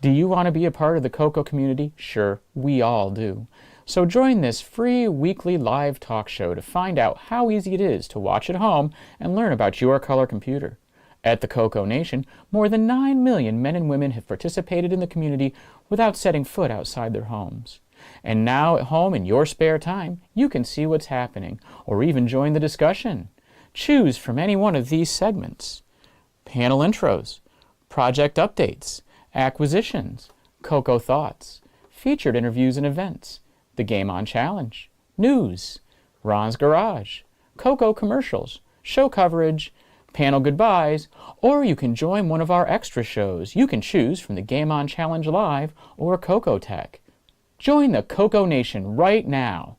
Do you want to be a part of the CoCo community? Sure, we all do. So join this free weekly live talk show to find out how easy it is to watch at home and learn about your color computer. At the CoCoNation, more than 9 million men and women have participated in the community without setting foot outside their homes. And now at home in your spare time, you can see what's happening, or even join the discussion. Choose from any one of these segments: panel intros, project updates, acquisitions, CoCo thoughts, featured interviews and events, the Game On Challenge, news, Ron's Garage, CoCo commercials, show coverage, panel goodbyes, or you can join one of our extra shows. You can choose from the Game On Challenge Live or CoCo Tech. Join the CoCoNation right now.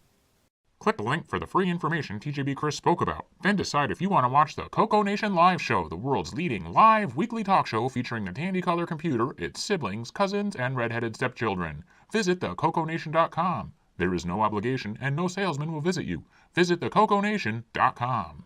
Click the link for the free information TJB Chris spoke about. Then decide if you want to watch the CoCoNation Live Show, the world's leading live weekly talk show featuring the Tandy color computer, its siblings, cousins, and redheaded stepchildren. Visit thecoconation.com. There is no obligation and no salesman will visit you. Visit thecoconation.com.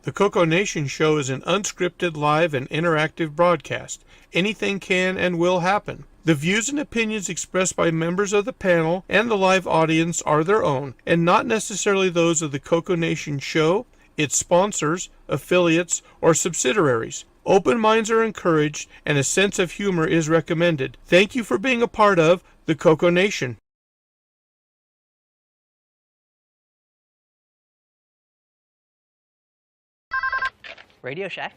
The CoCoNation show is an unscripted, live, and interactive broadcast. Anything can and will happen. The views and opinions expressed by members of the panel and the live audience are their own, and not necessarily those of the CoCoNation show, its sponsors, affiliates, or subsidiaries. Open minds are encouraged, and a sense of humor is recommended. Thank you for being a part of the CoCoNation. Radio Shack?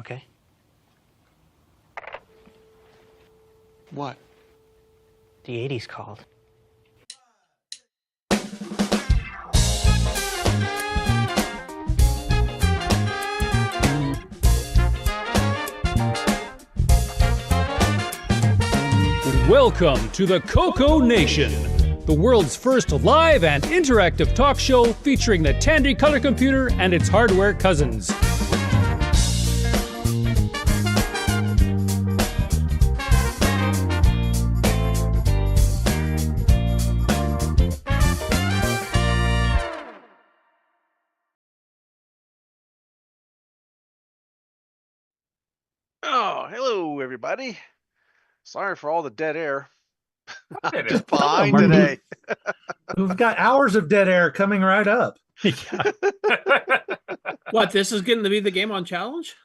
Okay. What? The 80s called. Welcome to the CoCoNation, the world's first live and interactive talk show featuring the Tandy color computer and its hardware cousins. Oh, hello, everybody. Sorry for all the dead air. Minute. Just behind Come on, today. We've got hours of dead air coming right up. What, this is going to be the game on challenge?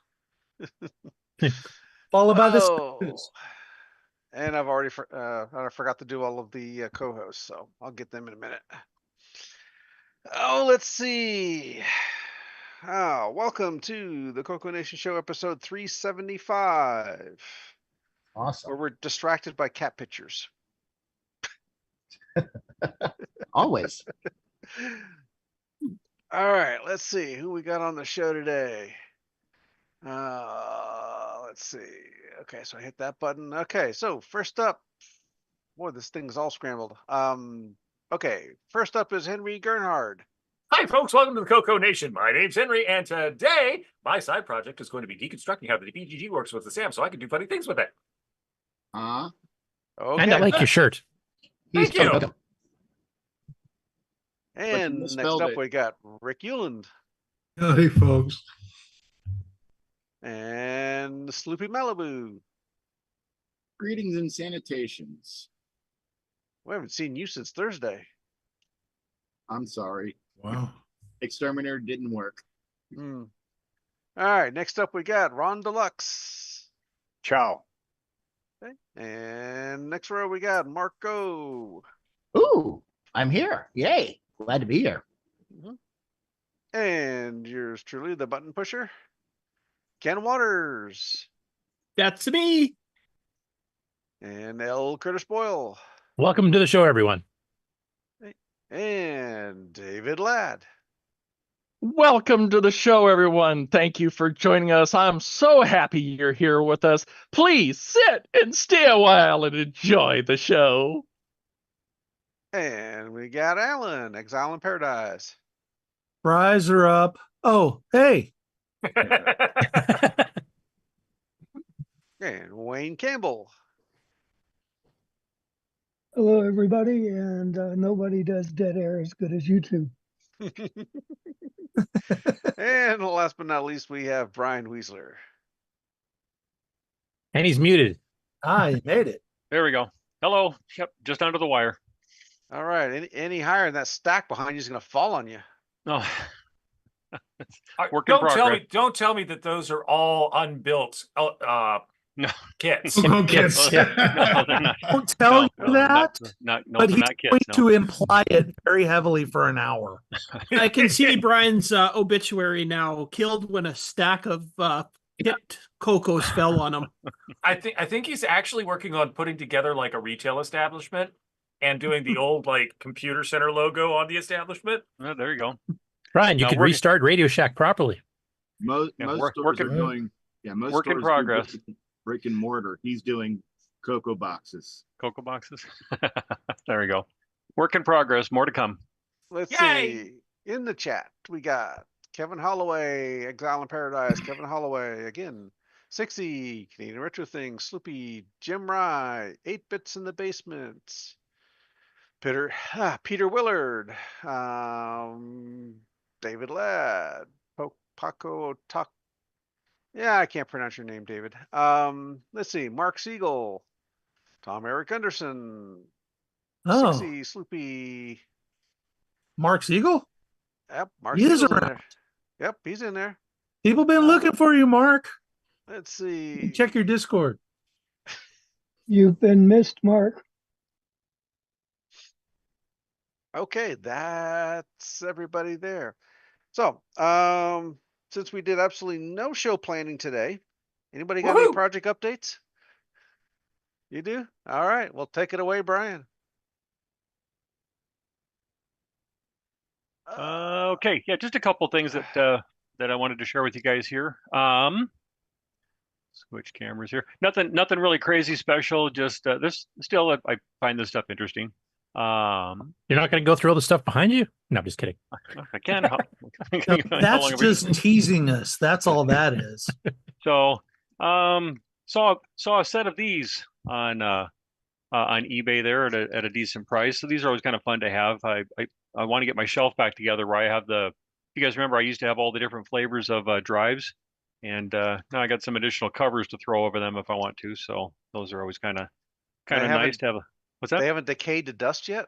Followed by this. And I've already I forgot to do all of the co-hosts, so I'll get them in a minute. Oh, let's see. Welcome to the CoCoNation Show, episode 375. Awesome. Where we're distracted by cat pictures. Always. All right, let's see who we got on the show today. Let's see. Okay, so I hit that button. Okay, so first up, boy, this thing's all scrambled. Okay, first up is Henry Gernhard. Hi, folks. Welcome to the CoCoNation. My name's Henry, and today my side project is going to be deconstructing how the BGG works with the SAM so I can do funny things with it. Okay. And I like your shirt. Thank you. And next up, we got Rick Euland. Hey, folks. And Sloopy Malibu. Greetings and sanitations. We haven't seen you since Thursday. I'm sorry. Wow. Exterminator didn't work. All right, next up, we got Ron Deluxe. Ciao. Okay. And next row, we got Marco. Ooh, I'm here. Yay. Glad to be here. And yours truly, the button pusher, Ken Waters. That's me. And L. Curtis Boyle. Welcome to the show, everyone. And David Ladd. Welcome to the show, everyone. Thank you for joining us. I'm so happy you're here with us. Please sit and stay a while and enjoy the show. And we got Alan, Exile in Paradise. Fries are up. Oh, hey. And Wayne Campbell. Hello, everybody, and nobody does dead air as good as you two. And last but not least, we have Brian Wiesler. And he's muted. You made it. There we go. Hello. Yep, just under the wire. All right, any higher than that stack behind you is going to fall on you. Oh, Don't tell me that those are all unbuilt no. kits. CoCo kits. No, they're not. Don't tell you that. But he's not going kits, to imply it very heavily for an hour. I can see Brian's obituary now. Killed when a stack of picked Cocos fell on him. I think he's actually working on putting together like a retail establishment and doing the old like computer center logo on the establishment. Oh, there you go. Brian, you Now could working- restart Radio Shack properly. Most stores are doing, most work in stores do progress. brick and mortar. He's doing CoCo boxes. CoCo boxes. There we go. Work in progress. More to come. Let's Yay! see. In the chat, we got Kevin Holloway, Exile in Paradise, Kevin Holloway again. 60, Canadian Retro Thing, Sloopy, Jim Rye, 8 Bits in the Basement. Peter Willard, David Ladd, Paco Tuck. Yeah, I can't pronounce your name, David. Let's see, Mark Siegel, Tom Eric Anderson, 60, Sloopy. Mark Siegel? Yep, Mark He is Siegel's in around. there. Yep, he's in there. People been looking for you, Mark. Let's see. Check your Discord. You've been missed, Mark. Okay, that's everybody there. So, since we did absolutely no show planning today, anybody got any Woohoo! project updates? You do? All right, well, take it away, Brian. Okay. Yeah, just a couple things that I wanted to share with you guys here. Switch cameras here. Nothing really crazy special. Just this still, I find this stuff interesting. You're not going to go through all the stuff behind you? No, I'm just kidding. I can. No, that's just teasing us. That's all that is. So, saw a set of these on eBay there at a decent price. So these are always kind of fun to have. I want to get my shelf back together where I have if you guys remember, I used to have all the different flavors of drives, and now I got some additional covers to throw over them if I want to. So those are always kind of nice to have. What's that? They haven't decayed to dust yet?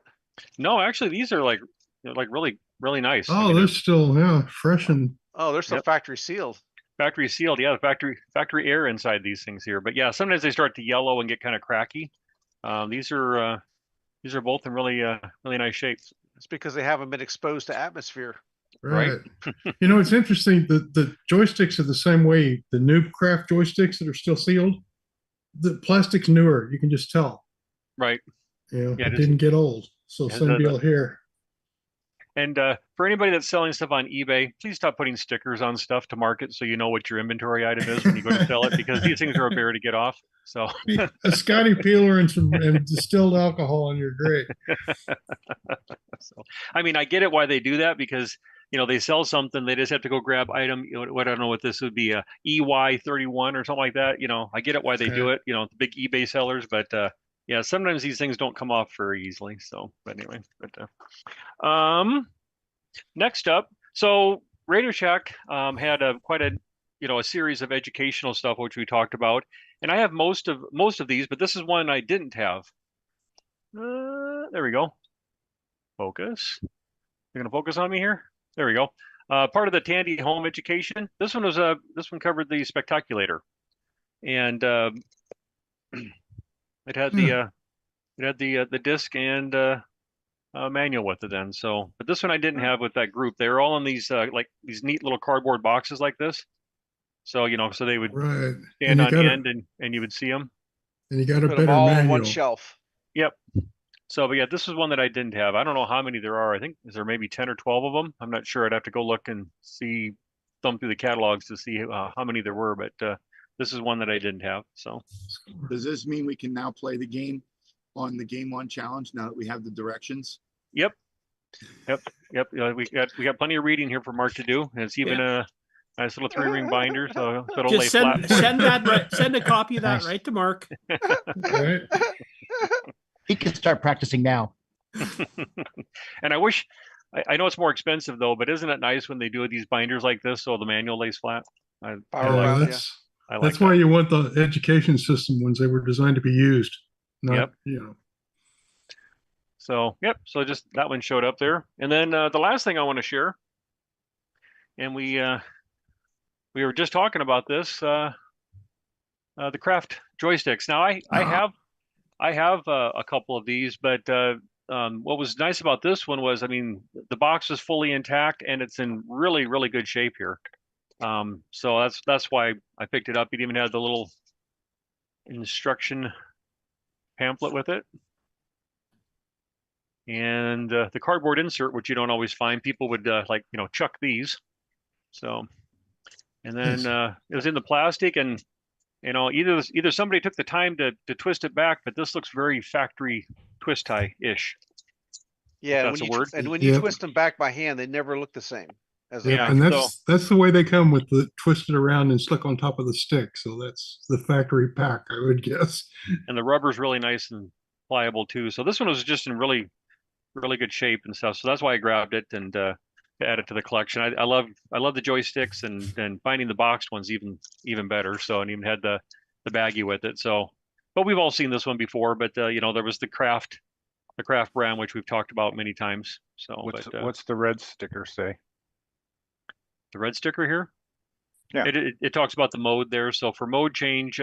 No, actually, these are like really, really nice. Oh, they're still fresh and. Oh, they're still factory sealed. Factory sealed, yeah. Factory air inside these things here, but yeah, sometimes they start to yellow and get kind of cracky. These are both in really nice shape. It's because they haven't been exposed to atmosphere. Right. It's interesting. The joysticks are the same way. The new Kraft joysticks that are still sealed, the plastic's newer. You can just tell. Right. It didn't get old. So same deal here. And for anybody that's selling stuff on eBay, please stop putting stickers on stuff to market so you know what your inventory item is when you go to sell it, because these things are a bear to get off. So a Scotty peeler and distilled alcohol and you're great. So, I mean, I get it why they do that, because they sell something, they just have to go grab item. What I don't know what this would be, a EY31 or something like that. I get it why they do it. The big eBay sellers, but yeah, sometimes these things don't come off very easily. So, but anyway, next up, so Radio Shack had quite a series of educational stuff which we talked about, and I have most of these, but this is one I didn't have. There we go. Focus. You're gonna focus on me here. There we go. Part of the Tandy home education. This one covered the Spectaculator, and it had the disc and manual with it then. So, but this one I didn't have with that group. They were all in these like these neat little cardboard boxes like this. So so they would stand on end and you would see them. And you got a better all manual. on one shelf. Yep. So, but yeah, this is one that I didn't have. I don't know how many there are. I think is there maybe 10 or 12 of them. I'm not sure. I'd have to go look and thumb through the catalogs to see how many there were. But this is one that I didn't have. So, does this mean we can now play the game on the Game On Challenge now that we have the directions? Yep. We got plenty of reading here for Mark to do, and it's even a nice little 3-ring binder, so it'll lay flat. Send a copy of that right to Mark. Right. He can start practicing now. And I wish, I know it's more expensive though, but isn't it nice when they do these binders like this so the manual lays flat? That's why you want the education system ones. They were designed to be used. Not, So, so just that one showed up there. And then the last thing I want to share, and we were just talking about this, the Kraft joysticks. Now I have a couple of these, but what was nice about this one was, I mean, the box is fully intact and it's in really, really good shape here. So that's why I picked it up. It even had the little instruction pamphlet with it. And the cardboard insert, which you don't always find. People would chuck these. So, and then it was in the plastic, and either somebody took the time to twist it back, but this looks very factory twist tie-ish. Yeah, when you twist them back by hand, they never look the same. And that's the way they come, with the twisted around and stuck on top of the stick. So that's the factory pack, I would guess. And the rubber's really nice and pliable too. So this one was just in really, really good shape and stuff. So that's why I grabbed it and add it to the collection. I love the joysticks, and finding the boxed ones even better. So, and even had the baggie with it. So, but we've all seen this one before. But there was the Kraft brand, which we've talked about many times. So, what's the red sticker say? The red sticker here? Yeah. It talks about the mode there. So for mode change,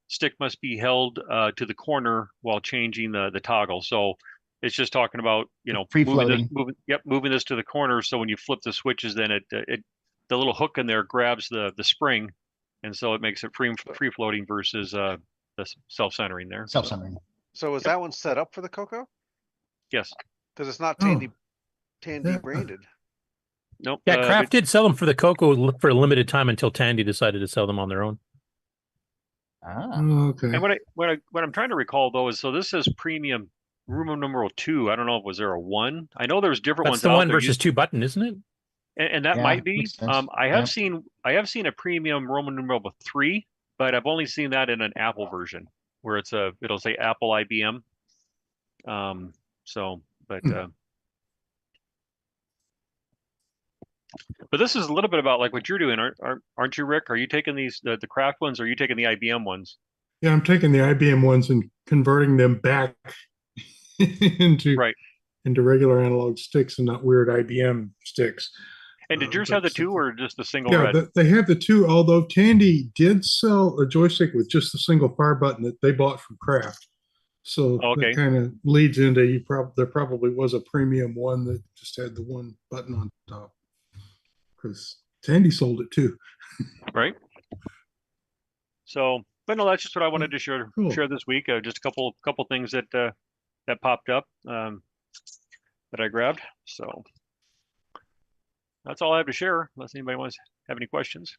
stick must be held to the corner while changing the toggle. So it's just talking about moving this to the corner. So when you flip the switches, then the little hook in there grabs the spring, and so it makes it free floating versus the self-centering there. Self-centering. So is that one set up for the CoCo? Yes. Because it's not Tandy branded. Nope. Yeah, Kraft did sell them for the CoCo for a limited time until Tandy decided to sell them on their own. Okay. And what I'm trying to recall though is, so this is premium room number 2. I don't know if was there a 1. I know there's different That's ones the out one there. versus 2 button, isn't it? And that Yeah, might be. makes sense. I have seen a premium Roman numeral 3, but I've only seen that in an Apple version where it'll say Apple IBM. But this is a little bit about like what you're doing, aren't you, Rick? Are you taking the Kraft ones, or are you taking the IBM ones? Yeah, I'm taking the IBM ones and converting them back into regular analog sticks and not weird IBM sticks. And did yours have the 2 or just the single Yeah, red? they have the 2, although Tandy did sell a joystick with just a single fire button that they bought from Kraft. So that kind of leads into there probably was a premium one that just had the one button on top, because Tandy sold it too. Right. So, but no, that's just what I wanted to share this week. Just a couple things that popped up that I grabbed. So that's all I have to share, unless anybody wants to have any questions.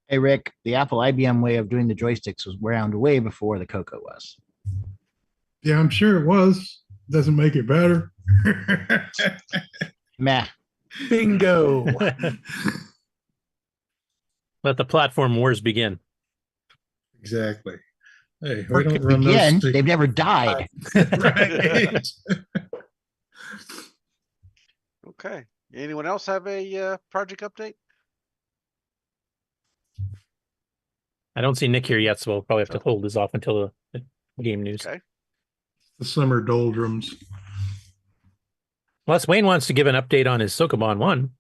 Hey, Rick, the Apple IBM way of doing the joysticks was around way before the CoCo was. Yeah, I'm sure it was. Doesn't make it better. Meh. Bingo. Let the platform wars begin. Exactly. Hey, Or we don't could run begin. those. They've never died. Right. Okay. Anyone else have a project update? I don't see Nick here yet, so we'll probably have to hold this off until the game news. Okay. The summer doldrums. Unless Wayne wants to give an update on his Sokoban 1.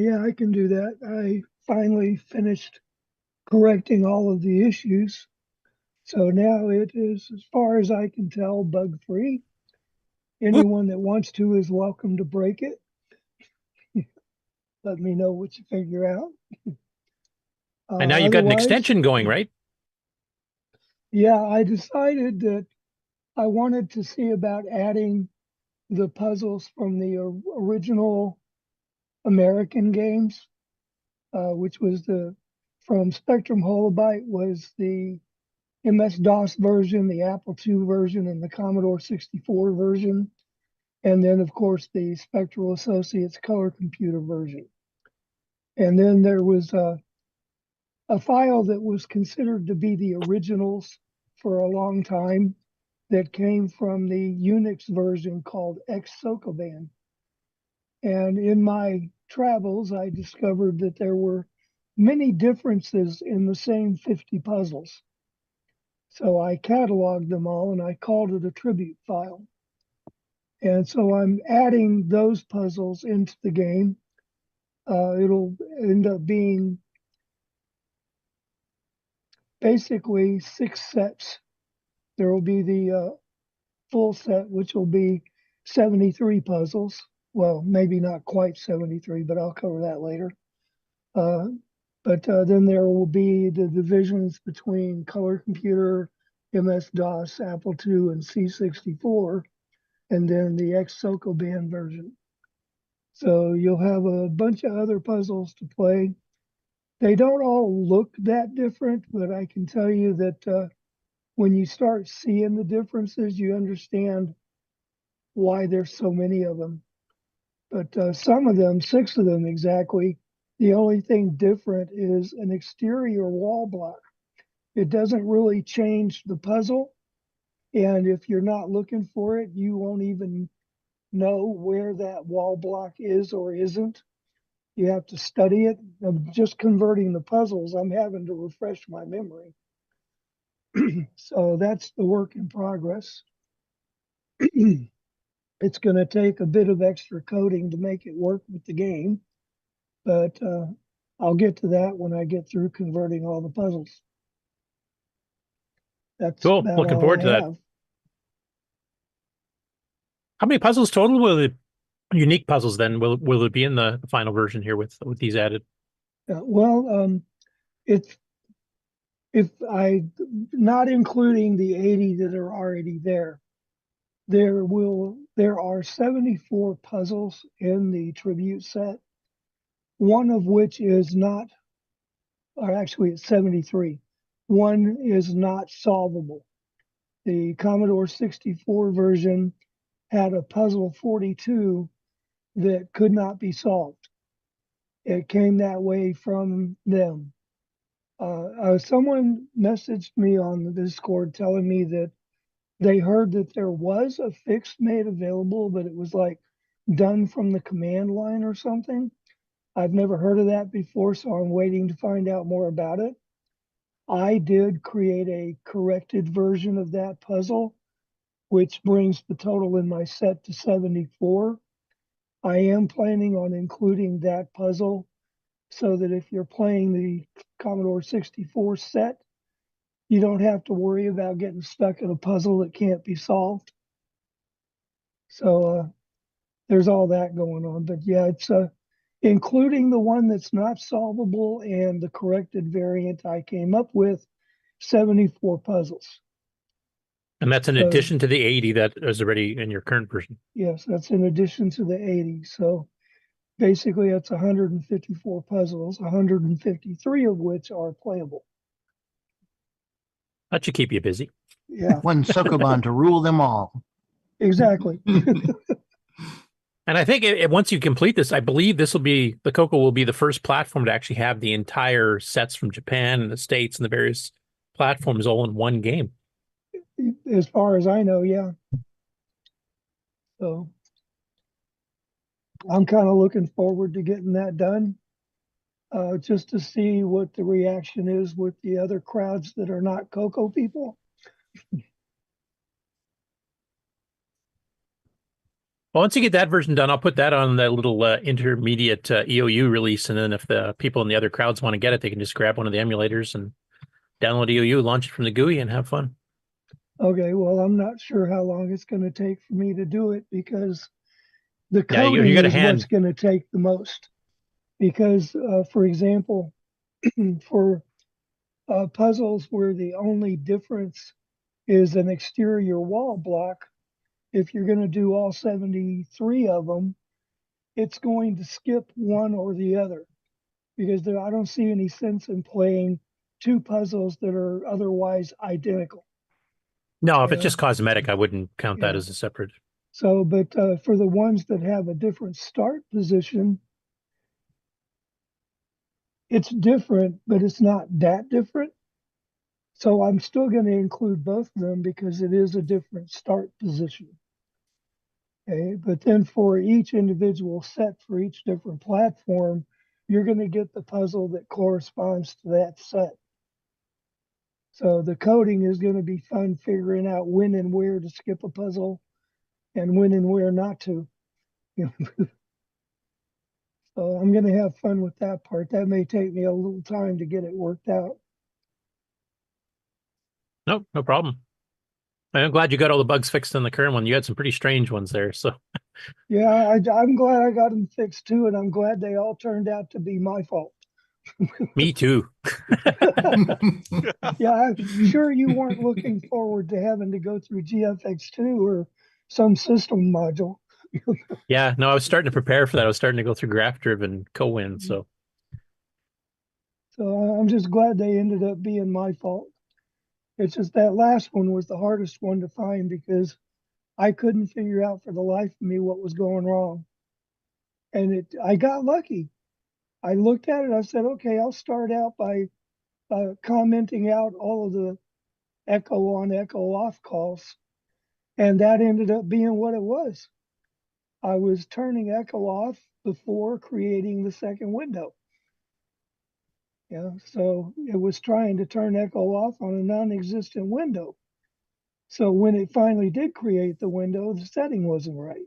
Yeah, I can do that. I finally finished correcting all of the issues. So now it is, as far as I can tell, bug-free. Anyone that wants to is welcome to break it. Let me know what you figure out. And now you've got an extension going, right? Yeah, I decided that I wanted to see about adding the puzzles from the original American games, which was from Spectrum Holobyte was the MS-DOS version, the Apple II version, and the Commodore 64 version. And then, of course, the Spectral Associates color computer version. And then there was a file that was considered to be the originals for a long time that came from the Unix version called Sokoban. And in my travels, I discovered that there were many differences in the same 50 puzzles. So I cataloged them all and I called it a tribute file. And so I'm adding those puzzles into the game. It'll end up being basically 6 sets. There will be the full set, which will be 73 puzzles. Well, maybe not quite 73, but I'll cover that later. But then there will be the divisions between color computer, MS-DOS, Apple II, and C64, and then the Sokoban version. So you'll have a bunch of other puzzles to play. They don't all look that different, but I can tell you that when you start seeing the differences, you understand why there's so many of them. But some of them, 6 of them exactly, the only thing different is an exterior wall block. It doesn't really change the puzzle. And if you're not looking for it, you won't even know where that wall block is or isn't. You have to study it. I'm just converting the puzzles. I'm having to refresh my memory. So that's the work in progress. It's going to take a bit of extra coding to make it work with the game, but I'll get to that when I get through converting all the puzzles. That's cool. Looking forward to that. How many puzzles total will it? Unique puzzles then will it be in the final version here with these added? If I not including the 80 that are already there, there are 74 puzzles in the tribute set, one of which is not, or actually it's 73. one is not solvable. The Commodore 64 version had a puzzle 42 that could not be solved. It came that way from them. Someone messaged me on the Discord telling me that they heard that there was a fix made available, but it was like done from the command line or something. I've never heard of that before, so I'm waiting to find out more about it. I did create a corrected version of that puzzle, which brings the total in my set to 74. I am planning on including that puzzle so that if you're playing the Commodore 64 set, you don't have to worry about getting stuck in a puzzle that can't be solved. So there's all that going on. But yeah, it's including the one that's not solvable and the corrected variant I came up with, 74 puzzles. And that's in addition to the 80 that is already in your current version. Yes, that's in addition to the 80. So basically it's 154 puzzles, 153 of which are playable. That should keep you busy. Yeah. One Sokoban to rule them all. Exactly. And I think once you complete this, I believe this will be, the CoCo will be the first platform to actually have the entire sets from Japan and the States and the various platforms all in one game. As far as I know, yeah. So I'm kind of looking forward to getting that done, just to see what the reaction is with the other crowds that are not CoCo people. Well, once you get that version done, I'll put that on the little intermediate EOU release, and then if the people in the other crowds want to get it, they can just grab one of the emulators and download EOU, launch it from the GUI, and have fun. Okay, well, I'm not sure how long it's going to take for me to do it because the coding is what's going to take the most. Because, for example, for puzzles where the only difference is an exterior wall block, if you're going to do all 73 of them, it's going to skip one or the other. Because I don't see any sense in playing two puzzles that are otherwise identical. No, if it's just cosmetic, I wouldn't count that as a separate. So, but for the ones that have a different start position, it's different, but it's not that different. So I'm still going to include both of them because it is a different start position. Okay, but then for each individual set for each different platform, you're going to get the puzzle that corresponds to that set. So the coding is going to be fun figuring out when and where to skip a puzzle and when and where not to. So I'm going to have fun with that part. That may take me a little time to get it worked out. No, no problem. I'm glad you got all the bugs fixed in the current one. You had some pretty strange ones there. So yeah, I'm glad I got them fixed too, and I'm glad they all turned out to be my fault. Me too. Yeah, I'm sure you weren't looking forward to having to go through GFX2 or some system module. Yeah, no, I was starting to prepare for that. I was starting to go through graph-driven co-win, so I'm just glad they ended up being my fault. It's just that last one was the hardest one to find because I couldn't figure out for the life of me what was going wrong. And I got lucky. I looked at it, I said, okay, I'll start out by commenting out all of the echo on, echo off calls. And that ended up being what it was. I was turning echo off before creating the second window. Yeah, so it was trying to turn echo off on a non-existent window. So when it finally did create the window, the setting wasn't right.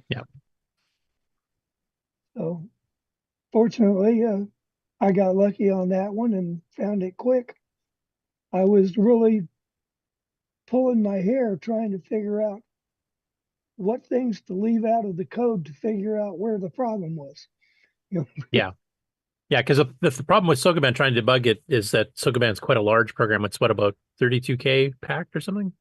Yeah. So fortunately, I got lucky on that one and found it quick. I was really pulling my hair trying to figure out what things to leave out of the code to figure out where the problem was. Yeah. Yeah, because the problem with Sokoban trying to debug it is that Sokoban is quite a large program. It's what, about 32K packed or something?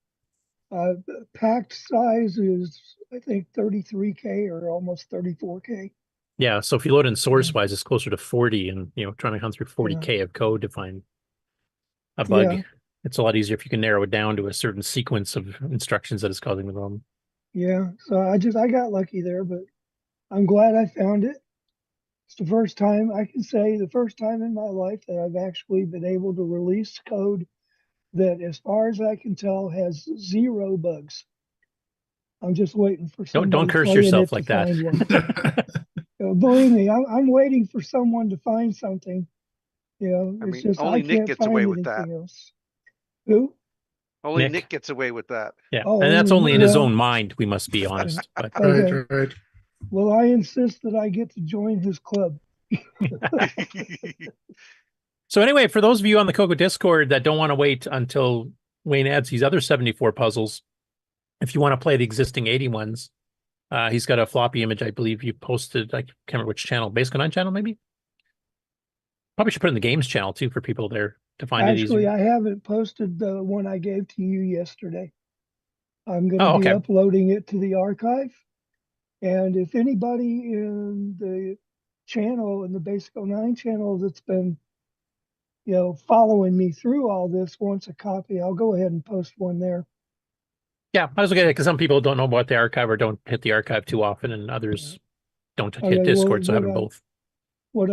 Packed size is, I think, 33K or almost 34K. Yeah, so if you load in source-wise, it's closer to 40, and trying to hunt through 40K of code to find. a bug. Yeah. It's a lot easier if you can narrow it down to a certain sequence of instructions that is causing the problem. Yeah. So I got lucky there, but I'm glad I found it. It's the first time I can say the first time in my life that I've actually been able to release code that, as far as I can tell, has 0 bugs. I'm just waiting for somebody Don't curse playing yourself it like to that. find one. Believe me, I'm waiting for someone to find something. You know, I it's mean, just I only Nick can't gets away find with that. anything else. Who? Only Nick. Nick gets away with that. Yeah, Oh, and that's only in his well- own mind. We must be honest. But Okay. Right. Well, I insist that I get to join his club. so anyway, for those of you on the CoCo Discord that don't want to wait until Wayne adds these other 74 puzzles, if you want to play the existing 80 ones, he's got a floppy image, I believe you posted. I can't remember which channel, CoCoNation channel, maybe. Probably should put it in the games channel too for people there to find it Actually, easier. I haven't posted the one I gave to you yesterday. I'm going to Oh, be okay. uploading it to the archive. And if anybody in the channel, in the Basic 09 channel that's been, following me through all this wants a copy, I'll go ahead and post one there. Yeah, I was looking at it because some people don't know about the archive or don't hit the archive too often, and others don't hit Okay, Discord, so well, have them both. What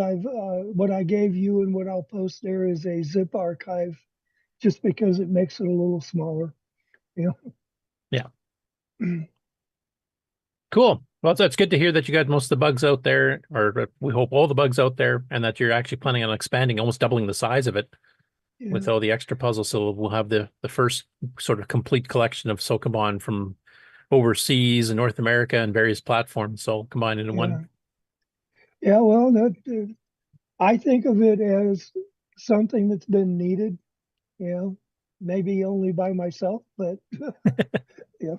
I gave you and what I'll post there is a zip archive, just because it makes it a little smaller. Yeah. Cool. Well, it's good to hear that you got most of the bugs out there, or we hope all the bugs out there, and that you're actually planning on expanding, almost doubling the size of it with all the extra puzzles. So we'll have the first sort of complete collection of Sokoban from overseas and North America and various platforms, so combined into one. Yeah, well, I think of it as something that's been needed, maybe only by myself, but yeah.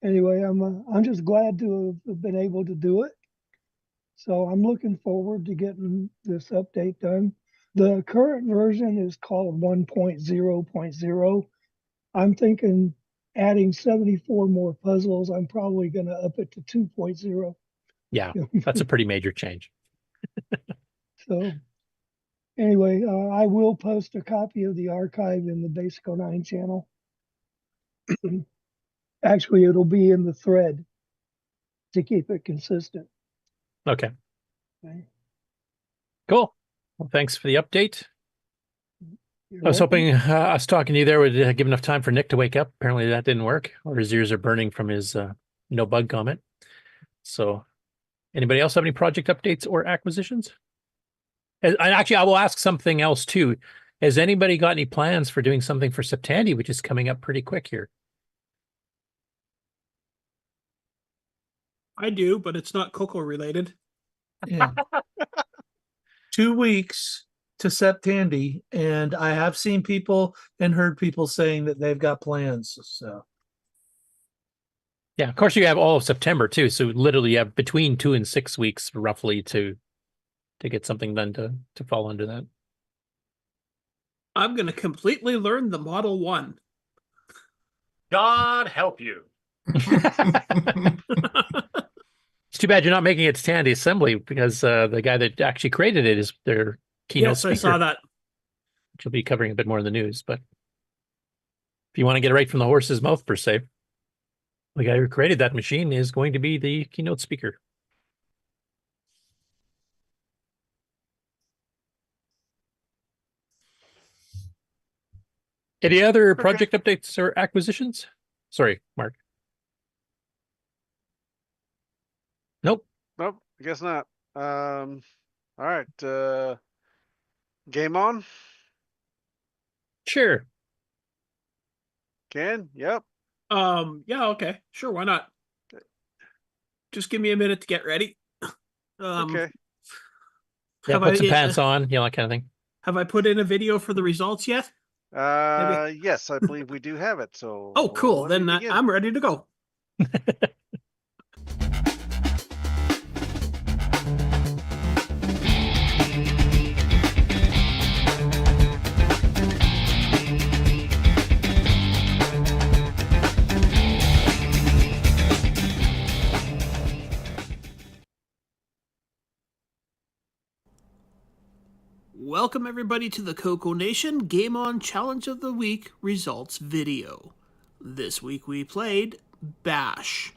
Anyway, I'm just glad to have been able to do it. So I'm looking forward to getting this update done. The current version is called 1.0.0. I'm thinking adding 74 more puzzles, I'm probably going to up it to 2.0. Yeah, that's a pretty major change. So anyway, I will post a copy of the archive in the Basic 09 channel. Actually, it'll be in the thread to keep it consistent. Okay. Cool. Well, thanks for the update. I was hoping us talking to you there would give enough time for Nick to wake up. Apparently that didn't work, or his ears are burning from his no bug comment. So anybody else have any project updates or acquisitions? And actually, I will ask something else too. Has anybody got any plans for doing something for Septandy, which is coming up pretty quick here? I do, but it's not CoCo related. Yeah. 2 weeks to Septandy, and I have seen people and heard people saying that they've got plans. So yeah, of course you have all of September too. So literally you have between 2 and 6 weeks roughly to get something done to fall under that. I'm going to completely learn the Model 1. God help you. It's too bad you're not making it to Tandy Assembly, because the guy that actually created it is their keynote Yes, speaker. I saw that. Which will be covering a bit more in the news. But if you want to get it right from the horse's mouth, per se, the guy who created that machine is going to be the keynote speaker. Any other project updates or acquisitions? Sorry, Mark. Nope. Nope, I guess not. All right. Game on? Sure. Can? Yep. Yeah, okay. Sure, why not? Just give me a minute to get ready. Okay. Yeah, put some pants on, that kind of thing. Have I put in a video for the results yet? Yes, I believe we do have it. So. Oh, cool. let me Then begin. I'm ready to go. Welcome everybody to the CoCoNation Game On Challenge of the Week results video. This week we played Bash.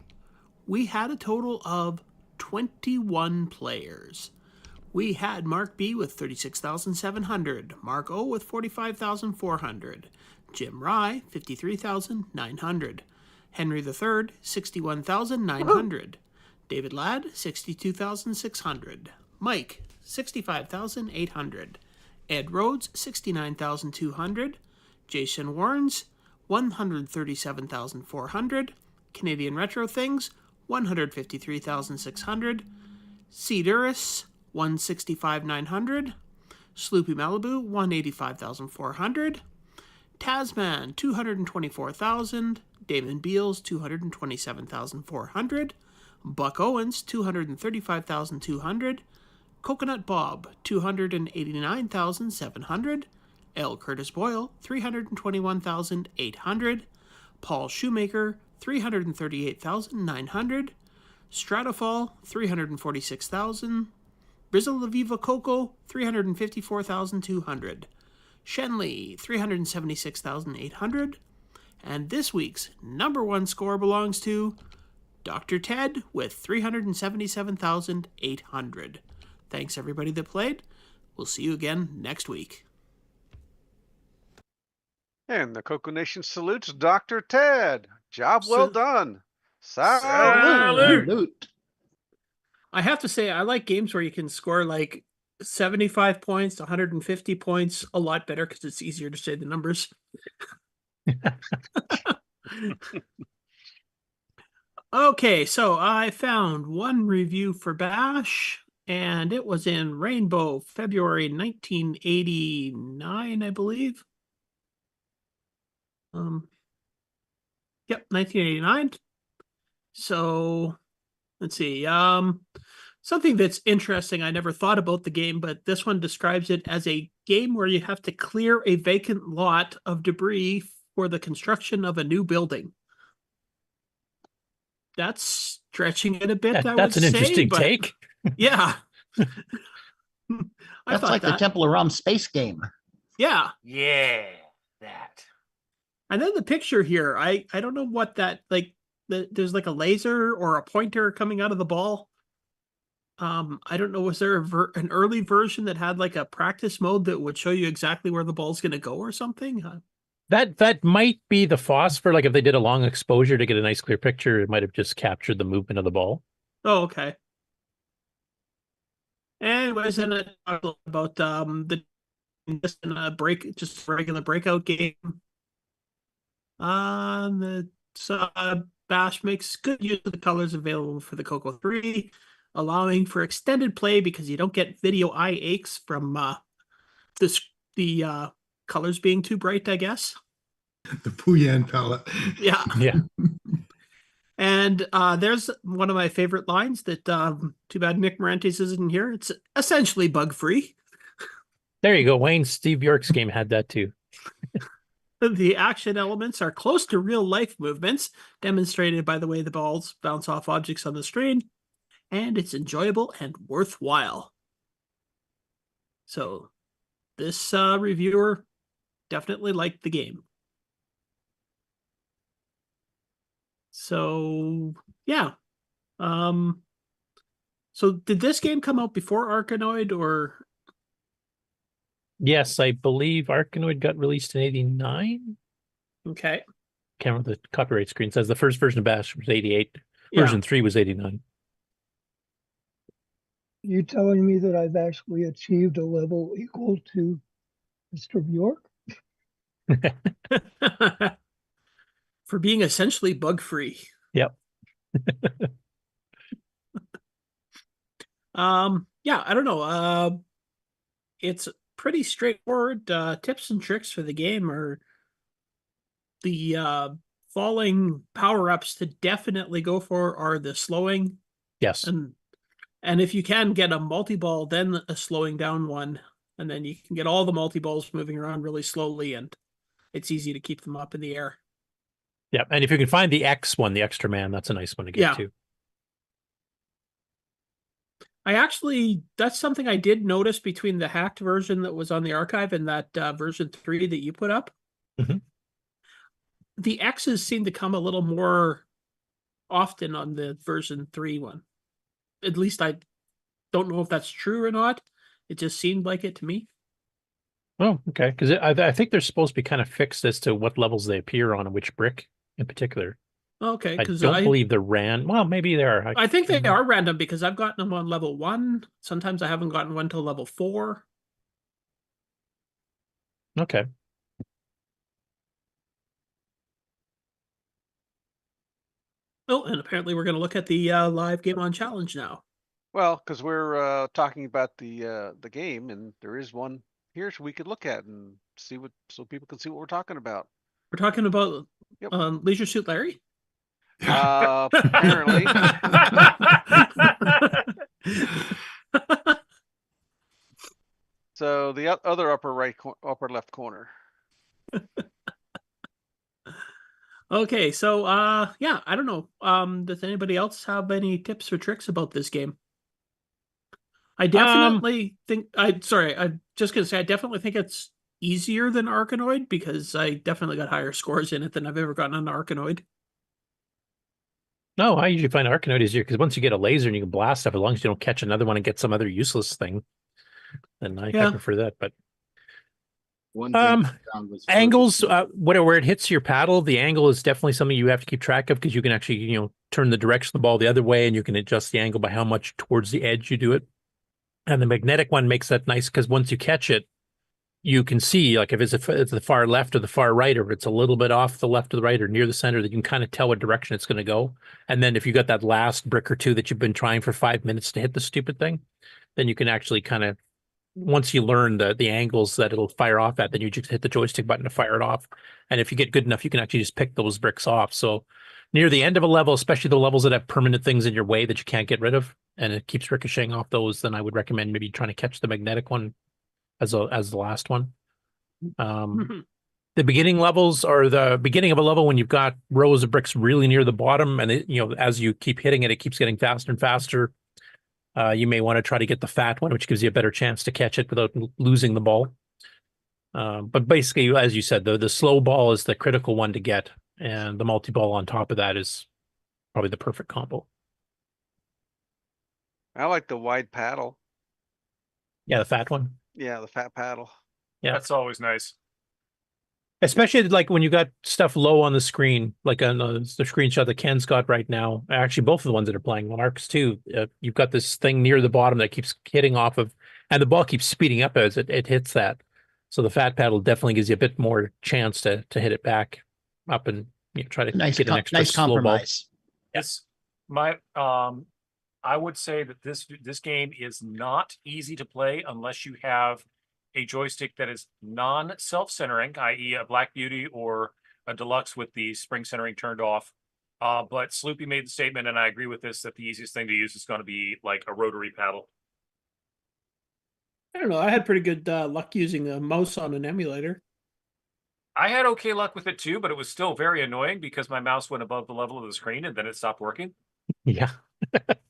We had a total of 21 players. We had Mark B with 36,700, Mark O with 45,400, Jim Rye 53,900, Henry III 61,900, David Ladd 62,600, Mike 65,800, Ed Rhodes 69,200, Jason Warrens 137,400, Canadian Retro Things 153,600, C. Duris 165,900, Sloopy Malibu 185,400, Tasman 224,000, Damon Beals 227,400, Buck Owens 235,200, Coconut Bob 289,700, L. Curtis Boyle 321,800, Paul Shoemaker 338,900, Stratofall 346,000, Brizzle Laviva Coco 354,200, Shenley 376,800, and this week's number one score belongs to Dr. Ted with 377,800. Thanks everybody that played. We'll see you again next week. And the CoCoNation salutes Dr. Ted. Job well done. Salute. I have to say, I like games where you can score like 75 points, 150 points a lot better because it's easier to say the numbers. Okay, so I found one review for Bash, and it was in Rainbow, February 1989, I believe. Yep, 1989. So let's see. Something that's interesting, I never thought about the game, but this one describes it as a game where you have to clear a vacant lot of debris for the construction of a new building. That's stretching it a bit, I would say. That's an interesting take. Yeah. That's like the Temple of Rum space game. Yeah. Yeah, that. And then the picture here, I don't know what that, like, there's like a laser or a pointer coming out of the ball. I don't know, was there an early version that had like a practice mode that would show you exactly where the ball's going to go or something? That might be the phosphor. Like if they did a long exposure to get a nice clear picture, it might have just captured the movement of the ball. Oh, okay. Anyways, then I talked about just a regular breakout game. Bash makes good use of the colors available for the CoCo 3, allowing for extended play because you don't get video eye aches from the colors being too bright, I guess. The Puyan palette. Yeah. Yeah. And there's one of my favorite lines that too bad Nick Morantes isn't here. It's essentially bug-free. There you go, Wayne. Steve York's game had that too. The action elements are close to real-life movements, demonstrated by the way the balls bounce off objects on the screen, and it's enjoyable and worthwhile. So this reviewer definitely liked the game. So, yeah. So did this game come out before Arkanoid or... Yes, I believe Arkanoid got released in 89. Okay. Can't remember the copyright screen. It says the first version of Bash was 88. Yeah. Version 3 was 89. You telling me that I've actually achieved a level equal to Mr. Bjork? For being essentially bug-free. Yep. Yeah, I don't know. It's pretty straightforward. Tips and tricks for the game are the falling power-ups to definitely go for are the slowing. Yes. And if you can get a multi-ball, then a slowing down one, and then you can get all the multi-balls moving around really slowly, and it's easy to keep them up in the air. Yeah, and if you can find the X one, the extra man, that's a nice one to get to. That's something I did notice between the hacked version that was on the archive and that version 3 that you put up. Mhm. The X's seem to come a little more often on the version 3 one. At least I don't know if that's true or not. It just seemed like it to me. Oh, okay. Because I think they're supposed to be kind of fixed as to what levels they appear on and which brick in particular. Okay, I because don't believe they're well, maybe they are. I think they are random because I've gotten them on level 1. Sometimes I haven't gotten one till level 4. Okay. Oh, and apparently we're going to look at the live game on challenge now. Well, because we're talking about the game, and there is one here so we could look at and see what, so people can see what we're talking about. We're talking about Yep. Leisure Suit Larry? Apparently. So the other upper left corner. Okay, so yeah, I don't know. Does anybody else have any tips or tricks about this game? I definitely think I'm just gonna say I definitely think it's easier than Arkanoid because I definitely got higher scores in it than I've ever gotten on Arkanoid. No, I usually find Arkanoid easier because once you get a laser and you can blast stuff, as long as you don't catch another one and get some other useless thing, then I prefer that. But one thing I found was angles, where it hits your paddle, the angle is definitely something you have to keep track of because you can actually, turn the direction of the ball the other way and you can adjust the angle by how much towards the edge you do it. And the magnetic one makes that nice because once you catch it, you can see, like if it's the far left or the far right, or if it's a little bit off the left or the right or near the center, that you can kind of tell what direction it's going to go. And then if you got that last brick or two that you've been trying for 5 minutes to hit the stupid thing, then you can actually kind of, once you learn the angles that it'll fire off at, then you just hit the joystick button to fire it off. And if you get good enough, you can actually just pick those bricks off. So near the end of a level, especially the levels that have permanent things in your way that you can't get rid of, and it keeps ricocheting off those, then I would recommend maybe trying to catch the magnetic one as the last one. The beginning levels are the beginning of a level when you've got rows of bricks really near the bottom, and as you keep hitting it, it keeps getting faster and faster. You may want to try to get the fat one, which gives you a better chance to catch it without losing the ball. But basically, as you said, the slow ball is the critical one to get, and the multi-ball on top of that is probably the perfect combo. I like the wide paddle. Yeah, the fat one. Yeah, the fat paddle. Yeah, that's always nice. Especially like when you got stuff low on the screen, like on the screenshot that Ken's got right now. Actually, both of the ones that are playing, Monarchs too. You've got this thing near the bottom that keeps hitting off of, and the ball keeps speeding up as it hits that. So the fat paddle definitely gives you a bit more chance to hit it back up and try to get an extra slow compromise. Ball. Yes, I would say that this game is not easy to play unless you have a joystick that is non-self-centering, i.e. a Black Beauty or a Deluxe with the spring centering turned off. But Sloopy made the statement, and I agree with this, that the easiest thing to use is going to be like a rotary paddle. I don't know. I had pretty good luck using a mouse on an emulator. I had okay luck with it too, but it was still very annoying because my mouse went above the level of the screen and then it stopped working. Yeah.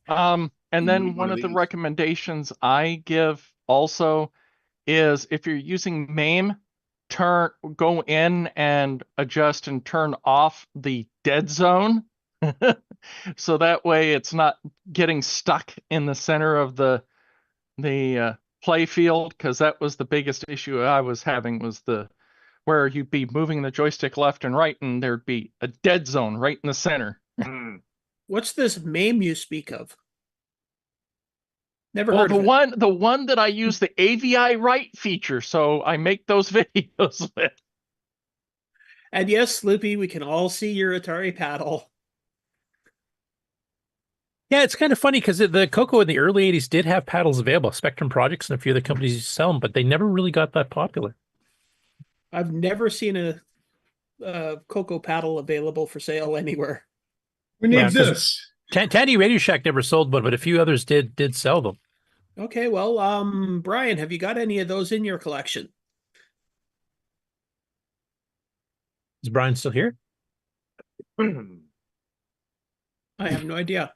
And then one of the recommendations I give also is if you're using MAME, go in and adjust and turn off the dead zone. So that way it's not getting stuck in the center of the play field, because that was the biggest issue I was having, was where you'd be moving the joystick left and right and there'd be a dead zone right in the center. What's this MAME you speak of? Never well, heard of it. The one that I use the AVI write feature, so I make those videos with. And yes, Sloopy, we can all see your Atari paddle. Yeah, it's kind of funny because the CoCo in the early 80s did have paddles available. Spectrum Projects and a few other companies used to sell them, but they never really got that popular. I've never seen a CoCo paddle available for sale anywhere. We need this. Tandy Radio Shack never sold one, but a few others did sell them. Okay, well, Brian, have you got any of those in your collection? Is Brian still here? I have no idea.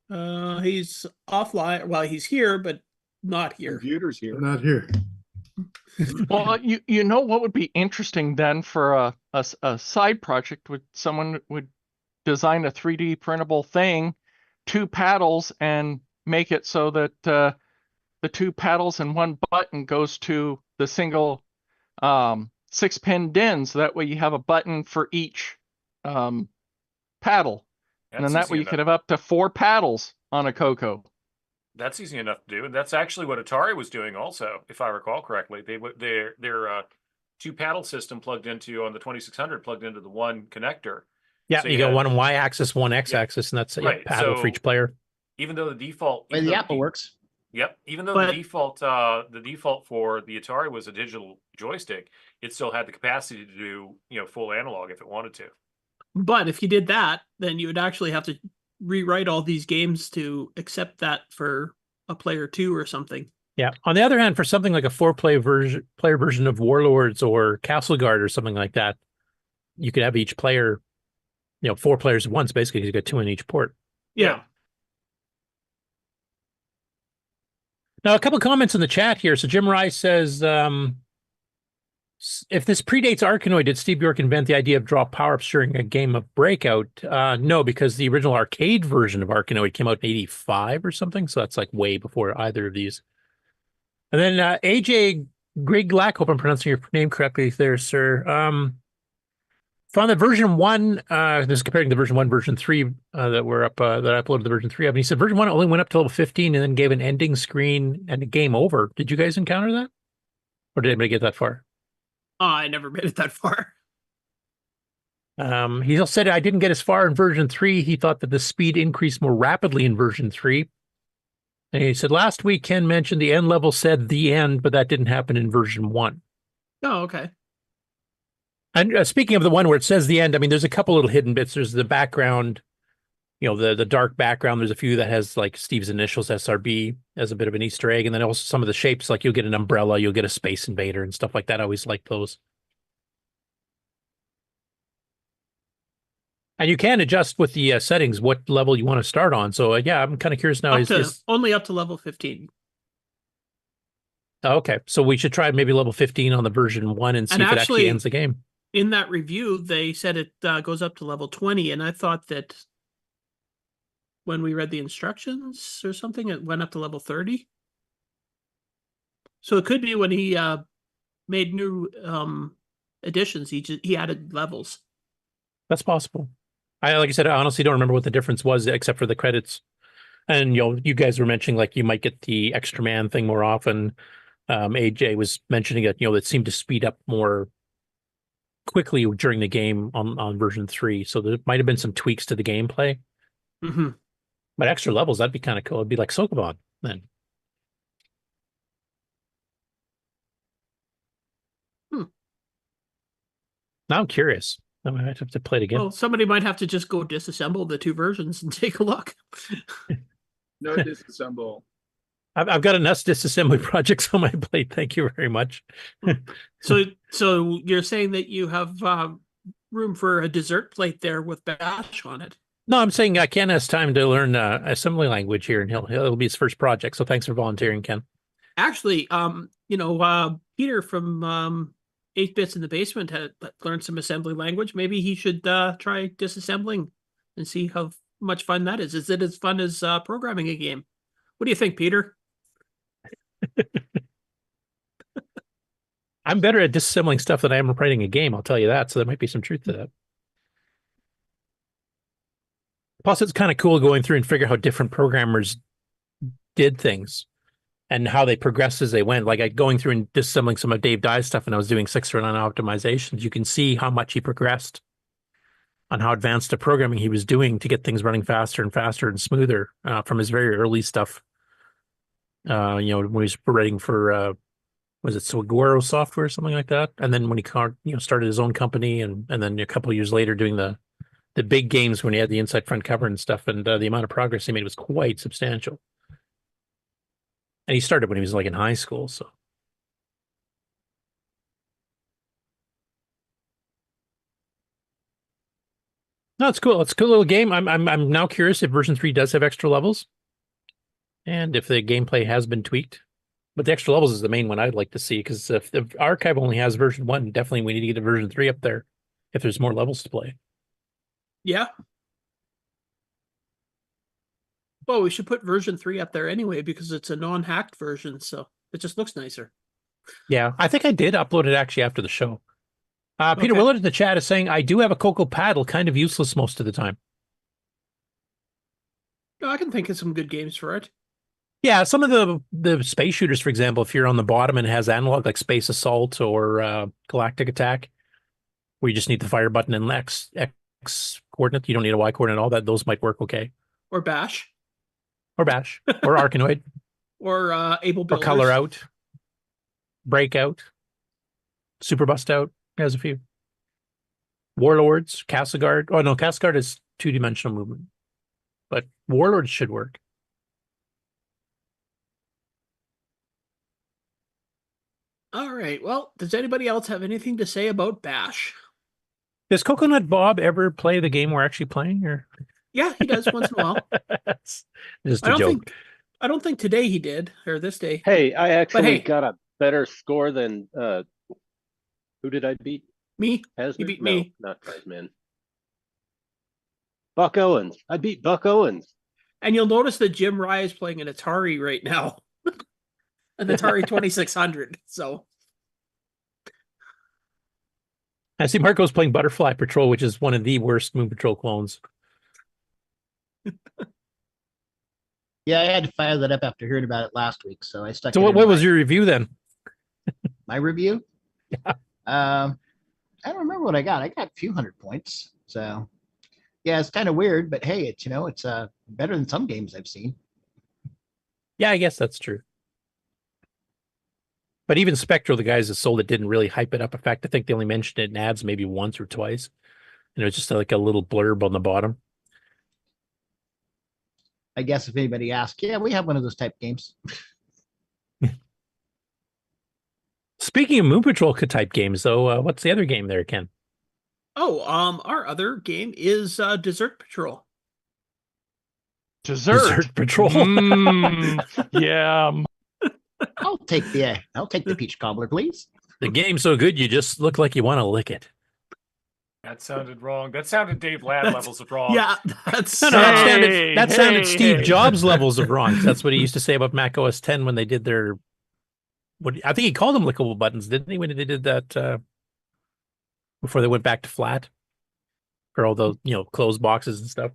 He's offline. Well, he's here, but not here. Computer's here. Not here. Well, you know what would be interesting then for a side project would someone would design a 3D printable thing, 2 paddles, and make it so that the 2 paddles and 1 button goes to the single 6-pin DIN, so that way you have a button for each paddle. And then that way you could have up to 4 paddles on a CoCo. That's easy enough to do, and that's actually what Atari was doing also, if I recall correctly. Their 2 paddle system plugged into on the 2600 plugged into the one connector. Yeah, So you got one Y-axis, one X-axis, and that's a right. paddle for each player. Even though the default, The way the Apple works. Yep. Even though the default for the Atari was a digital joystick, it still had the capacity to do full analog if it wanted to. But if you did that, then you would actually have to rewrite all these games to accept that for a player 2 or something. Yeah. On the other hand, for something like a 4-player version of Warlords or Castle Guard or something like that, you could have each player, 4 players at once, basically, because you got 2 in each port. Yeah. Now, a couple of comments in the chat here. So Jim Rice says, if this predates Arkanoid, did Steve Bjork invent the idea of drop power-ups during a game of Breakout? No, because the original arcade version of Arkanoid came out in 85 or something. So that's like way before either of these. And then AJ Griglack, hope I'm pronouncing your name correctly there, sir. Found that version 1, this is comparing the version 1, version 3 that were up, that I uploaded the version 3 of. And he said version 1 only went up to level 15 and then gave an ending screen and a game over. Did you guys encounter that? Or did anybody get that far? I never made it that far. He also said, I didn't get as far in version 3. He thought that the speed increased more rapidly in version 3. And he said, last week, Ken mentioned the end level said the end, but that didn't happen in version 1. Oh, okay. And speaking of the one where it says the end, I mean, there's a couple little hidden bits. There's the background, the dark background. There's a few that has like Steve's initials, SRB, as a bit of an Easter egg. And then also some of the shapes, like you'll get an umbrella, you'll get a Space Invader and stuff like that. I always like those. And you can adjust with the settings what level you want to start on. So, yeah, I'm kind of curious now. Only up to level 15. Okay, so we should try maybe level 15 on the version 1 and see if it actually ends the game. In that review, they said it goes up to level 20, and I thought that when we read the instructions or something, it went up to level 30. So it could be when he made new additions, he added levels. That's possible. Like I said, I honestly don't remember what the difference was except for the credits. And you guys were mentioning like you might get the extra man thing more often. AJ was mentioning that it seemed to speed up more quickly during the game on version 3. So there might have been some tweaks to the gameplay. Mm-hmm. But extra levels, that'd be kind of cool. It'd be like Sokoban then. Now I'm curious. I might have to play it again. Well, somebody might have to just go disassemble the 2 versions and take a look. No disassemble. I've got enough disassembly projects on my plate. Thank you very much. So you're saying that you have room for a dessert plate there with Bash on it? No, I'm saying Ken has time to learn assembly language here, and it'll be his first project. So thanks for volunteering, Ken. Actually, Peter from 8 Bits in the Basement had learned some assembly language. Maybe he should try disassembling and see how much fun that is. Is it as fun as programming a game? What do you think, Peter? I'm better at disassembling stuff than I am writing a game, I'll tell you that. So there might be some truth to that. Plus, it's kind of cool going through and figure out how different programmers did things and how they progressed as they went. Like going through and disassembling some of Dave Dye's stuff, and I was doing 6 or 9 optimizations. You can see how much he progressed on how advanced the programming he was doing to get things running faster and faster and smoother from his very early stuff. When he was writing for was it Saguaro Software or something like that, and then when he started his own company, and then a couple of years later doing the big games when he had the inside front cover and stuff, and the amount of progress he made was quite substantial. And he started when he was like in high school, so. No, it's cool. It's a cool little game. I'm now curious if version 3 does have extra levels, and if the gameplay has been tweaked. But the extra levels is the main one I'd like to see, because if the archive only has version 1, definitely we need to get a version 3 up there if there's more levels to play. Yeah. Well, we should put version 3 up there anyway, because it's a non-hacked version, so it just looks nicer. Yeah, I think I did upload it actually after the show. Peter Okay. Willard in the chat is saying, I do have a CoCo paddle, kind of useless most of the time. No, I can think of some good games for it. Yeah, some of the space shooters, for example, if you're on the bottom and it has analog, like Space Assault or Galactic Attack, where you just need the fire button and X coordinate, you don't need a Y coordinate, all that, those might work okay. Or Bash. Or Bash. Or Arkanoid. Or Able Or Builders. Color Out. Breakout. Super Bust Out. Has a few. Warlords, Castle Guard. Oh, no, Castle Guard is two-dimensional movement. But Warlords should work. All right. Well, does anybody else have anything to say about Bash? Does Coconut Bob ever play the game we're actually playing? Or Yeah, he does once in a while. just a joke. I don't think today he did, or this day. Hey, I actually hey. got a better score than who did I beat? Me. Hasman? You beat No, me. not Hasman. Buck Owens. I beat Buck Owens. And you'll notice that Jim Rye is playing an Atari right now. An Atari 2600. So I see Marco's playing Butterfly Patrol, which is one of the worst Moon Patrol clones. Yeah, I had to fire that up after hearing about it last week, so I stuck. So it what in was your review then? my review? Yeah. I don't remember what I got. I got a few hundred points. So yeah, it's kind of weird, but hey, it's it's better than some games I've seen. Yeah, I guess that's true. But even Spectral, the guys that sold it, didn't really hype it up. In fact, I think they only mentioned it in ads maybe once or twice. And it was just like a little blurb on the bottom. I guess if anybody asks, yeah, we have one of those type games. Speaking of Moon Patrol type games, though, what's the other game there, Ken? Oh, our other game is Desert Patrol. Desert Patrol. Yeah. I'll take the peach cobbler, please. The game's so good, you just look like you want to lick it. That sounded wrong. That sounded Dave Ladd levels of wrong. Yeah, that's that sounded Steve Jobs levels of wrong. That's what he used to say about Mac OS 10 when they did their. I think he called them lickable buttons, didn't he? When they did that before they went back to flat for all the closed boxes and stuff.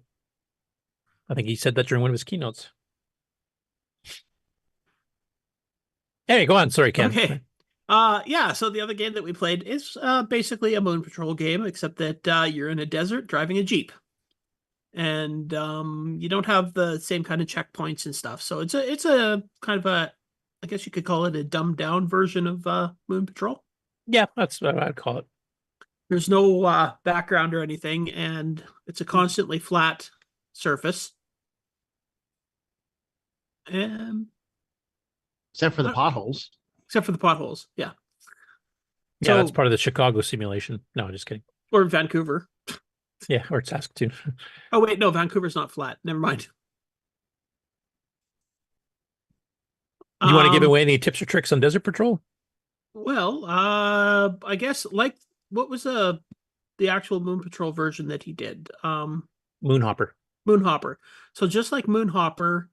I think he said that during one of his keynotes. Hey, go on. Sorry, Ken. Okay. Yeah, so the other game that we played is basically a Moon Patrol game, except that you're in a desert driving a Jeep. And you don't have the same kind of checkpoints and stuff. So it's a kind of a, I guess you could call it a dumbed down version of Moon Patrol. Yeah, that's what I'd call it. There's no background or anything, and it's a constantly flat surface. Except for the potholes. Except for the potholes, yeah. Yeah, that's part of the Chicago simulation. No, just kidding. Or Vancouver. Yeah, or Saskatoon. Oh, wait, no, Vancouver's not flat. Never mind. You want to give away any tips or tricks on Desert Patrol? Well, I guess, like, what was the actual Moon Patrol version that he did? Moonhopper. Moonhopper. So just like Moonhopper,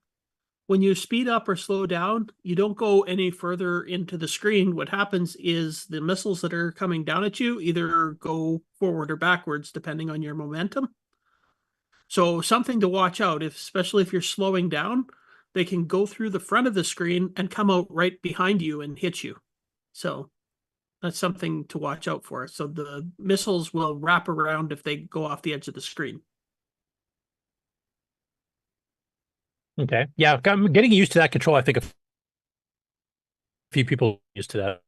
when you speed up or slow down, you don't go any further into the screen. What happens is the missiles that are coming down at you either go forward or backwards, depending on your momentum. So something to watch out, especially if you're slowing down, they can go through the front of the screen and come out right behind you and hit you. So that's something to watch out for. So the missiles will wrap around if they go off the edge of the screen. Okay. Yeah, I'm getting used to that control. I think a few people are used to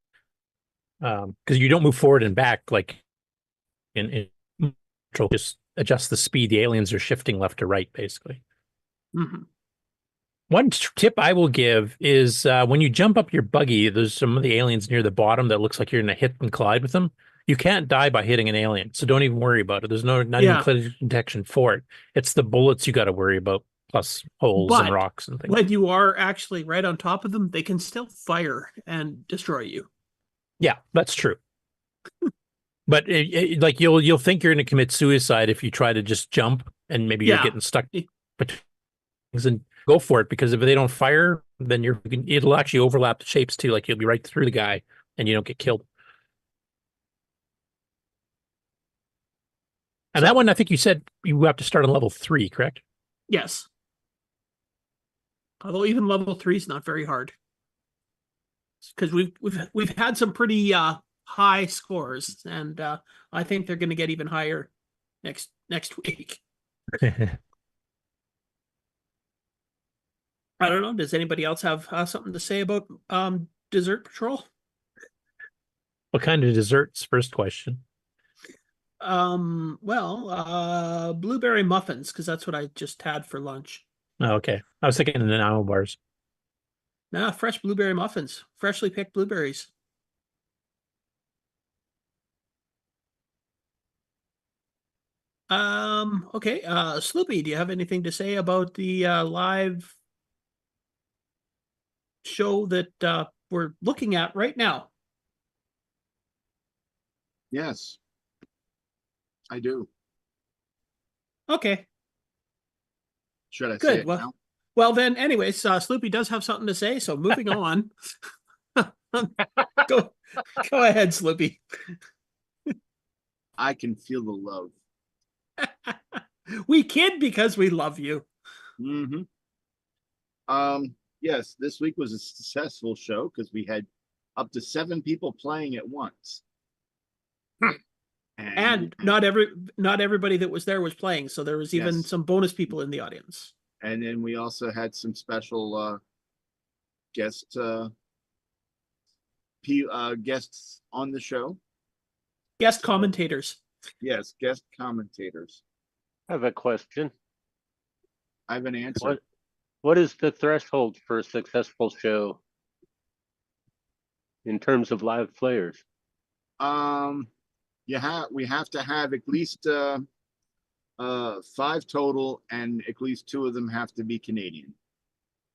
that. Because you don't move forward and back like in control. Just adjust the speed. The aliens are shifting left to right, basically. Mm-hmm. One tip I will give is when you jump up your buggy, there's some of the aliens near the bottom that looks like you're going to hit and collide with them. You can't die by hitting an alien, so don't even worry about it. There's not even collision detection for it. It's the bullets you got to worry about, plus holes and rocks and things. When you are actually right on top of them, they can still fire and destroy you. Yeah, that's true. But like you'll think you're going to commit suicide if you try to just jump and maybe you're getting stuck between things, and go for it, because if they don't fire, then it'll actually overlap the shapes too. Like you'll be right through the guy and you don't get killed. And that one, I think you said you have to start on level 3, correct? Yes. Although even level 3 is not very hard, because we've had some pretty high scores, and I think they're going to get even higher next week. I don't know. Does anybody else have something to say about Dessert Patrol? What kind of desserts? First question. Well, blueberry muffins, because that's what I just had for lunch. Oh, okay. I was thinking in the Nano bars. Nah, fresh blueberry muffins, freshly picked blueberries. Okay. Sloopy, do you have anything to say about the live show that we're looking at right now? Yes, I do. Okay. Should I say Good. it now? Well, then, anyways, Sloopy does have something to say, so moving on. Go ahead, Sloopy. I can feel the love. We kid because we love you. Mm-hmm. Yes, this week was a successful show because we had up to 7 people playing at once. And not everybody that was there was playing, so there was even some bonus people in the audience. And then we also had some special guests on the show. Guest commentators. Yes, guest commentators. I have a question. I have an answer. What is the threshold for a successful show in terms of live players? We have to have at least 5 total, and at least 2 of them have to be Canadian.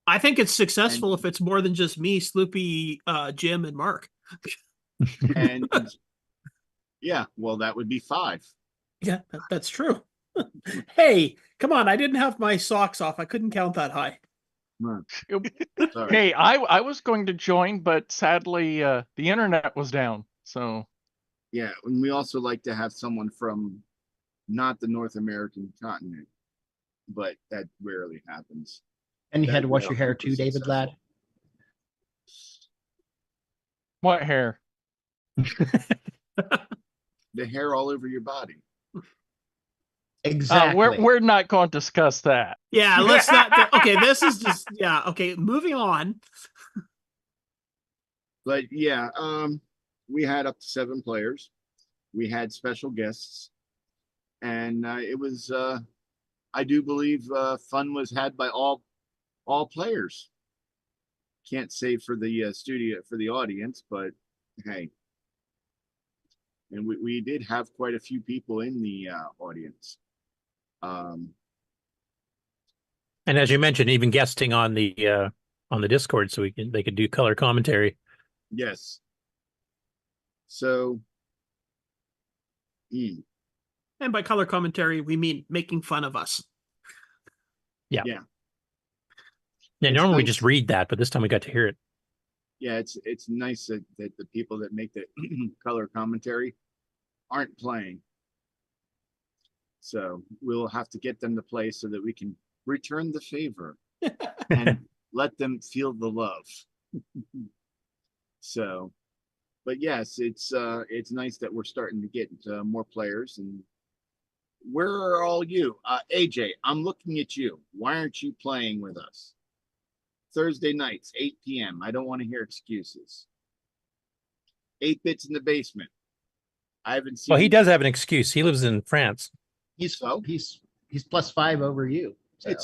I think it's successful if it's more than just me, Sloopy, Jim, and Mark. And yeah, well, that would be 5. Yeah, that's true. Hey, come on! I didn't have my socks off. I couldn't count that high. Hey, I was going to join, but sadly, the internet was down. So yeah, and we also like to have someone from not the North American continent, but that rarely happens. And you had to wash your hair too, David Ladd? What hair? The hair all over your body. Exactly. We're not going to discuss that. Yeah, let's not. Okay, this is just okay. Moving on. But yeah, we had up to 7 players. We had special guests, and it was. I do believe fun was had by all players. Can't say for the studio, for the audience, but hey. And we did have quite a few people in the audience. And as you mentioned, even guesting on the Discord, so they could do color commentary. Yes. So. And by color commentary, we mean making fun of us. Yeah. Yeah. Yeah. Normally we just read that, but this time we got to hear it. Yeah, it's nice that the people that make the color commentary aren't playing. So we'll have to get them to play so that we can return the favor and let them feel the love. So, but yes, it's nice that we're starting to get more players. And where are all you? AJ, I'm looking at you. Why aren't you playing with us? Thursday nights, 8 p.m. I don't want to hear excuses. 8 bits in the basement. I haven't seen. Well, he does have an excuse. He lives in France. He's +5 over you. So.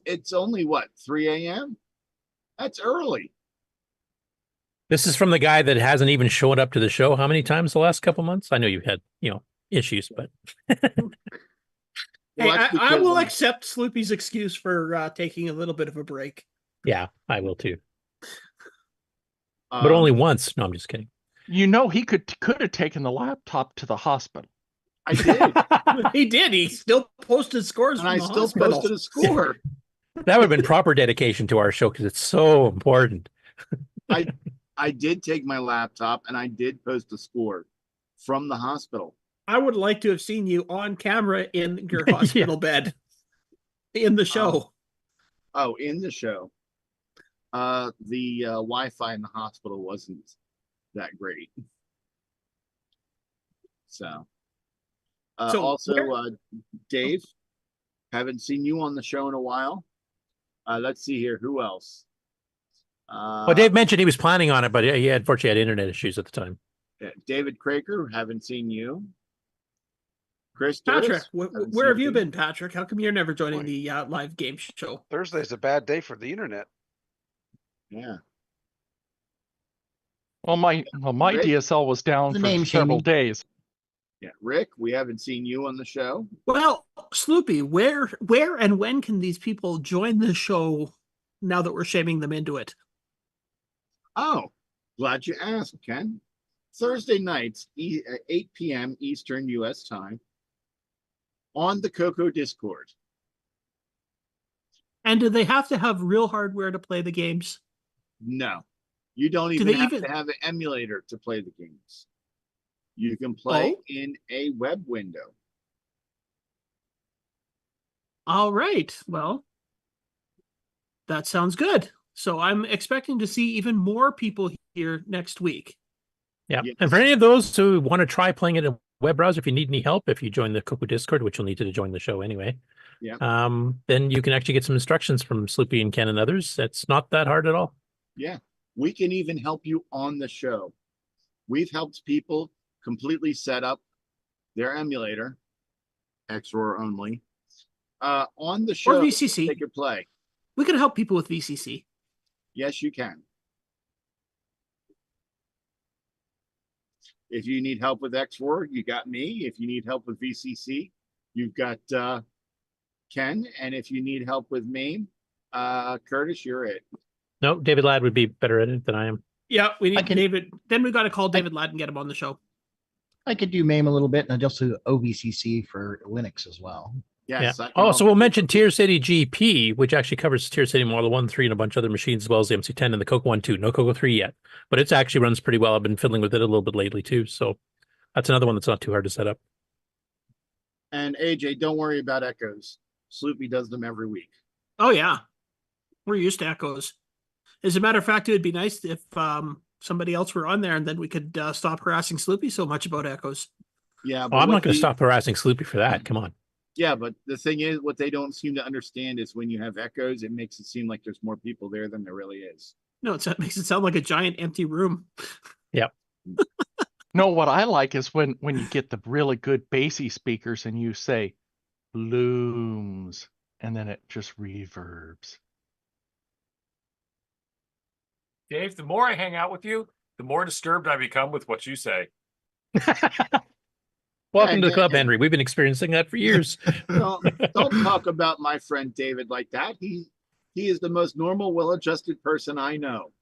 It's only what, 3 a.m.? That's early. This is from the guy that hasn't even shown up to the show. How many times the last couple months? I know you've had, issues, but Hey, I will accept Sloopy's excuse for taking a little bit of a break. yeah, I will too. But only once. No, I'm just kidding. He could have taken the laptop to the hospital. I did. He did. He still posted scores And from I the still hospital. posted a score. That would have been proper dedication to our show because it's so important. I did take my laptop and I did post a score from the hospital. I would like to have seen you on camera in your hospital bed in the show. In the show. The Wi-Fi in the hospital wasn't that great. So also, Dave, haven't seen you on the show in a while. Let's see here. Who else? Well, Dave mentioned he was planning on it, but he unfortunately had internet issues at the time. David Craker, haven't seen you. Chris Patrick, Durst, where have you been, Patrick? How come you're never joining the live game show? Thursday's a bad day for the internet. Yeah. Well, my Rick? DSL was down The for name several shaming. days. Yeah, Rick, we haven't seen you on the show. Well, Sloopy, where and when can these people join the show now that we're shaming them into it? Oh, glad you asked, Ken. Thursday nights, 8 p.m. Eastern U.S. time, on the CoCo Discord. And do they have to have real hardware to play the games? No, you don't Do even they have even- to have an emulator to play the games. You can play in a web window. All right. Well, that sounds good. So I'm expecting to see even more people here next week. Yeah. Yes. And for any of those who want to try playing it in a web browser, if you need any help, if you join the CoCo Discord, which you'll need to join the show anyway, Yeah. then you can actually get some instructions from Sloopy and Ken and others. It's not that hard at all. Yeah. We can even help you on the show. We've helped people completely set up their emulator, XROR only, on the show. Or VCC. They could play. We can help people with VCC. Yes, you can. If you need help with XROR, you got me. If you need help with VCC, you've got Ken. And if you need help with MAME, Curtis, you're it. No, David Ladd would be better at it than I am. Yeah, we need David. Then we got to call David Ladd and get him on the show. I could do MAME a little bit, and I just do OVCC for Linux as well. Yes. Yeah. Oh, so we'll mention Tier City GP, which actually covers Tier City Model 1, 3, and a bunch of other machines, as well as the MC10 and the CoCo 1, 2. No CoCo 3 yet, but it actually runs pretty well. I've been fiddling with it a little bit lately, too. So that's another one that's not too hard to set up. And AJ, don't worry about echoes. Sloopy does them every week. Oh, yeah. We're used to echoes. As a matter of fact, it would be nice if somebody else were on there and then we could stop harassing Sloopy so much about echoes. Yeah. Oh, I'm not going to stop harassing Sloopy for that. Come on. Yeah, but the thing is, what they don't seem to understand is when you have echoes, it makes it seem like there's more people there than there really is. No, it makes it sound like a giant empty room. Yep. No, what I like is when you get the really good bassy speakers and you say blooms, and then it just reverbs. Dave, the more I hang out with you, the more disturbed I become with what you say. Welcome to the club, Henry. We've been experiencing that for years. Don't talk about my friend David like that. He is the most normal, well-adjusted person I know.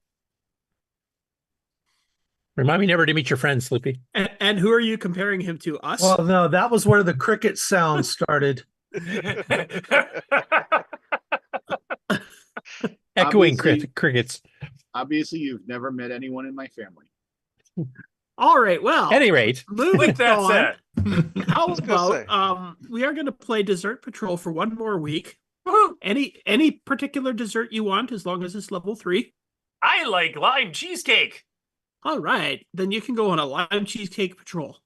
Remind me never to meet your friends, Sloopy. And who are you comparing him to? Us? Well, no, that was where the cricket sound started. Echoing Obviously- crickets. Obviously, you've never met anyone in my family. All right. Well, At any rate, moving With that on. said, How was gonna say. about we are going to play Dessert Patrol for one more week. Any particular dessert you want, as long as it's level 3. I like lime cheesecake. All right, then you can go on a lime cheesecake patrol.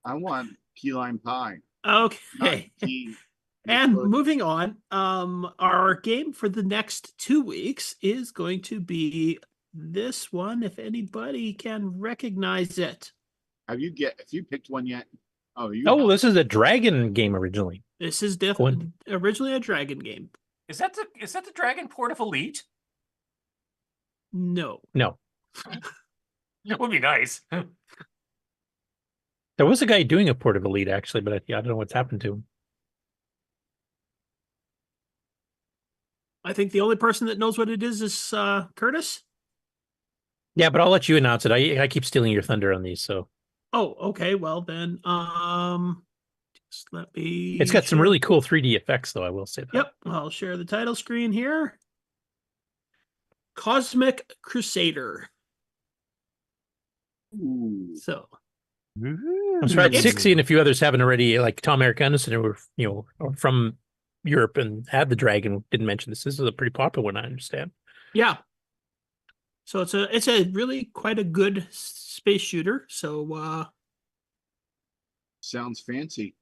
I want key lime pie. Okay. Not key. And moving on, our game for the next 2 weeks is going to be this one, if anybody can recognize it. Have you picked one yet? Oh, this is a dragon game originally. This is definitely originally a dragon game. Is that the Dragon Port of Elite? No. No. That would be nice. There was a guy doing a port of Elite, actually, but I don't know what's happened to him. I think the only person that knows what it is Curtis. Yeah, but I'll let you announce it. I keep stealing your thunder on these, so. Oh, okay. Well then, just let me. It's got some really cool 3D effects, though. I will say that. Yep, I'll share the title screen here. Cosmic Crusader. Ooh. So. I'm surprised Sixie and a few others haven't already, like Tom Eric Anderson, who were, from Europe and had the dragon, didn't mention this. This is a pretty popular one, I understand. Yeah. So it's a really quite a good space shooter. So sounds fancy.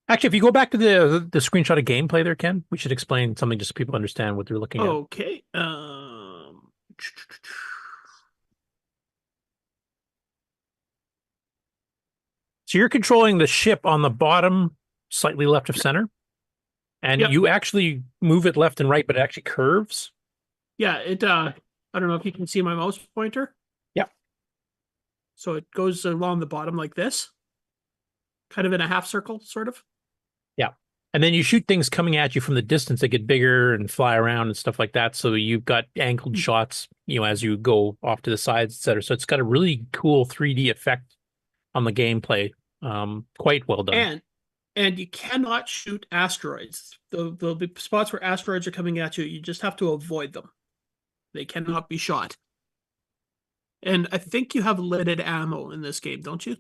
Actually, if you go back to the screenshot of gameplay there, Ken, we should explain something just so people understand what they're looking at. Okay. So you're controlling the ship on the bottom, slightly left of center, and you actually move it left and right, but it actually curves. Yeah, it. I don't know if you can see my mouse pointer. Yeah. So it goes along the bottom like this, kind of in a half circle, sort of. Yeah. And then you shoot things coming at you from the distance that get bigger and fly around and stuff like that. So you've got angled shots, as you go off to the sides, et cetera. So it's got a really cool 3D effect on the gameplay. Quite well done. And you cannot shoot asteroids. There'll be spots where asteroids are coming at you. You just have to avoid them. They cannot be shot. And I think you have limited ammo in this game, don't you?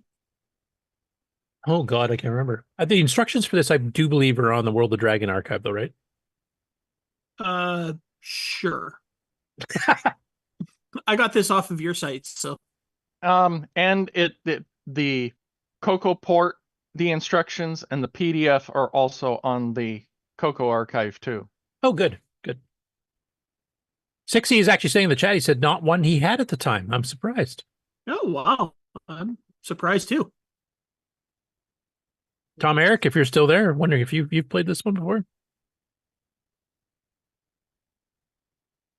Oh, God, I can't remember. The instructions for this, I do believe, are on the World of Dragon archive, though, right? Sure. I got this off of your site, so. And the CoCo port, the instructions, and the PDF are also on the CoCo archive, too. Oh, good. Good. Sixie is actually saying in the chat, he said not one he had at the time. I'm surprised. Oh, wow. I'm surprised, too. Tom Eric, if you're still there, wondering if you've played this one before.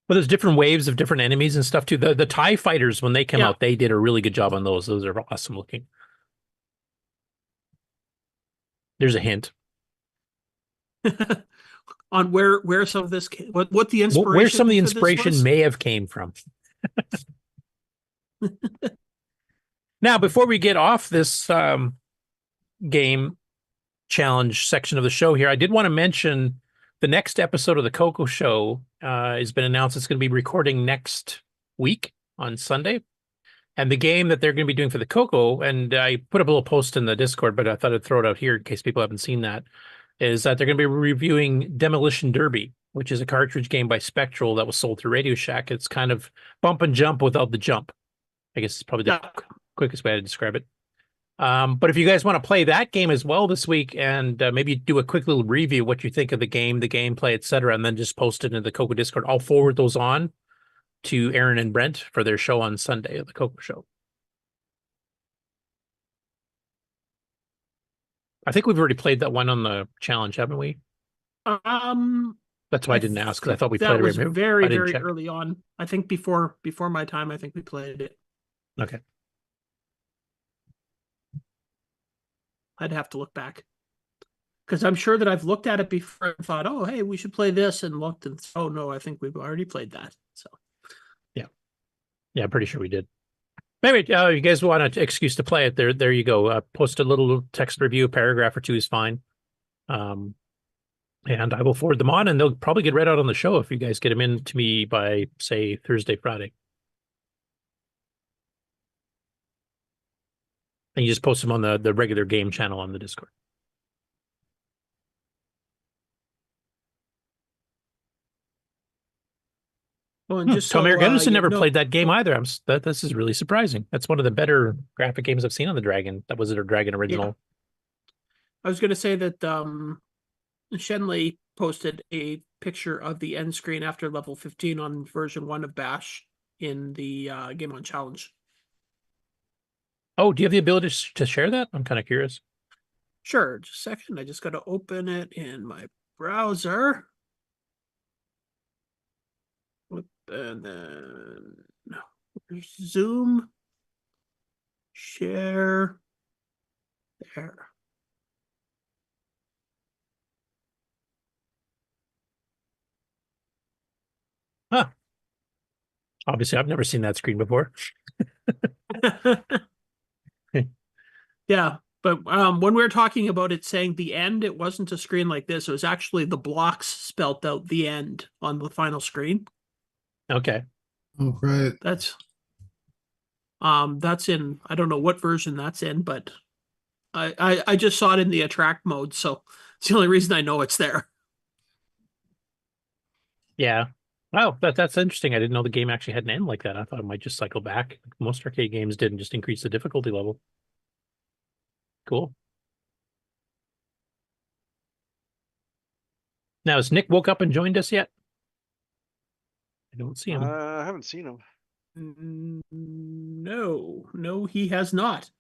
But there's different waves of different enemies and stuff, too. The TIE fighters, when they came out, they did a really good job on those. Those are awesome looking. There's a hint. On where some of this came, what the inspiration, where some of the inspiration may have came from. Now, before we get off this game challenge section of the show here, I did want to mention the next episode of the CoCo show has been announced. It's going to be recording next week on Sunday. And the game that they're going to be doing for the CoCo, and I put up a little post in the Discord, but I thought I'd throw it out here in case people haven't seen that, is that they're going to be reviewing Demolition Derby, which is a cartridge game by Spectral that was sold through Radio Shack. It's kind of bump and jump without the jump. I guess it's probably the quickest way to describe it. But if you guys want to play that game as well this week and maybe do a quick little review, what you think of the game, the gameplay, etc., and then just post it into the CoCo Discord, I'll forward those on to Aaron and Brent for their show on Sunday at the CoCo show. I think we've already played that one on the challenge, haven't we? That's why I didn't ask, because I thought we played it. That was very early on. I think before my time, I think we played it. Okay. I'd have to look back. Because I'm sure that I've looked at it before and thought, oh, hey, we should play this, and looked and, oh, no, I think we've already played that. So. Yeah, I'm pretty sure we did. Maybe you guys want an excuse to play it. There you go. Post a little text review, a paragraph or two is fine. And I will forward them on, and they'll probably get read out on the show if you guys get them in to me by, say, Thursday, Friday. And you just post them on the regular game channel on the Discord. Oh, and just Tom Eric Anderson never played that game either. This is really surprising. That's one of the better graphic games I've seen on the Dragon. That was their Dragon original. Yeah. I was going to say that Shenley posted a picture of the end screen after level 15 on version 1 of Bash in the Game On Challenge. Oh, do you have the ability to share that? I'm kind of curious. Sure, just a second. I just got to open it in my browser. And then Zoom. Share. There. Huh. Obviously, I've never seen that screen before. Yeah, but when we were talking about it saying the end, it wasn't a screen like this. It was actually the blocks spelt out the end on the final screen. Okay. Oh, right. That's in, I don't know what version that's in, but I just saw it in the attract mode, so it's the only reason I know it's there. Yeah. Wow, that's interesting. I didn't know the game actually had an end like that. I thought it might just cycle back. Most arcade games did and just increase the difficulty level. Cool. Now, has Nick woke up and joined us yet? I don't see him. I haven't seen him. No, he has not.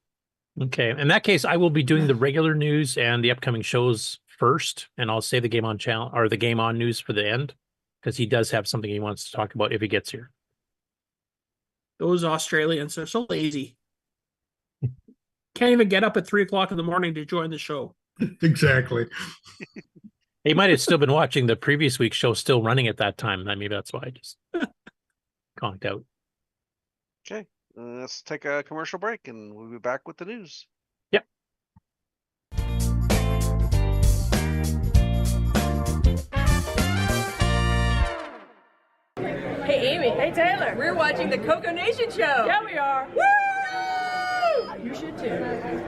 Okay, in that case, I will be doing the regular news and the upcoming shows first, and I'll save the game on channel or the game on news for the end, because he does have something he wants to talk about if he gets here. Those Australians are so lazy. Can't even get up at 3 o'clock in the morning to join the show. Exactly. He might have still been watching the previous week's show still running at that time. Maybe that's why I just conked out. Okay, let's take a commercial break and we'll be back with the news. Yep. Hey, Amy. Hey, Taylor. We're watching the CoCoNation show. Yeah, we are. Woo! You should too.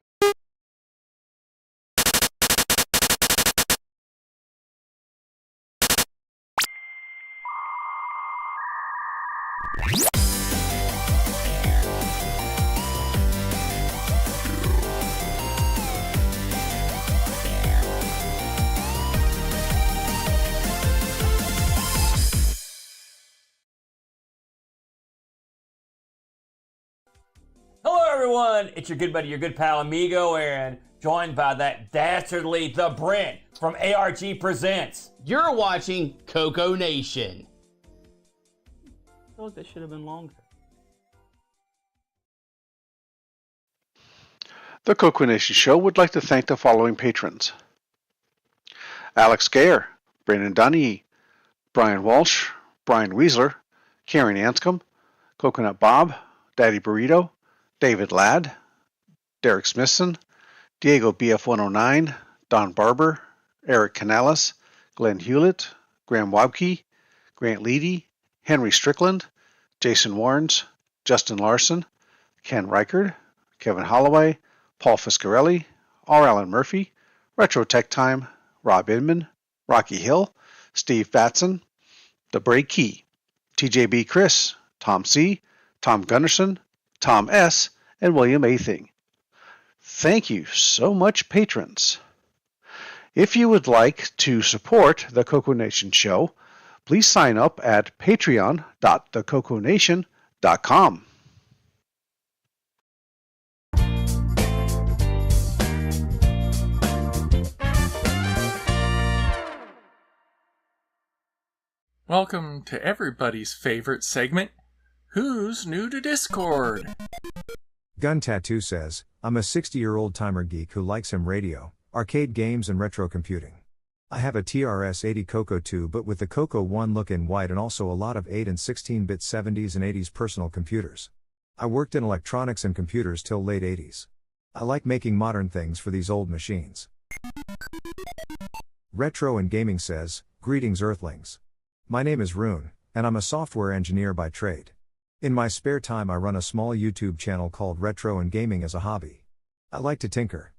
Hello everyone, it's your good buddy, your good pal Amigo Aaron, joined by that dastardly The Brent from ARG Presents. You're watching CoCoNation. I feel like that should have been longer. The CoCoNation show would like to thank the following patrons: Alex Gayer, Brandon Dunny, Brian Walsh, Brian Wiesler, Karen Anscombe, Coconut Bob, Daddy Burrito, David Ladd, Derek Smithson, Diego BF109, Don Barber, Eric Canales, Glenn Hewlett, Graham Wabke, Grant Leedy, Henry Strickland, Jason Warrens, Justin Larson, Ken Reichard, Kevin Holloway, Paul Fiscarelli, R. Allen Murphy, Retro Tech Time, Rob Inman, Rocky Hill, Steve Batson, The Break Key, TJB Chris, Tom C., Tom Gunderson, Tom S., and William A. Thing. Thank you so much, patrons. If you would like to support the CoCoNation show, please sign up at patreon.thecoconation.com. Welcome to everybody's favorite segment, Who's New to Discord? Gun Tattoo says, I'm a 60-year-old timer geek who likes ham radio, arcade games and retro computing. I have a TRS-80 CoCo 2 but with the CoCo 1 look in white and also a lot of 8 and 16-bit 70s and 80s personal computers. I worked in electronics and computers till late 80s. I like making modern things for these old machines. Retro and Gaming says, greetings Earthlings. My name is Rune, and I'm a software engineer by trade. In my spare time I run a small YouTube channel called Retro and Gaming as a hobby. I like to tinker.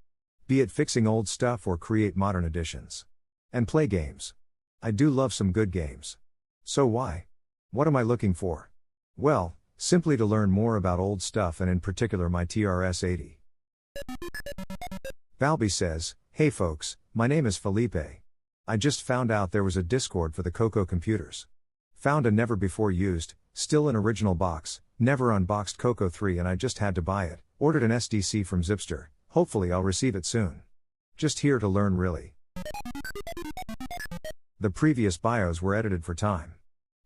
Be it fixing old stuff or create modern editions. And play games. I do love some good games. So why? What am I looking for? Well, simply to learn more about old stuff and in particular my TRS-80. Valby says, hey folks, my name is Felipe. I just found out there was a Discord for the CoCo computers. Found a never before used, still an original box, never unboxed CoCo 3 and I just had to buy it, ordered an SDC from Zipster, hopefully I'll receive it soon. Just here to learn really. The previous bios were edited for time.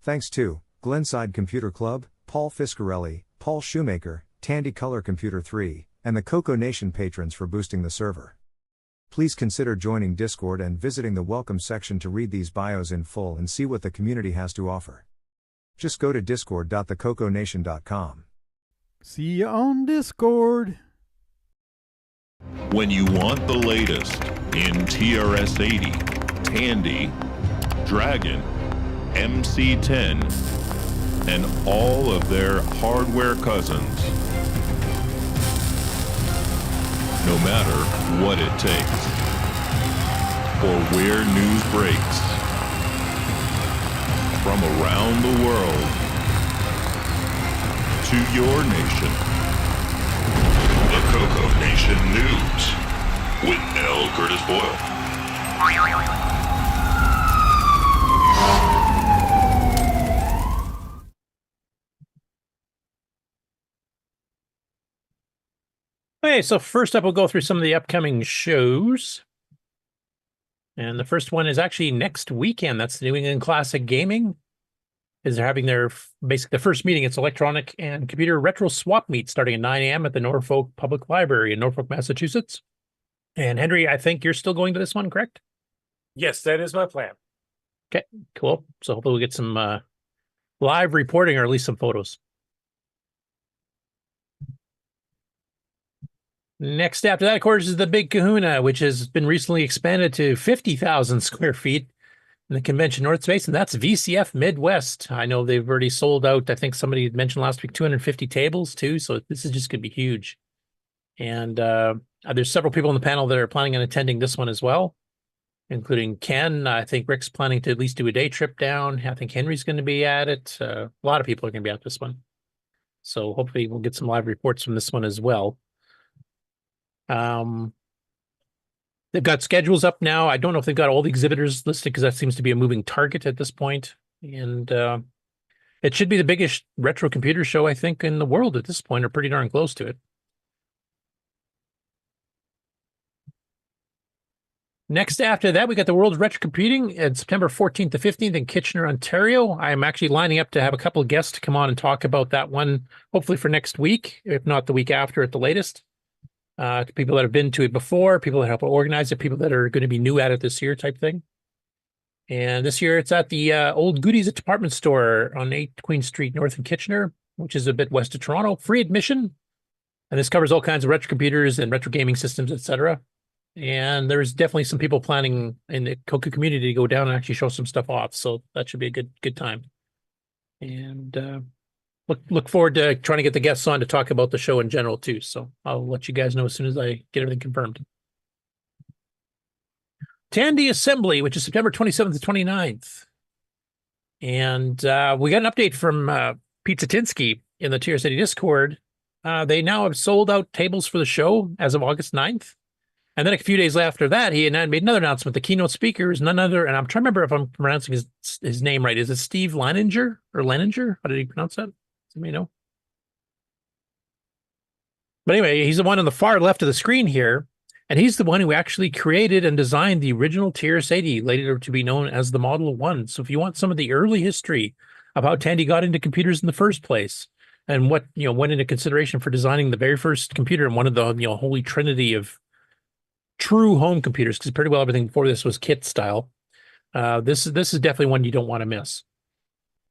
Thanks to Glenside Computer Club, Paul Fiscarelli, Paul Shoemaker, Tandy Color Computer 3, and the CoCoNation patrons for boosting the server. Please consider joining Discord and visiting the welcome section to read these bios in full and see what the community has to offer. Just go to discord.thecoconation.com. See you on Discord. When you want the latest in TRS-80, Tandy, Dragon, MC-10, and all of their hardware cousins. No matter what it takes, or where news breaks, from around the world to your nation. The CoCoNation News with L. Curtis Boyle. Okay, so first up, we'll go through some of the upcoming shows. And the first one is actually next weekend. That's New England Classic Gaming. They're having their basically the first meeting. It's electronic and computer retro swap meet starting at 9 a.m. at the Norfolk Public Library in Norfolk, Massachusetts. And Henry, I think you're still going to this one, correct? Yes, that is my plan. Okay, cool. So hopefully we'll get some live reporting or at least some photos. Next after that, of course, is the Big Kahuna, which has been recently expanded to 50,000 square feet in the Convention North Space, and that's VCF Midwest. I know they've already sold out, I think somebody mentioned last week, 250 tables too, so this is just going to be huge. And there's several people on the panel that are planning on attending this one as well, including Ken. I think Rick's planning to at least do a day trip down. I think Henry's going to be at it. A lot of people are going to be at this one. So hopefully we'll get some live reports from this one as well. They've got schedules up now. I don't know if they've got all the exhibitors listed because that seems to be a moving target at this point. And it should be the biggest retro computer show, I think, in the world at this point, or pretty darn close to it. Next after that, we got the World's Retro Computing at September 14th to 15th in Kitchener, Ontario. I'm actually lining up to have a couple of guests to come on and talk about that one, hopefully for next week, if not the week after at the latest. People that have been to it before, people that help organize it, people that are going to be new at it this year type thing. And this year it's at the Old Goodies Department Store on 8 Queen Street North in Kitchener, which is a bit west of Toronto. Free admission. And this covers all kinds of retro computers and retro gaming systems, etc. And there's definitely some people planning in the CoCo community to go down and actually show some stuff off. So that should be a good time. And look forward to trying to get the guests on to talk about the show in general too. So I'll let you guys know as soon as I get everything confirmed. Tandy Assembly, which is September 27th to 29th. And we got an update from Pete Zatinsky in the TRS-80 Discord. They now have sold out tables for the show as of August 9th. And then a few days after that, he made another announcement. The keynote speaker is none other, and I'm trying to remember if I'm pronouncing his name right. Is it Steve Leininger or Leininger? How did he pronounce that? Somebody know? But anyway, he's the one on the far left of the screen here, and he's the one who actually created and designed the original TRS-80, later to be known as the Model 1. So if you want some of the early history of how Tandy got into computers in the first place, and what went into consideration for designing the very first computer and one of the holy trinity of true home computers, because pretty well everything before this was kit style. This is definitely one you don't want to miss.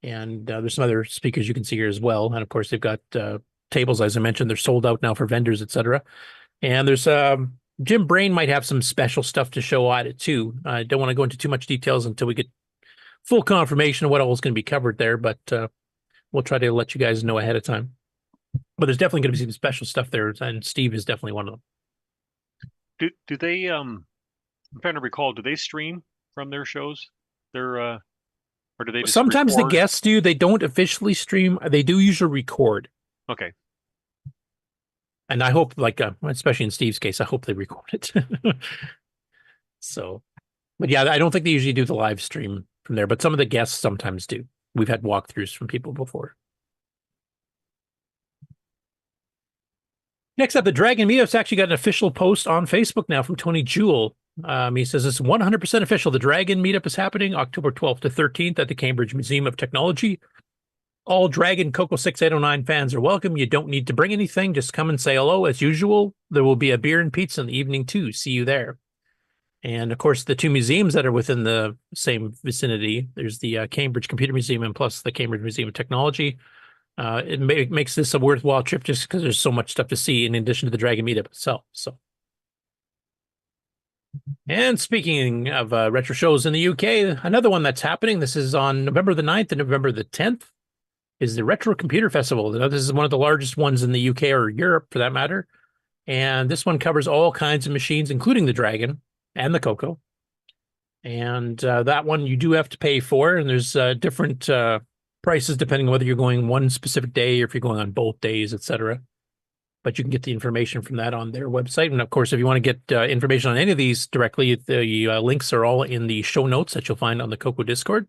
And there's some other speakers you can see here as well. And of course, they've got tables, as I mentioned, they're sold out now for vendors, etc. And there's Jim Brain might have some special stuff to show at it too. I don't want to go into too much details until we get full confirmation of what all is going to be covered there, but we'll try to let you guys know ahead of time. But there's definitely going to be some special stuff there, and Steve is definitely one of them. Do they I'm trying to recall, do they stream from their shows? Or do they just sometimes record? The guests do. They don't officially stream. They do usually record. Okay. And I hope, especially in Steve's case, I hope they record it. So, but yeah, I don't think they usually do the live stream from there, but some of the guests sometimes do. We've had walkthroughs from people before. Next up, the Dragon Meetup's actually got an official post on Facebook now from Tony Jewell. He says it's 100% official. The Dragon Meetup is happening October 12th to 13th at the Cambridge Museum of Technology. All Dragon CoCo 6809 fans are welcome. You don't need to bring anything. Just come and say hello as usual. There will be a beer and pizza in the evening too. See you there. And of course, the two museums that are within the same vicinity, there's the Cambridge Computer Museum and plus the Cambridge Museum of Technology. It makes this a worthwhile trip just because there's so much stuff to see in addition to the Dragon meetup itself. So, and speaking of retro shows in the UK, another one that's happening, this is on November the 9th and November the 10th, is the Retro Computer Festival. Now, this is one of the largest ones in the UK or Europe for that matter. And this one covers all kinds of machines, including the Dragon and the CoCo. And that one you do have to pay for, and there's different prices depending on whether you're going one specific day or if you're going on both days, etc. But you can get the information from that on their website. And of course, if you want to get information on any of these directly, the links are all in the show notes that you'll find on the CoCo Discord.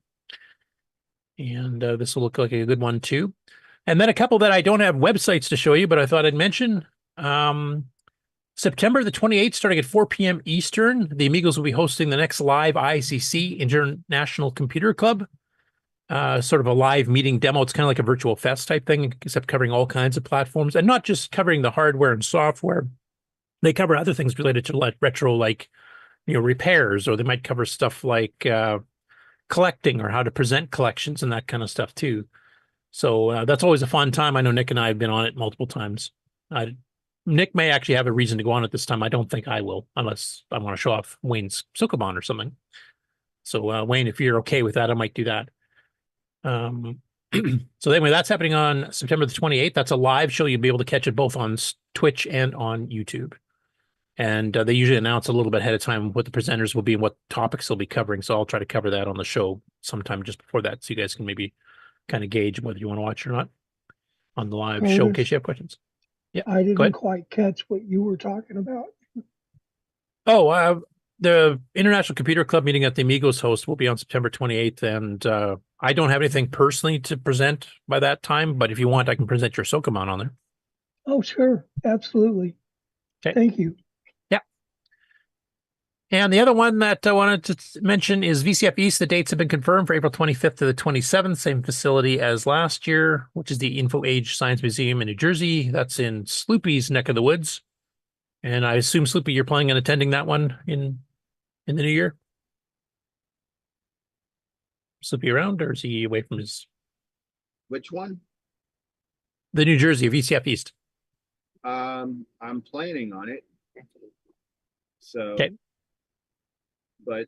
And this will look like a good one too. And then a couple that I don't have websites to show you, but I thought I'd mention. September the 28th, starting at 4 p.m. Eastern, the Amigos will be hosting the next live ICC International Computer Club. Sort of a live meeting demo. It's kind of like a virtual fest type thing, except covering all kinds of platforms and not just covering the hardware and software. They cover other things related to like retro, like, repairs, or they might cover stuff like collecting or how to present collections and that kind of stuff too. So that's always a fun time. I know Nick and I have been on it multiple times. Nick may actually have a reason to go on it this time. I don't think I will, unless I want to show off Wayne's Sokoban or something. So Wayne, if you're okay with that, I might do that. So anyway, that's happening on September the 28th. That's a live show. You'll be able to catch it both on Twitch and on YouTube. And they usually announce a little bit ahead of time what the presenters will be and what topics they'll be covering. So I'll try to cover that on the show sometime just before that, so you guys can maybe kind of gauge whether you want to watch or not on the live show in case you have questions. Yeah, I didn't quite catch what you were talking about. Oh, the International Computer Club meeting that the Amigos host will be on September 28th, and I don't have anything personally to present by that time, but if you want, I can present your Sokoban on there. Oh, sure. Absolutely. Okay. Thank you. Yeah. And the other one that I wanted to mention is VCF East. The dates have been confirmed for April 25th to the 27th, same facility as last year, which is the Info Age Science Museum in New Jersey. That's in Sloopy's neck of the woods. And I assume, Sloopy, you're planning on attending that one in the new year? Sloopy around, or is he away from his... Which one? The New Jersey, VCF East. I'm planning on it. So, okay. But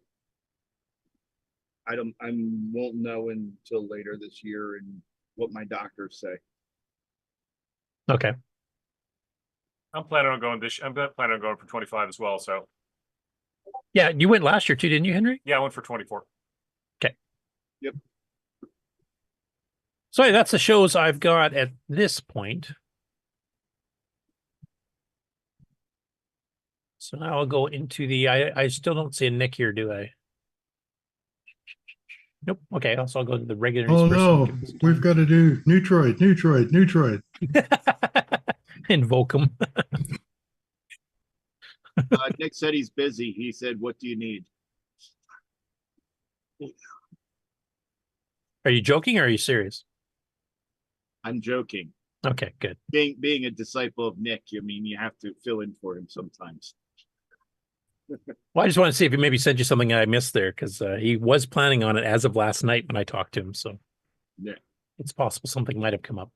I won't know until later this year and what my doctors say. Okay. I'm planning on going for 25 as well. So. Yeah, you went last year too, didn't you, Henry? Yeah, I went for 24. Okay. Yep. So that's the shows I've got at this point. So now I'll go into the, I still don't see a Nick here, do I? Nope. Okay, so I'll go to the regular. Oh no, we've got to do Neutroid. Invoke him. Nick said he's busy. He said, "What do you need?" Are you joking or are you serious? I'm joking. Okay, good. Being a disciple of Nick, I mean, you have to fill in for him sometimes. Well, I just want to see if he maybe sent you something I missed there, because he was planning on it as of last night when I talked to him. So yeah, it's possible something might have come up.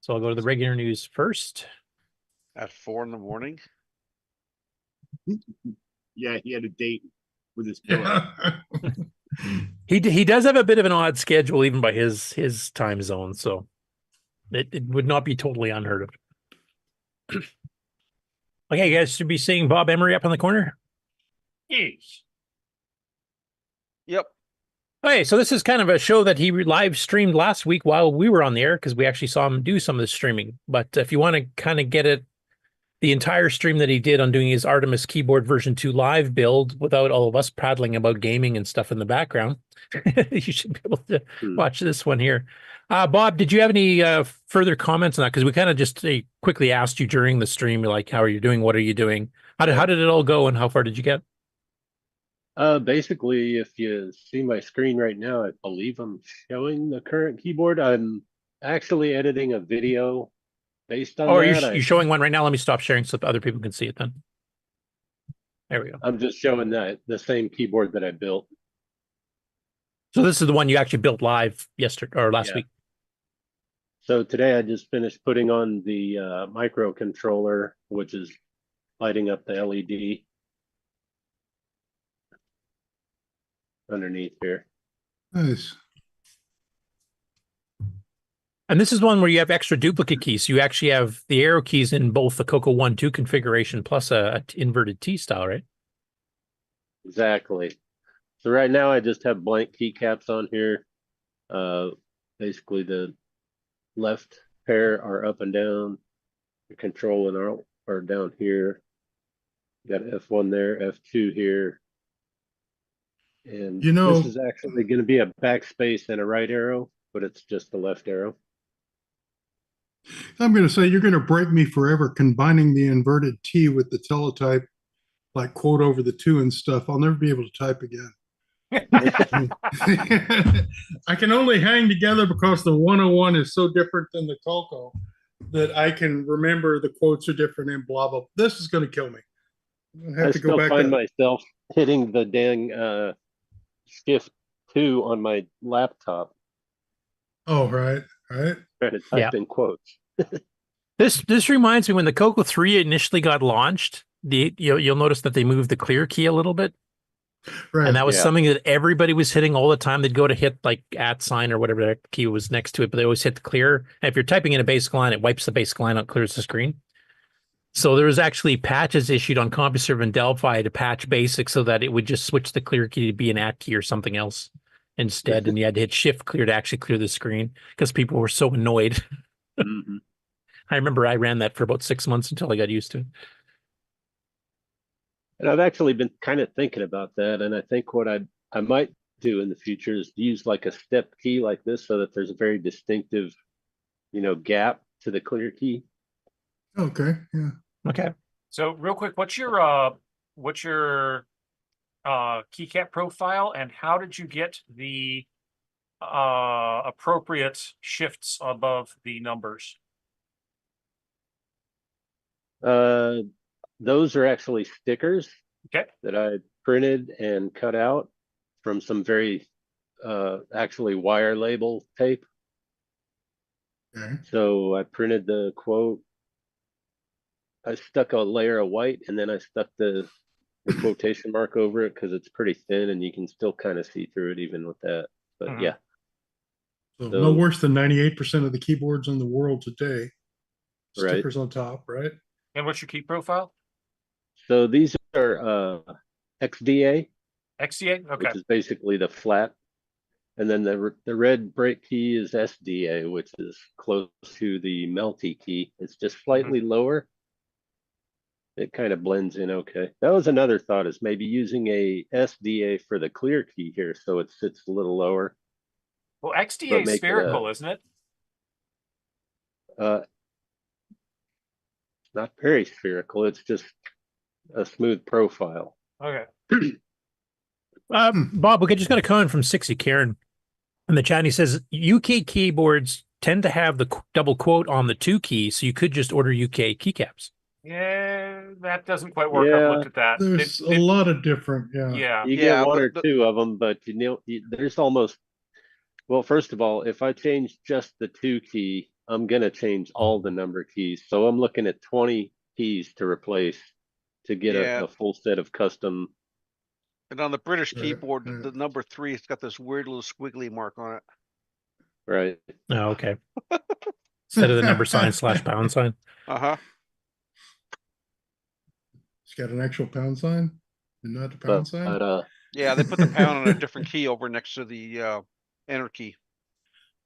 So I'll go to the regular news first. At 4 a.m. Yeah, he had a date with his pillow. He does have a bit of an odd schedule, even by his time zone. So it would not be totally unheard of. Okay, you guys should be seeing Bob Emery up in the corner. Yes. Yep. Okay, so this is kind of a show that he live streamed last week while we were on the air, because we actually saw him do some of the streaming. But if you want to kind of get it, the entire stream that he did on doing his Artemis keyboard version 2 live build without all of us prattling about gaming and stuff in the background, you should be able to watch this one here. Bob, did you have any further comments on that? Because we kind of just quickly asked you during the stream, like, how are you doing? What are you doing? How did it all go, and how far did you get? Basically, if you see my screen right now, I believe I'm showing the current keyboard. I'm actually editing a video based on Oh, are that. you showing one right now? Let me stop sharing so other people can see it then. There we go. I'm just showing that the same keyboard that I built. So this is the one you actually built live yesterday or last week. So today I just finished putting on the microcontroller, which is lighting up the LED underneath here. Nice. And this is one where you have extra duplicate keys. So you actually have the arrow keys in both the CoCo 1.2 configuration plus a inverted T style, right? Exactly. So right now I just have blank keycaps on here. Basically the left pair are up and down. The control and alt are down here. Got F1 there, F2 here. And this is actually going to be a backspace and a right arrow, but it's just the left arrow. I'm going to say you're going to break me forever combining the inverted T with the teletype, like quote over the 2 and stuff. I'll never be able to type again. I can only hang together because the 101 is so different than the CoCo that I can remember the quotes are different and blah, blah. This is going to kill me. I still find myself hitting the dang shift 2 on my laptop. Oh, right. Trying to type in quotes. This reminds me when the CoCo 3 initially got launched, you'll notice that they moved the clear key a little bit. Right. And that was something that everybody was hitting all the time. They'd go to hit like @ or whatever that key was next to it, but they always hit the clear. And if you're typing in a basic line, it wipes the basic line out, clears the screen. So there was actually patches issued on CompuServe and Delphi to patch basic so that it would just switch the clear key to be an @ key or something else instead. And you had to hit shift clear to actually clear the screen because people were so annoyed. Mm-hmm. I remember I ran that for about 6 months until I got used to it. And I've actually been kind of thinking about that. And I think what I might do in the future is use like a step key like this so that there's a very distinctive, gap to the clear key. Okay. Yeah. Okay. So real quick, what's your keycap profile and how did you get the appropriate shifts above the numbers? Those are actually stickers that I printed and cut out from some very actually wire label tape. Okay. So I printed the quote. I stuck a layer of white and then I stuck the quotation mark over it because it's pretty thin and you can still kind of see through it even with that. But yeah. So no worse than 98% of the keyboards in the world today. Stickers on top, right? And what's your key profile? So these are XDA. XDA? Okay. Which is basically the flat. And then the red break key is SDA, which is close to the melty key. It's just slightly lower. It kind of blends in okay. That was another thought is maybe using a SDA for the clear key here so it sits a little lower. Well, XDA is spherical, isn't it? Not very spherical. It's just a smooth profile. Okay. Bob, we just got a comment from 60 Karen in the chat. He says UK keyboards tend to have the double quote on the 2 keys, so you could just order UK keycaps. Yeah, that doesn't quite work. I've looked at that. There's a lot of different, You get one or two of them, but there's almost. Well, first of all, if I change just the 2 key, I'm gonna change all the number keys. So I'm looking at 20 keys to replace to get a full set of custom. And on the British keyboard, the number 3, it's got this weird little squiggly mark on it. Right. Oh, okay. Instead of the number sign /pound sign. Uh-huh. It's got an actual pound sign and not the pound sign. Yeah, they put the pound on a different key over next to the enter key.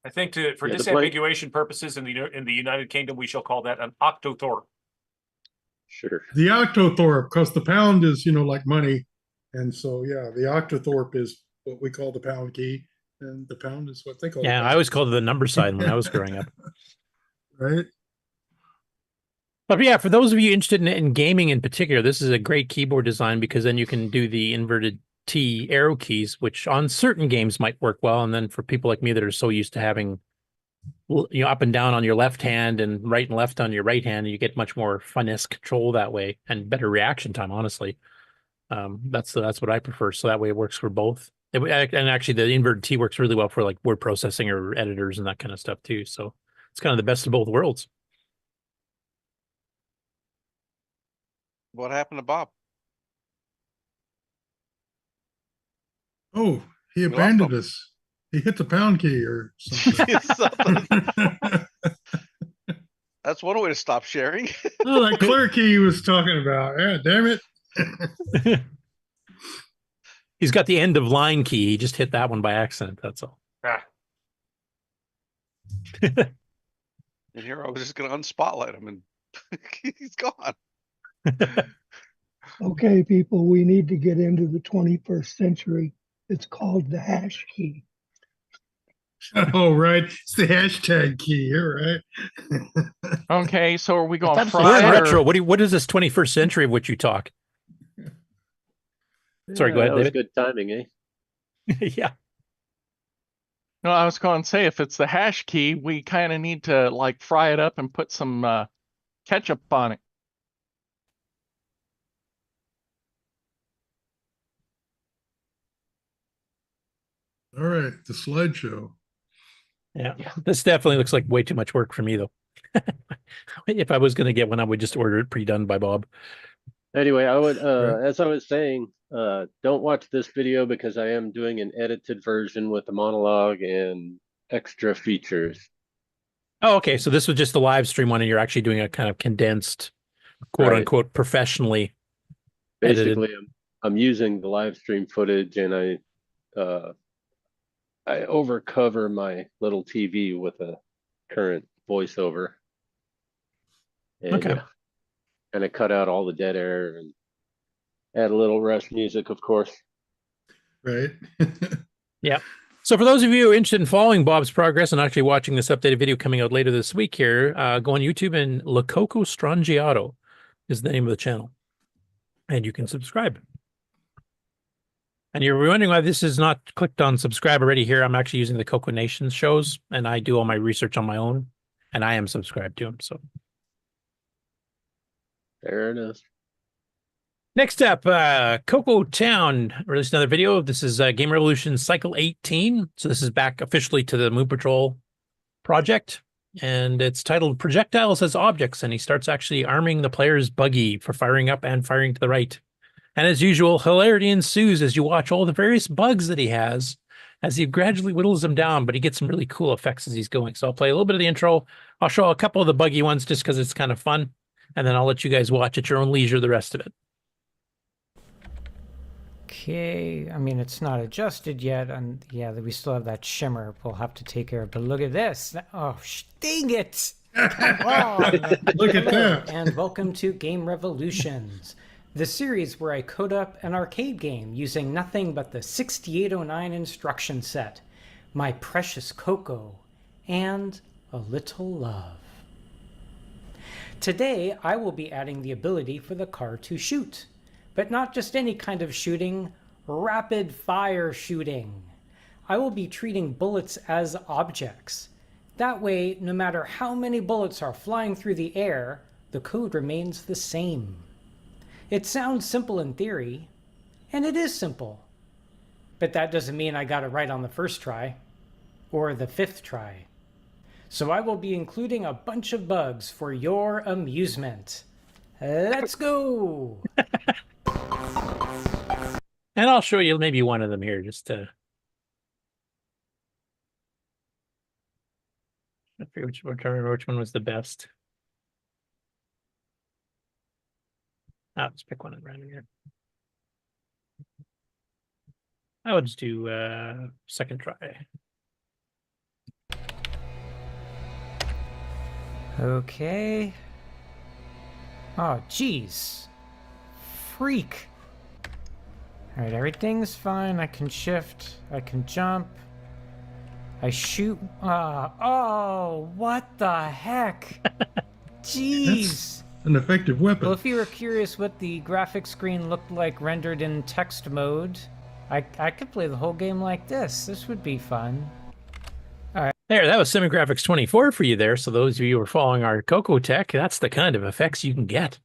I think for disambiguation purposes in the United Kingdom, we shall call that an octothorpe. Sure. The octothorpe, because the pound is, like money. And so, the octothorpe is what we call the pound key. And the pound is what they call I always called it the number sign when I was growing up. Right. But yeah, for those of you interested in gaming in particular, this is a great keyboard design because then you can do the inverted T arrow keys, which on certain games might work well. And then for people like me that are so used to having, up and down on your left hand and right and left on your right hand, you get much more finesse control that way and better reaction time, honestly. That's what I prefer. So that way it works for both. And actually the inverted T works really well for like word processing or editors and that kind of stuff too. So it's kind of the best of both worlds. What happened to Bob? Oh, he abandoned us. He hit the pound key or something. That's one way to stop sharing. Oh, that clear key he was talking about. Yeah, damn it. He's got the end of line key. He just hit that one by accident. That's all. And here I was just going to unspotlight him, and he's gone. Okay, people, we need to get into the 21st century. It's called the hash key. Oh, right. It's the hashtag key. You're right. Okay, so are we going We're in Friday? retro. What is this 21st century of which you talk? Sorry, go ahead, That was David. good timing, eh? Yeah. No, I was going to say, if it's the hash key, we kind of need to like fry it up and put some ketchup on it. All right. The slideshow. Yeah. This definitely looks like way too much work for me, though. If I was going to get one, I would just order it pre-done by Bob. Anyway, I would, as I was saying, don't watch this video because I am doing an edited version with the monologue and extra features. Oh, okay. So this was just the live stream one, and you're actually doing a kind of condensed, quote unquote, professionally Basically, edited. I'm using the live stream footage, and I overcover my little TV with a current voiceover. And, Okay. And I cut out all the dead air and add a little Rush music, of course. Right. Yeah. So for those of you interested in following Bob's progress and actually watching this updated video coming out later this week here, go on YouTube, and CoCo Strangiato is the name of the channel. And you can subscribe. And you're wondering why this is not clicked on subscribe already here. I'm actually using the CoCoNation shows, and I do all my research on my own, and I am subscribed to them. So Fair enough. next up, CoCo Town released another video. This is Game Revolution Cycle 18. So this is back officially to the Moon Patrol project, and it's titled Projectiles as Objects, and he starts actually arming the player's buggy for firing up and firing to the right. And as usual, hilarity ensues as you watch all the various bugs that he has as he gradually whittles them down, but he gets some really cool effects as he's going. So I'll play a little bit of the intro. I'll show a couple of the buggy ones just because it's kind of fun, and then I'll let you guys watch at your own leisure the rest of it. Okay, I mean, it's not adjusted yet, and yeah, we still have that shimmer we'll have to take care of, but look at this. Oh, dang it! Come on! Look at Hello, that. and welcome to Game Revolutions, the series where I code up an arcade game using nothing but the 6809 instruction set, my precious CoCo, and a little love. Today, I will be adding the ability for the car to shoot. But not just any kind of shooting, rapid fire shooting. I will be treating bullets as objects. That way, no matter how many bullets are flying through the air, the code remains the same. It sounds simple in theory, and it is simple. But that doesn't mean I got it right on the first try, or the 5th try. So I will be including a bunch of bugs for your amusement. Let's go! And I'll show you maybe one of them here just to... I forget which one was the best. Let's pick one at random here. I would just do second try. Okay. Oh, jeez. Freak. All right, everything's fine. I can shift. I can jump. I shoot. Oh, what the heck? Jeez. That's an effective weapon. Well, if you were curious what the graphic screen looked like rendered in text mode, I could play the whole game like this. This would be fun. All right. There, that was Semigraphics 24 for you there. So those of you who are following our CoCo tech, that's the kind of effects you can get.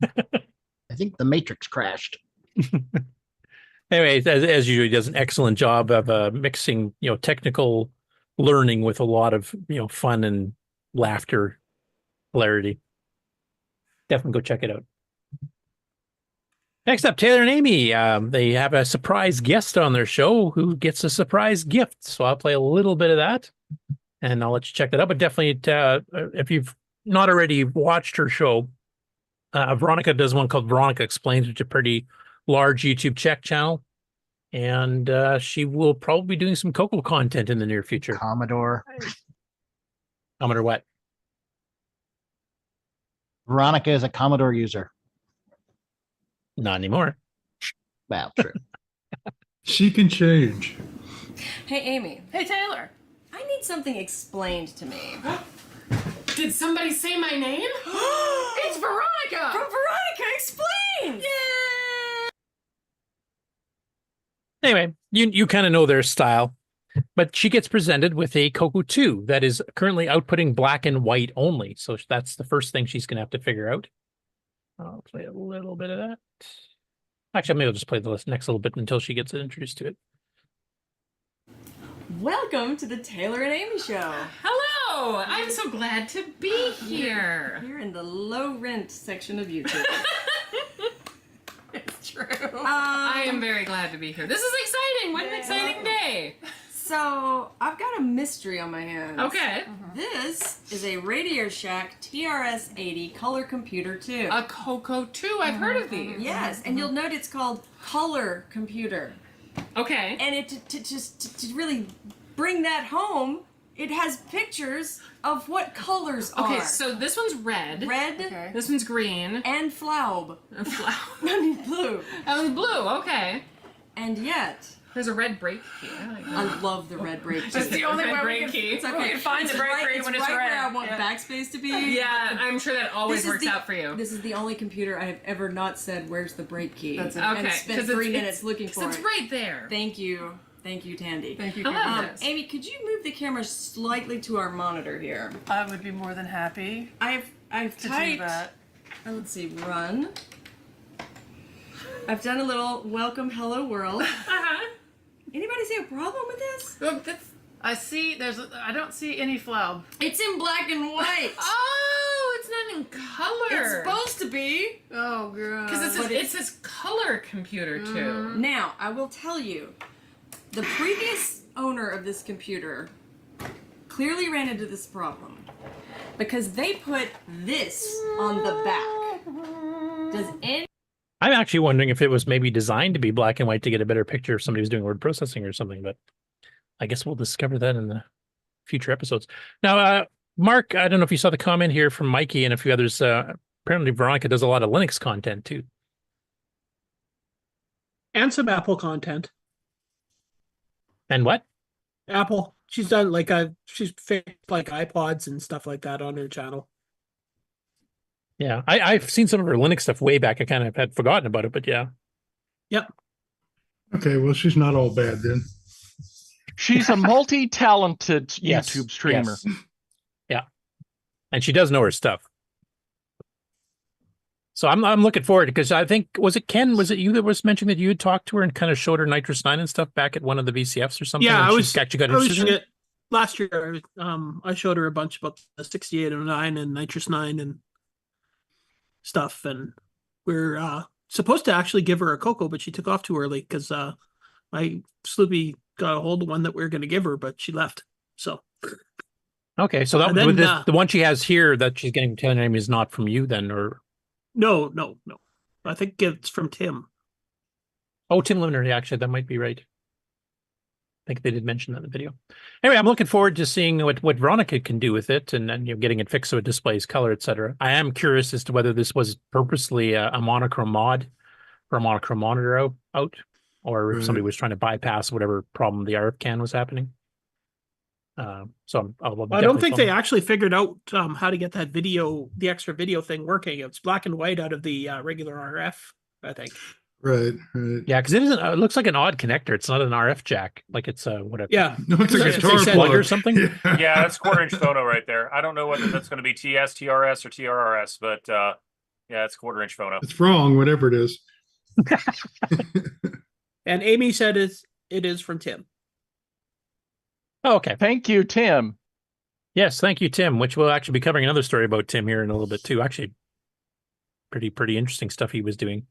I think the Matrix crashed. Anyway, as usual, he does an excellent job of mixing, technical learning with a lot of, fun and laughter, hilarity. Definitely go check it out. Next up, Taylor and Amy. They have a surprise guest on their show who gets a surprise gift. So I'll play a little bit of that, and I'll let you check that out. But definitely, if you've not already watched her show, Veronica does one called Veronica Explains, which is a pretty large YouTube channel. And she will probably be doing some CoCo content in the near future. Commodore. Commodore what? Veronica is a Commodore user. Not anymore. Well, true. She can change. Hey, Amy. Hey, Taylor. I need something explained to me. Did somebody say my name? It's Veronica! From Veronica Explains! Yay! Anyway, you kind of know their style, but she gets presented with a CoCo 2 that is currently outputting black and white only. So that's the first thing she's going to have to figure out. I'll play a little bit of that. Actually, maybe I'll just play the next little bit until she gets introduced to it. Welcome to the Taylor and Amy Show. Hello! I'm so glad to be here. You're in the low rent section of YouTube. It's true. I am very glad to be here. This is exciting. What an exciting day. So, I've got a mystery on my hands. Okay. This is a Radio Shack TRS-80 color computer 2. A CoCo 2. I've heard of these. Yes, and you'll note it's called Color Computer. Okay. And it to really bring that home, it has pictures of what colors are. Okay, so this one's red. Red. Okay. This one's green. And Flaub. Flaub. I mean blue. Oh, blue. Okay. And yet. There's a red brake key. I love the red brake key. That's the only way we can, It's okay. we can find the brake key when it's right red. Where I want backspace to be. Yeah, I'm sure that always works out for you. This is the only computer I have ever not said, "Where's the brake key?" That's and okay. spent 3 minutes looking for it. It's right there. Thank you. Thank you, Tandy. Thank you. Amy, could you move the camera slightly to our monitor here? I would be more than happy. I've to typed. do that. Let's see. Run. I've done a little welcome, hello world. Anybody see a problem with this? I see. I don't see any Flaub. It's in black and white. Oh, it's not in color. It's supposed to be. Oh, god. Because it says color computer too. Now, I will tell you, the previous owner of this computer clearly ran into this problem because they put this on the back. Does any... I'm actually wondering if it was maybe designed to be black and white to get a better picture if somebody was doing word processing or something, but I guess we'll discover that in the future episodes. Now, Mark, I don't know if you saw the comment here from Mikey and a few others. Apparently, Veronica does a lot of Linux content, too. And some Apple content. And what? Apple. She's done she's fixed like iPods and stuff like that on her channel. Yeah, I've seen some of her Linux stuff way back. I kind of had forgotten about it, but yeah. Yep. Okay, well, she's not all bad then. She's a multi-talented Yes, YouTube streamer. yes. Yeah, and she does know her stuff. So I'm looking forward because I think, was it Ken? Was it you that was mentioning that you had talked to her and kind of showed her Nitrous 9 and stuff back at one of the VCFs or something? Yeah, and I was actually got I was interested in it? last year. I showed her a bunch about the 6809 and Nitrous 9 and stuff, and we're supposed to actually give her a CoCo, but she took off too early because my Sloopy got a hold of one that we were going to give her, but she left. So okay, so that then, with this, the one she has here that she's getting telling name is not from you then, or no. I think it's from Tim. Oh, Tim Lunar. Yeah, actually, that might be right. I think they did mention that in the video. Anyway, I'm looking forward to seeing what Veronica can do with it and getting it fixed so it displays color, etc. I am curious as to whether this was purposely a monochrome mod or a monochrome monitor out or if somebody was trying to bypass whatever problem the RF can was happening. So I don't think they actually figured out how to get that video, the extra video thing working. It's black and white out of the regular RF, I think. Right, right. Yeah, because it isn't. It looks like an odd connector. It's not an RF jack. Like it's a whatever. Yeah. No, it's a guitar plug or something. Yeah, that's quarter-inch phono right there. I don't know whether that's going to be TS, TRS, or TRRS, but yeah, it's quarter-inch phono. It's wrong, whatever it is. And Amy said it is from Tim. Oh, okay. Thank you, Tim. Yes, thank you, Tim. Which we'll actually be covering another story about Tim here in a little bit too. Actually, pretty interesting stuff he was doing.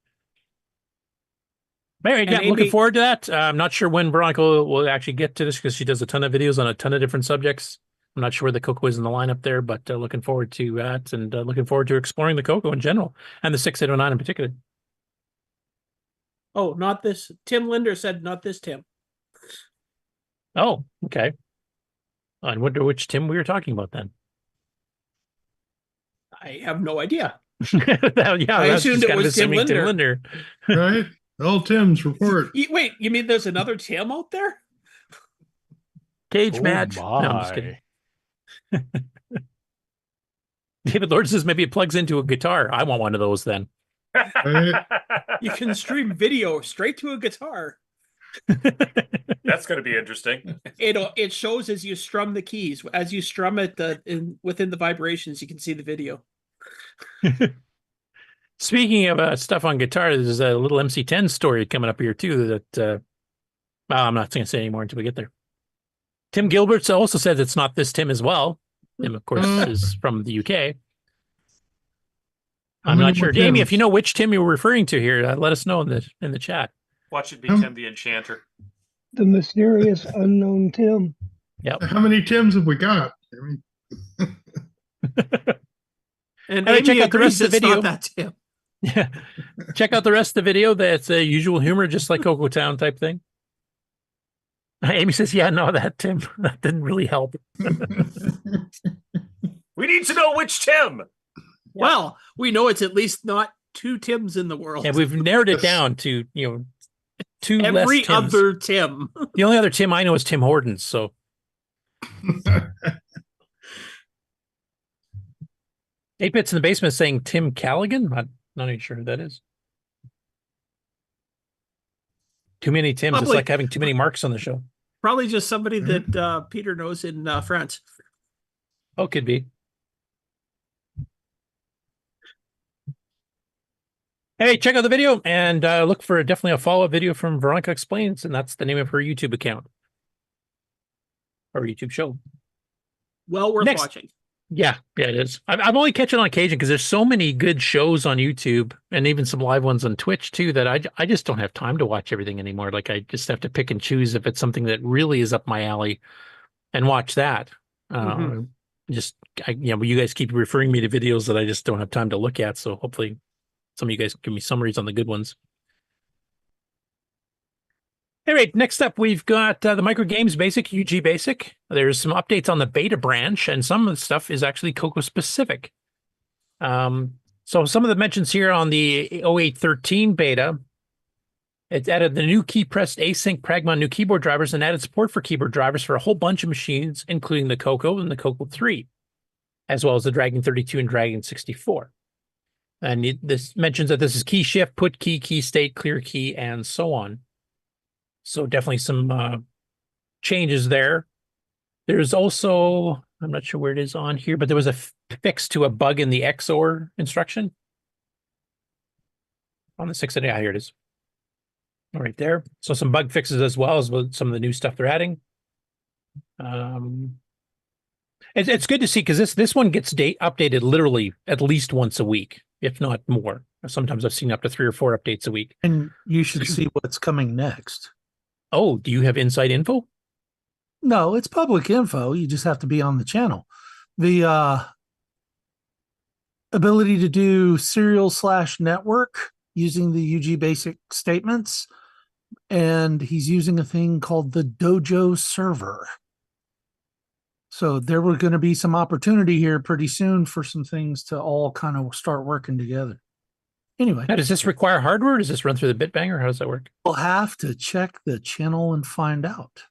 Anyway, yeah, looking forward to that. I'm not sure when Veronica will actually get to this because she does a ton of videos on a ton of different subjects. I'm not sure where the CoCo is in the lineup there, but looking forward to that and looking forward to exploring the CoCo in general and the 6809 in particular. Oh, not this. Tim Linder said not this Tim. Oh, okay. I wonder which Tim we were talking about then. I have no idea. Yeah, I assumed it was Tim Linder. Right? All Tim's report. Wait, you mean there's another Tim out there? Cage match. No, I'm just kidding. David Lord says maybe it plugs into a guitar. I want one of those then. You can stream video straight to a guitar. That's going to be interesting. It shows as you strum the keys. As you strum it within the vibrations, you can see the video. Speaking of stuff on guitar, there's a little MC10 story coming up here too that I'm not going to say anymore until we get there. Tim Gilbert also says it's not this Tim as well. Tim, of course, is from the UK. I'm not sure. Amy, if you know which Tim you were referring to here, let us know in the chat. Watch it be Tim the Enchanter. The mysterious unknown Tim. Yep. How many Tims have we got? And Amy, check out the agrees rest of the it's video. not that Tim. Yeah. Check out the rest of the video. That's a usual humor, just like CoCo Town type thing. Amy says, yeah, no, that Tim, that didn't really help. We need to know which Tim. Well, we know it's at least not two Tims in the world. Yeah, we've narrowed it down to, two less Every Tims. other Tim. The only other Tim I know is Tim Hortons, so. 8-Bits in the basement is saying Tim Callaghan. I'm not even sure who that is. Too many Tims. It's like having too many Marks on the show. Probably just somebody that Peter knows in France. Oh, could be. Hey, check out the video and look for definitely a follow-up video from Veronica Explains, and that's the name of her YouTube account. Or YouTube show. Well worth watching. Yeah, it is. I'm only catching on occasion because there's so many good shows on YouTube and even some live ones on Twitch too that I just don't have time to watch everything anymore. Like I just have to pick and choose if it's something that really is up my alley and watch that. You guys keep referring me to videos that I just don't have time to look at. So hopefully some of you guys give me summaries on the good ones. All right, next up, we've got the Micro Games Basic, UG Basic. There's some updates on the beta branch, and some of the stuff is actually CoCo specific. So some of the mentions here on the 0813 beta, it's added the new key pressed async Pragma new keyboard drivers and added support for keyboard drivers for a whole bunch of machines, including the CoCo and the CoCo 3, as well as the Dragon 32 and Dragon 64. And this mentions that this is key shift, put key, key state, clear key, and so on. So definitely some changes there. There's also, I'm not sure where it is on here, but there was a fix to a bug in the XOR instruction. On the 6, yeah, here it is. All right there. So some bug fixes as well as some of the new stuff they're adding. It's good to see because this one gets updated literally at least once a week, if not more. Sometimes I've seen up to 3 or 4 updates a week. And you should see what's coming next. Oh, do you have inside info? No, it's public info. You just have to be on the channel. The ability to do serial/network using the UG basic statements. And he's using a thing called the Dojo server. So there were going to be some opportunity here pretty soon for some things to all kind of start working together. Anyway. Now, does this require hardware? Does this run through the Bitbanger? How does that work? We'll have to check the channel and find out.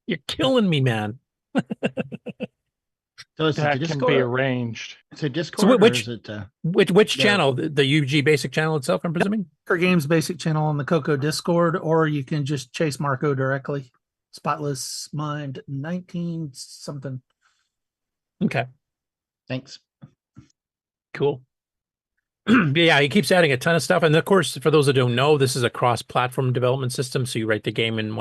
You're killing me, man. So is it that the can Discord? be arranged. Is it Discord or is it which the- channel? The UG Basic channel itself, I'm presuming? Her Games Basic channel on the CoCo Discord, or you can just chase Marco directly. Spotless Mind 19 something. Okay. Thanks. Cool. Yeah, he keeps adding a ton of stuff. And of course, for those that don't know, this is a cross-platform development system. So you write the game in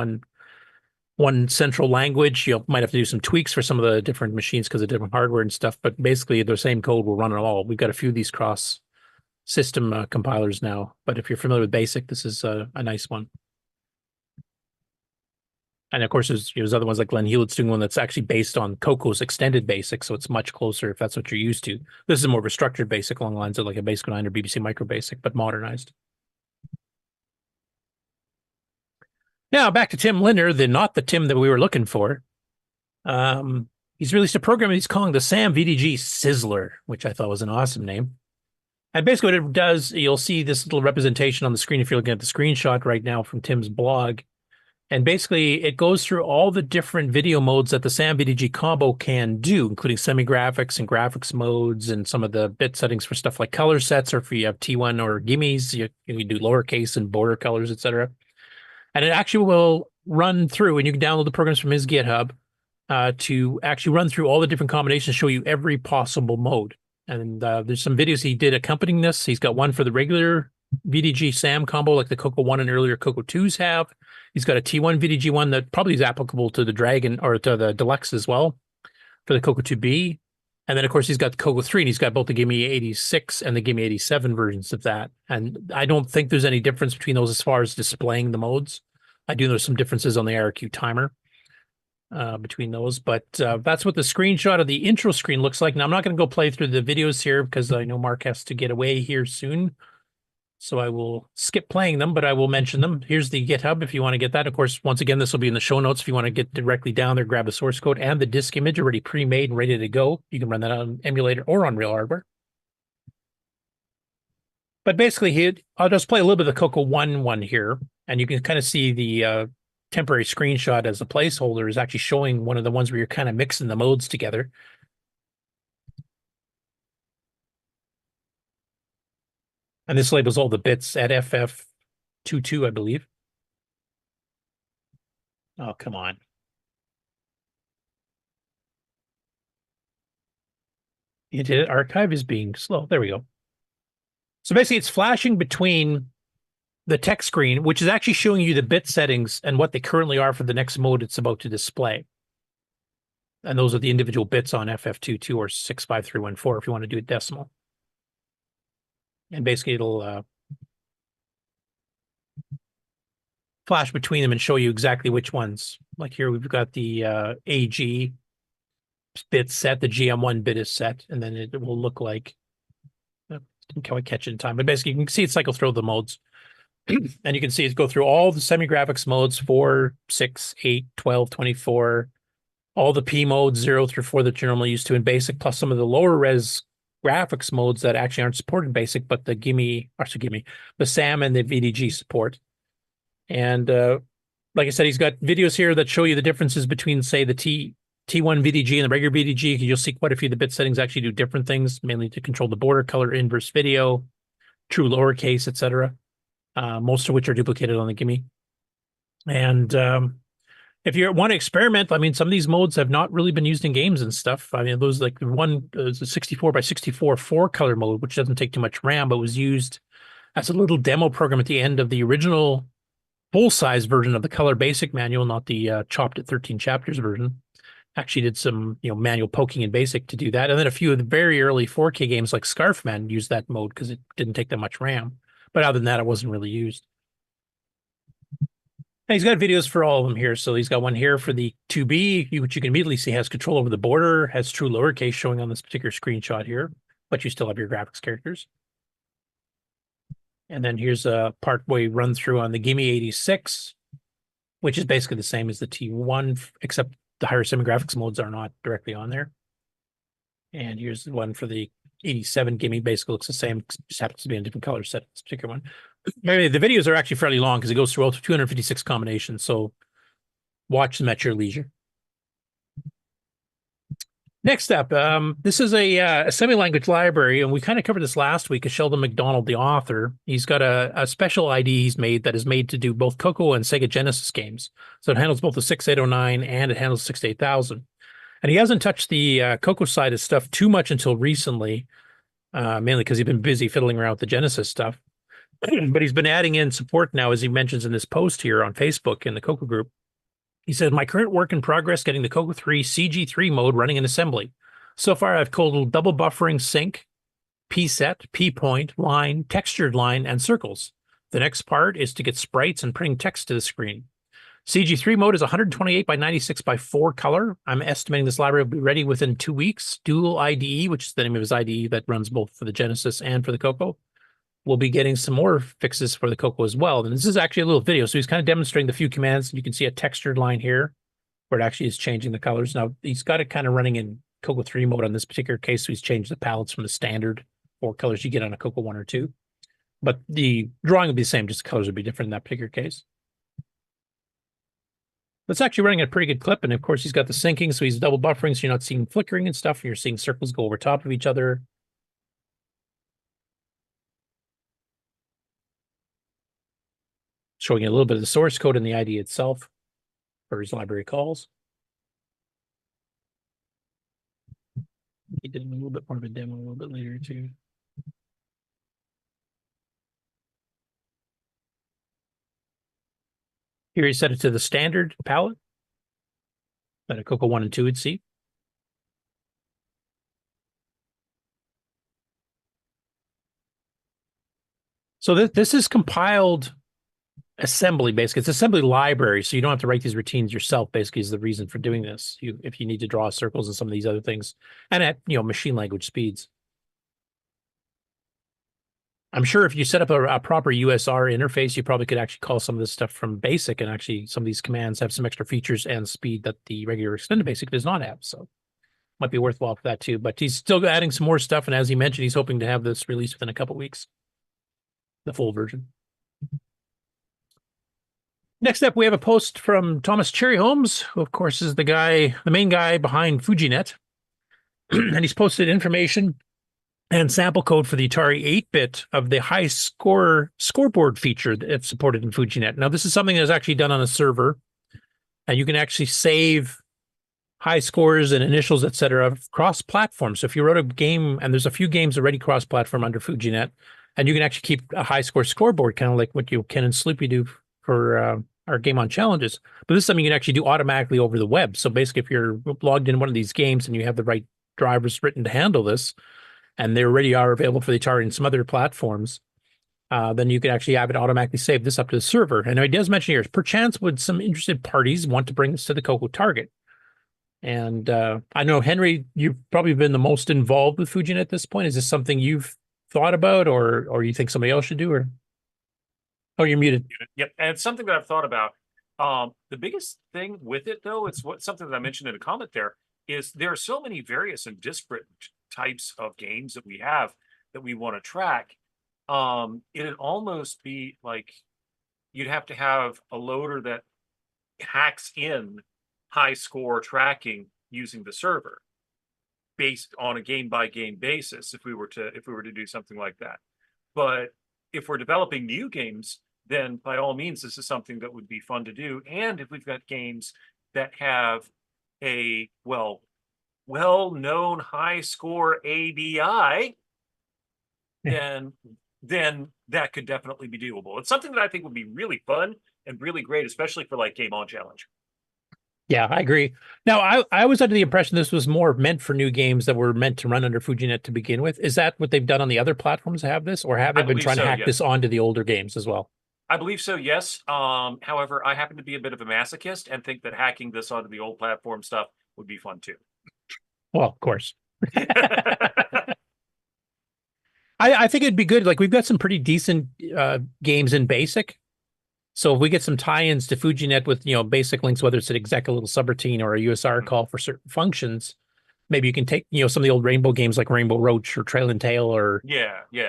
one central language. You might have to do some tweaks for some of the different machines because of different hardware and stuff. But basically, the same code will run on all. We've got a few of these cross-system compilers now. But if you're familiar with BASIC, this is a nice one. And of course, there's other ones like Glenn Hewlett's doing one that's actually based on CoCo's extended BASIC, so it's much closer if that's what you're used to. This is more of a structured BASIC along the lines of like a Basic 9 or BBC Micro BASIC, but modernized. Now back to Tim Linner, not the Tim that we were looking for. He's released a program he's calling the SAM VDG Sizzler, which I thought was an awesome name. And basically what it does, you'll see this little representation on the screen if you're looking at the screenshot right now from Tim's blog. And basically, it goes through all the different video modes that the SAM VDG combo can do, including semi-graphics and graphics modes and some of the bit settings for stuff like color sets, or if you have T1 or gimmies, you do lowercase and border colors, etc. And it actually will run through, and you can download the programs from his GitHub to actually run through all the different combinations, show you every possible mode. And there's some videos he did accompanying this. He's got one for the regular VDG SAM combo, like the CoCo 1 and earlier CoCo 2s have. He's got a T1 VDG one that probably is applicable to the Dragon or to the Deluxe as well for the CoCo 2B. And then, of course, he's got the CoCo 3, and he's got both the Gimme 86 and the Gimme 87 versions of that. And I don't think there's any difference between those as far as displaying the modes. I do know there's some differences on the IRQ timer between those, but that's what the screenshot of the intro screen looks like. Now, I'm not going to go play through the videos here because I know Mark has to get away here soon. So I will skip playing them, but I will mention them. Here's the GitHub if you want to get that. Of course, once again, this will be in the show notes. If you want to get directly down there, grab the source code and the disk image already pre-made and ready to go. You can run that on emulator or on real hardware. But basically, I'll just play a little bit of the CoCo 1 here, and you can kind of see the temporary screenshot as a placeholder is actually showing one of the ones where you're kind of mixing the modes together. And this labels all the bits at FF22, I believe. Oh, come on. Internet archive is being slow. There we go. So basically, it's flashing between the text screen, which is actually showing you the bit settings and what they currently are for the next mode it's about to display. And those are the individual bits on FF22 or 65314 if you want to do it decimal. And basically, it'll flash between them and show you exactly which ones. Like here, we've got the AG bit set, the GM1 bit is set, and then it will look like, didn't quite catch it in time, but basically you can see it cycle through the modes. And you can see it go through all the semi-graphics modes, 4, 6, 8, 12, 24, all the P modes, 0 through 4 that you're normally used to in BASIC, plus some of the lower res graphics modes that actually aren't supported in BASIC, but the the SAM and the VDG support. And like I said, he's got videos here that show you the differences between, say, the T1 VDG and the regular VDG. You'll see quite a few of the bit settings actually do different things, mainly to control the border color, inverse video, true lowercase, etc. Most of which are duplicated on the Gimme. And if you want to experiment, I mean, some of these modes have not really been used in games and stuff. I mean, those like the one is a 64 by 64 4-color mode, which doesn't take too much RAM, but was used as a little demo program at the end of the original full-size version of the Color Basic manual, not the chopped at 13 chapters version. Actually did some manual poking in BASIC to do that. And then a few of the very early 4K games like Scarfman used that mode because it didn't take that much RAM. But other than that, it wasn't really used. And he's got videos for all of them here. So he's got one here for the 2B, which you can immediately see has control over the border, has true lowercase showing on this particular screenshot here, but you still have your graphics characters. And then here's a part where you run through on the Gimme 86, which is basically the same as the T1, except the higher semi-graphics modes are not directly on there. And here's the one for the 87 Gimme, basically looks the same, just happens to be in a different color set, this particular one. Maybe the videos are actually fairly long because it goes through all 256 combinations, so watch them at your leisure. Next up, this is a assembly language library, and we kind of covered this last week. Is Sheldon McDonald, the author. He's got a special ID he's made that is made to do both CoCo and Sega Genesis games. So it handles both the 6809 and it handles 68000. And he hasn't touched the CoCo side of stuff too much until recently, mainly because he's been busy fiddling around with the Genesis stuff. But he's been adding in support now, as he mentions in this post here on Facebook in the CoCo group. He says, my current work in progress getting the CoCo 3 CG3 mode running in assembly. So far, I've coded double buffering sync, P-set, P-point, line, textured line, and circles. The next part is to get sprites and putting text to the screen. CG3 mode is 128 by 96 by 4 color. I'm estimating this library will be ready within 2 weeks. Dual IDE, which is the name of his IDE that runs both for the Genesis and for the CoCo. We'll be getting some more fixes for the CoCo as well. And this is actually a little video, so he's kind of demonstrating the few commands. You can see a textured line here where it actually is changing the colors. Now, he's got it kind of running in CoCo 3 mode on this particular case, so he's changed the palettes from the standard 4 colors you get on a CoCo 1 or 2. But the drawing will be the same, just the colors would be different in that particular case. That's actually running at a pretty good clip, and of course, he's got the syncing, so he's double buffering, so you're not seeing flickering and stuff, and you're seeing circles go over top of each other. Showing you a little bit of the source code in the ID itself for his library calls. He did a little bit more of a demo a little bit later too. Here he set it to the standard palette that a CoCo 1 and 2 would see. So this is compiled assembly, basically. It's assembly library, so you don't have to write these routines yourself, basically, is the reason for doing this. If you need to draw circles and some of these other things, and at machine language speeds. I'm sure if you set up a proper USR interface, you probably could actually call some of this stuff from BASIC, and actually some of these commands have some extra features and speed that the regular extended BASIC does not have, so might be worthwhile for that too. But he's still adding some more stuff, and as he mentioned, he's hoping to have this released within a couple weeks, the full version. Next up, we have a post from Thomas Cherryholmes, who, of course, is the main guy behind FujiNet. And he's posted information and sample code for the Atari 8-bit of the high scoreboard feature that's supported in FujiNet. Now, this is something that's actually done on a server, and you can actually save high scores and initials, etc., cross-platform. So if you wrote a game, and there's a few games already cross-platform under FujiNet, and you can actually keep a high score scoreboard, kind of like what you can and Sloopy do for our game on challenges. But this is something you can actually do automatically over the web. So basically, if you're logged in one of these games and you have the right drivers written to handle this, and they already are available for the Atari and some other platforms, then you can actually have it automatically save this up to the server. And he does mention here, perchance would some interested parties want to bring this to the CoCo target? And I know, Henry, you've probably been the most involved with FujiNet at this point. Is this something you've thought about, or you think somebody else should do, or? Oh, you're muted. Yep, and it's something that I've thought about. The biggest thing with it, though, it's something that I mentioned in a comment there, is there are so many various and disparate types of games that we have that we want to track. It'd almost be like you'd have to have a loader that hacks in high score tracking using the server based on a game by game basis if we were to do something like that. But if we're developing new games, then by all means, this is something that would be fun to do. And if we've got games that have a well-known high score ABI, then that could definitely be doable. It's something that I think would be really fun and really great, especially for like Game On Challenge. Yeah, I agree. Now, I was under the impression this was more meant for new games that were meant to run under FujiNet to begin with. Is that what they've done on the other platforms to have this, or have they been trying to hack this onto the older games as well? I believe so, yes. However, I happen to be a bit of a masochist and think that hacking this onto the old platform stuff would be fun too. Well, of course. I think it'd be good. Like, we've got some pretty decent games in BASIC. So if we get some tie-ins to FujiNet with, basic links, whether it's an exec a little subroutine or a USR call for certain functions, maybe you can take, some of the old Rainbow games like Rainbow Roach or Trail and Tail or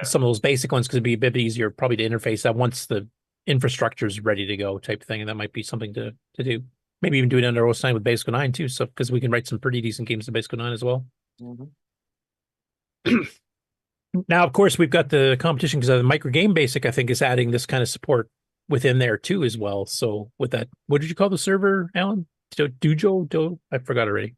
some of those basic ones, because it'd be a bit easier probably to interface that once the infrastructure is ready to go type thing. And that might be something to do. maybe even do it under OS9 with Basic 9 too. So because we can write some pretty decent games in Basic 9 as well. Now, of course, we've got the competition because the Micro Game Basic, I think, is adding this kind of support within there too as well. So with that, what did you call the server, Alan? Dojo? I forgot already.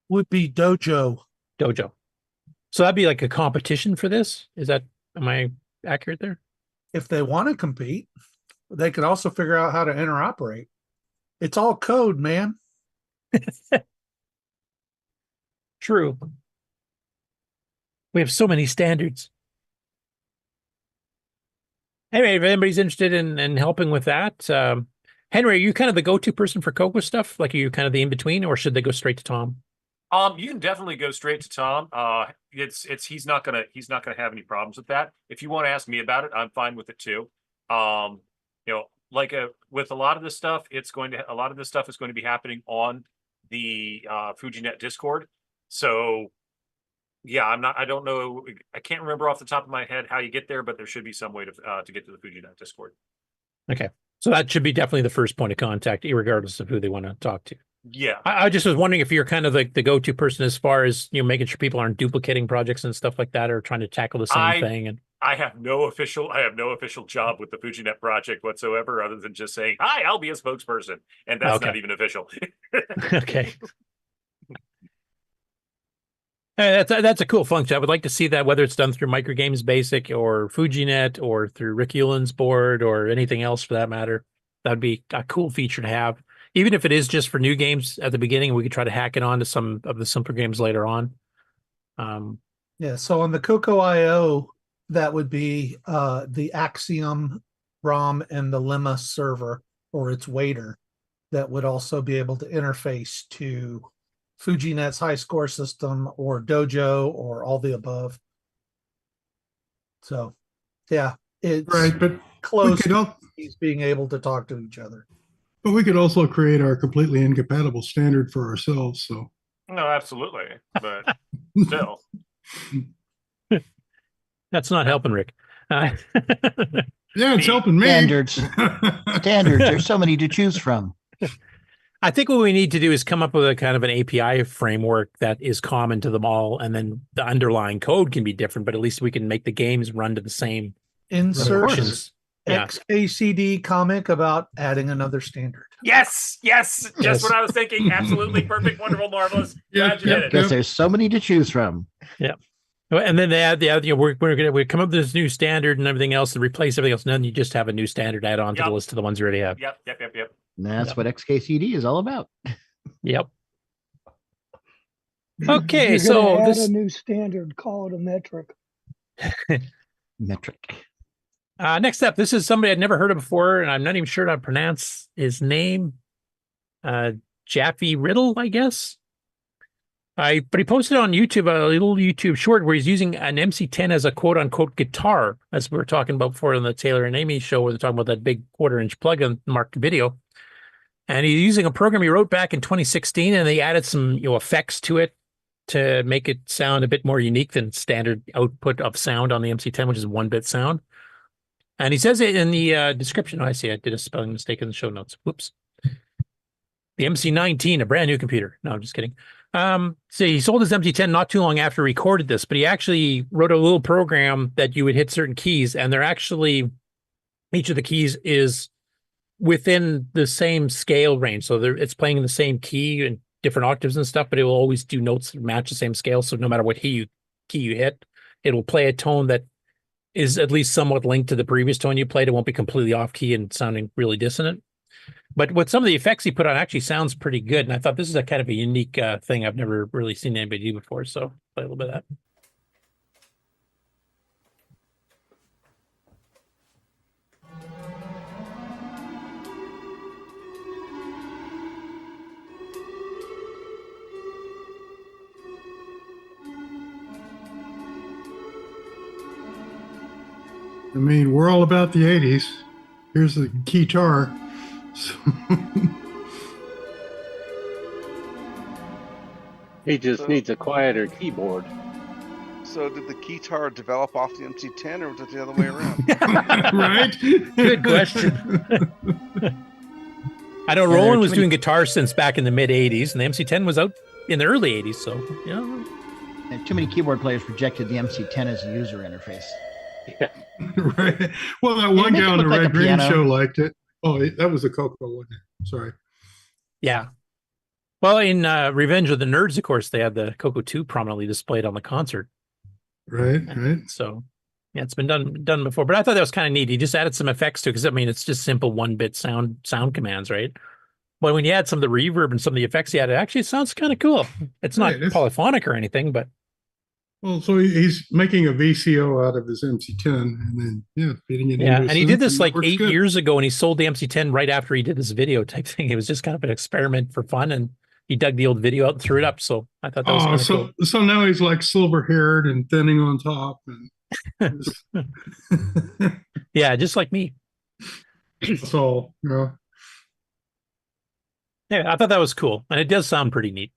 Would be Dojo. So that'd be like a competition for this. Am I accurate there? If they want to compete, they could also figure out how to interoperate. It's all code, man. True. We have so many standards. Anyway, if anybody's interested in helping with that, Henry, are you kind of the go-to person for CoCo stuff? Like, are you kind of the in-between, or should they go straight to Tom? You can definitely go straight to Tom. He's not gonna have any problems with that. If you want to ask me about it, I'm fine with it too. With a lot of this stuff, a lot of this stuff is going to be happening on the FujiNet Discord. So yeah, I don't know. I can't remember off the top of my head how you get there, but there should be some way to get to the FujiNet Discord. Okay. So that should be definitely the first point of contact, regardless of who they want to talk to. Yeah. I just was wondering if you're kind of like the go-to person as far as, making sure people aren't duplicating projects and stuff like that, or trying to tackle the same thing. And I have no official job with the FujiNet project whatsoever, other than just saying, hi, I'll be a spokesperson. And that's not even official. Okay. That's a cool function. I would like to see that, whether it's done through Micro Games Basic or FujiNet or through Rick Euland's board or anything else for that matter. That'd be a cool feature to have, even if it is just for new games at the beginning. We could try to hack it on to some of the simpler games later on. So on the CoCo.io, that would be the Axiom ROM and the Lemma server or its waiter that would also be able to interface to FujiNet's high score system or Dojo or all the above. So, yeah, it's right, but close to being able to talk to each other. But we could also create our completely incompatible standard for ourselves. So, no, absolutely, but still, that's not helping, Rick. Yeah, it's helping me. Standards. There's so many to choose from. I think what we need to do is come up with a kind of an API framework that is common to them all, and then the underlying code can be different, but at least we can make the games run to the same insertions. XKCD comic about adding another standard. Yes, just what I was thinking. Absolutely perfect, wonderful, marvelous. Glad you did it. Because there's so many to choose from. Yeah. And then they add we're come up with this new standard and everything else to replace everything else, and then you just have a new standard add on to the list of the ones you already have. Yep. And that's what XKCD is all about. Yep. Okay, You're so gonna add this a new standard, call it a metric. Metric. Next up, this is somebody I'd never heard of before, and I'm not even sure how to pronounce his name. Jaffe Riddle, I guess. But he posted on YouTube a little YouTube short where he's using an MC10 as a quote-unquote guitar, as we were talking about before on the Taylor and Amy show, where they're talking about that big 1/4-inch plug-in marked video. And he's using a program he wrote back in 2016, and they added some effects to it to make it sound a bit more unique than standard output of sound on the MC10, which is 1-bit sound. And he says it in the description. Oh, I see. I did a spelling mistake in the show notes. Whoops. The MC19, a brand new computer. No, I'm just kidding. So he sold his MC10 not too long after he recorded this, but he actually wrote a little program that you would hit certain keys, and they're actually, each of the keys is within the same scale range. So it's playing in the same key and different octaves and stuff, but it will always do notes that match the same scale. So no matter what key you hit, it will play a tone that is at least somewhat linked to the previous tone you played. It won't be completely off key and sounding really dissonant. But what some of the effects he put on actually sounds pretty good. And I thought this is a kind of a unique thing I've never really seen anybody do before. So play a little bit of that. I mean, we're all about the 80s. Here's the guitar. He just needs a quieter keyboard. So did the guitar develop off the MC10 or was it the other way around? Right? Good question. I know Yeah, there are Roland too was many- doing guitar since back in the mid 80s, and the MC10 was out in the early 80s. So, yeah. And too many keyboard players rejected the MC10 as a user interface. Right. Well, that Yeah, one make it guy on the look like Red a Green piano. show liked it. Oh, that was a CoCo, wasn't it? Sorry. Yeah. Well, in Revenge of the Nerds, of course, they had the CoCo 2 prominently displayed on the concert. Right, right. So, yeah, it's been done before. But I thought that was kind of neat. He just added some effects to it because, I mean, it's just simple 1-bit sound commands, right? But when you add some of the reverb and some of the effects he added, actually, it sounds kind of cool. It's not polyphonic or anything, but... Well, so he's making a VCO out of his MC10 and then, feeding it Yeah, into and a he did synth, this and like it works 8 good. years ago, and he sold the MC10 right after he did this video type thing. It was just kind of an experiment for fun, and he dug the old video out and threw it up. So I thought that was kind of cool. So now he's like silver haired and thinning on top. And yeah, just like me. So, Yeah, I thought that was cool, and it does sound pretty neat.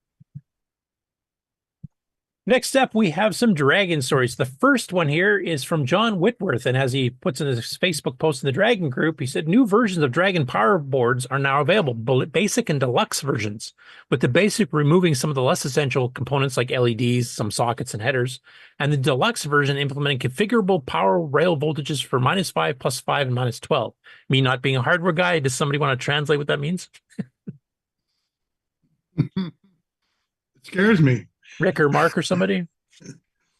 Next up, we have some Dragon stories. The first one here is from John Whitworth, and as he puts in his Facebook post in the Dragon group, he said, new versions of Dragon power boards are now available, basic and deluxe versions, with the basic removing some of the less essential components like LEDs, some sockets and headers, and the deluxe version implementing configurable power rail voltages for -5, +5, and -12. Me not being a hardware guy, does somebody want to translate what that means? it scares me. Rick or Mark or somebody?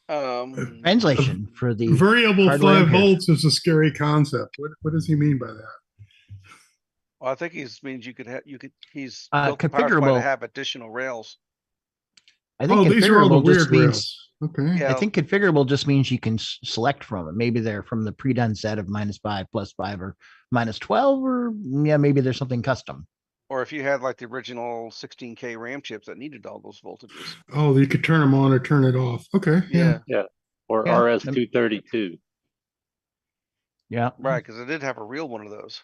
Translation for the Variable hardware 5 volts is a scary concept. What does he mean by that? Well, I think he means he's built the power supply configurable. to have additional rails. I think these are all the configurable weird just means. rails. Okay. Yeah. I think configurable just means you can select from it. Maybe they're from the pre-done set of -5, +5, or -12, or maybe there's something custom. Or if you had like the original 16K RAM chips that needed all those voltages. Oh, you could turn them on or turn it off. Okay. Yeah. Or Yeah. RS-232. Yeah. Right, because I did have a real one of those.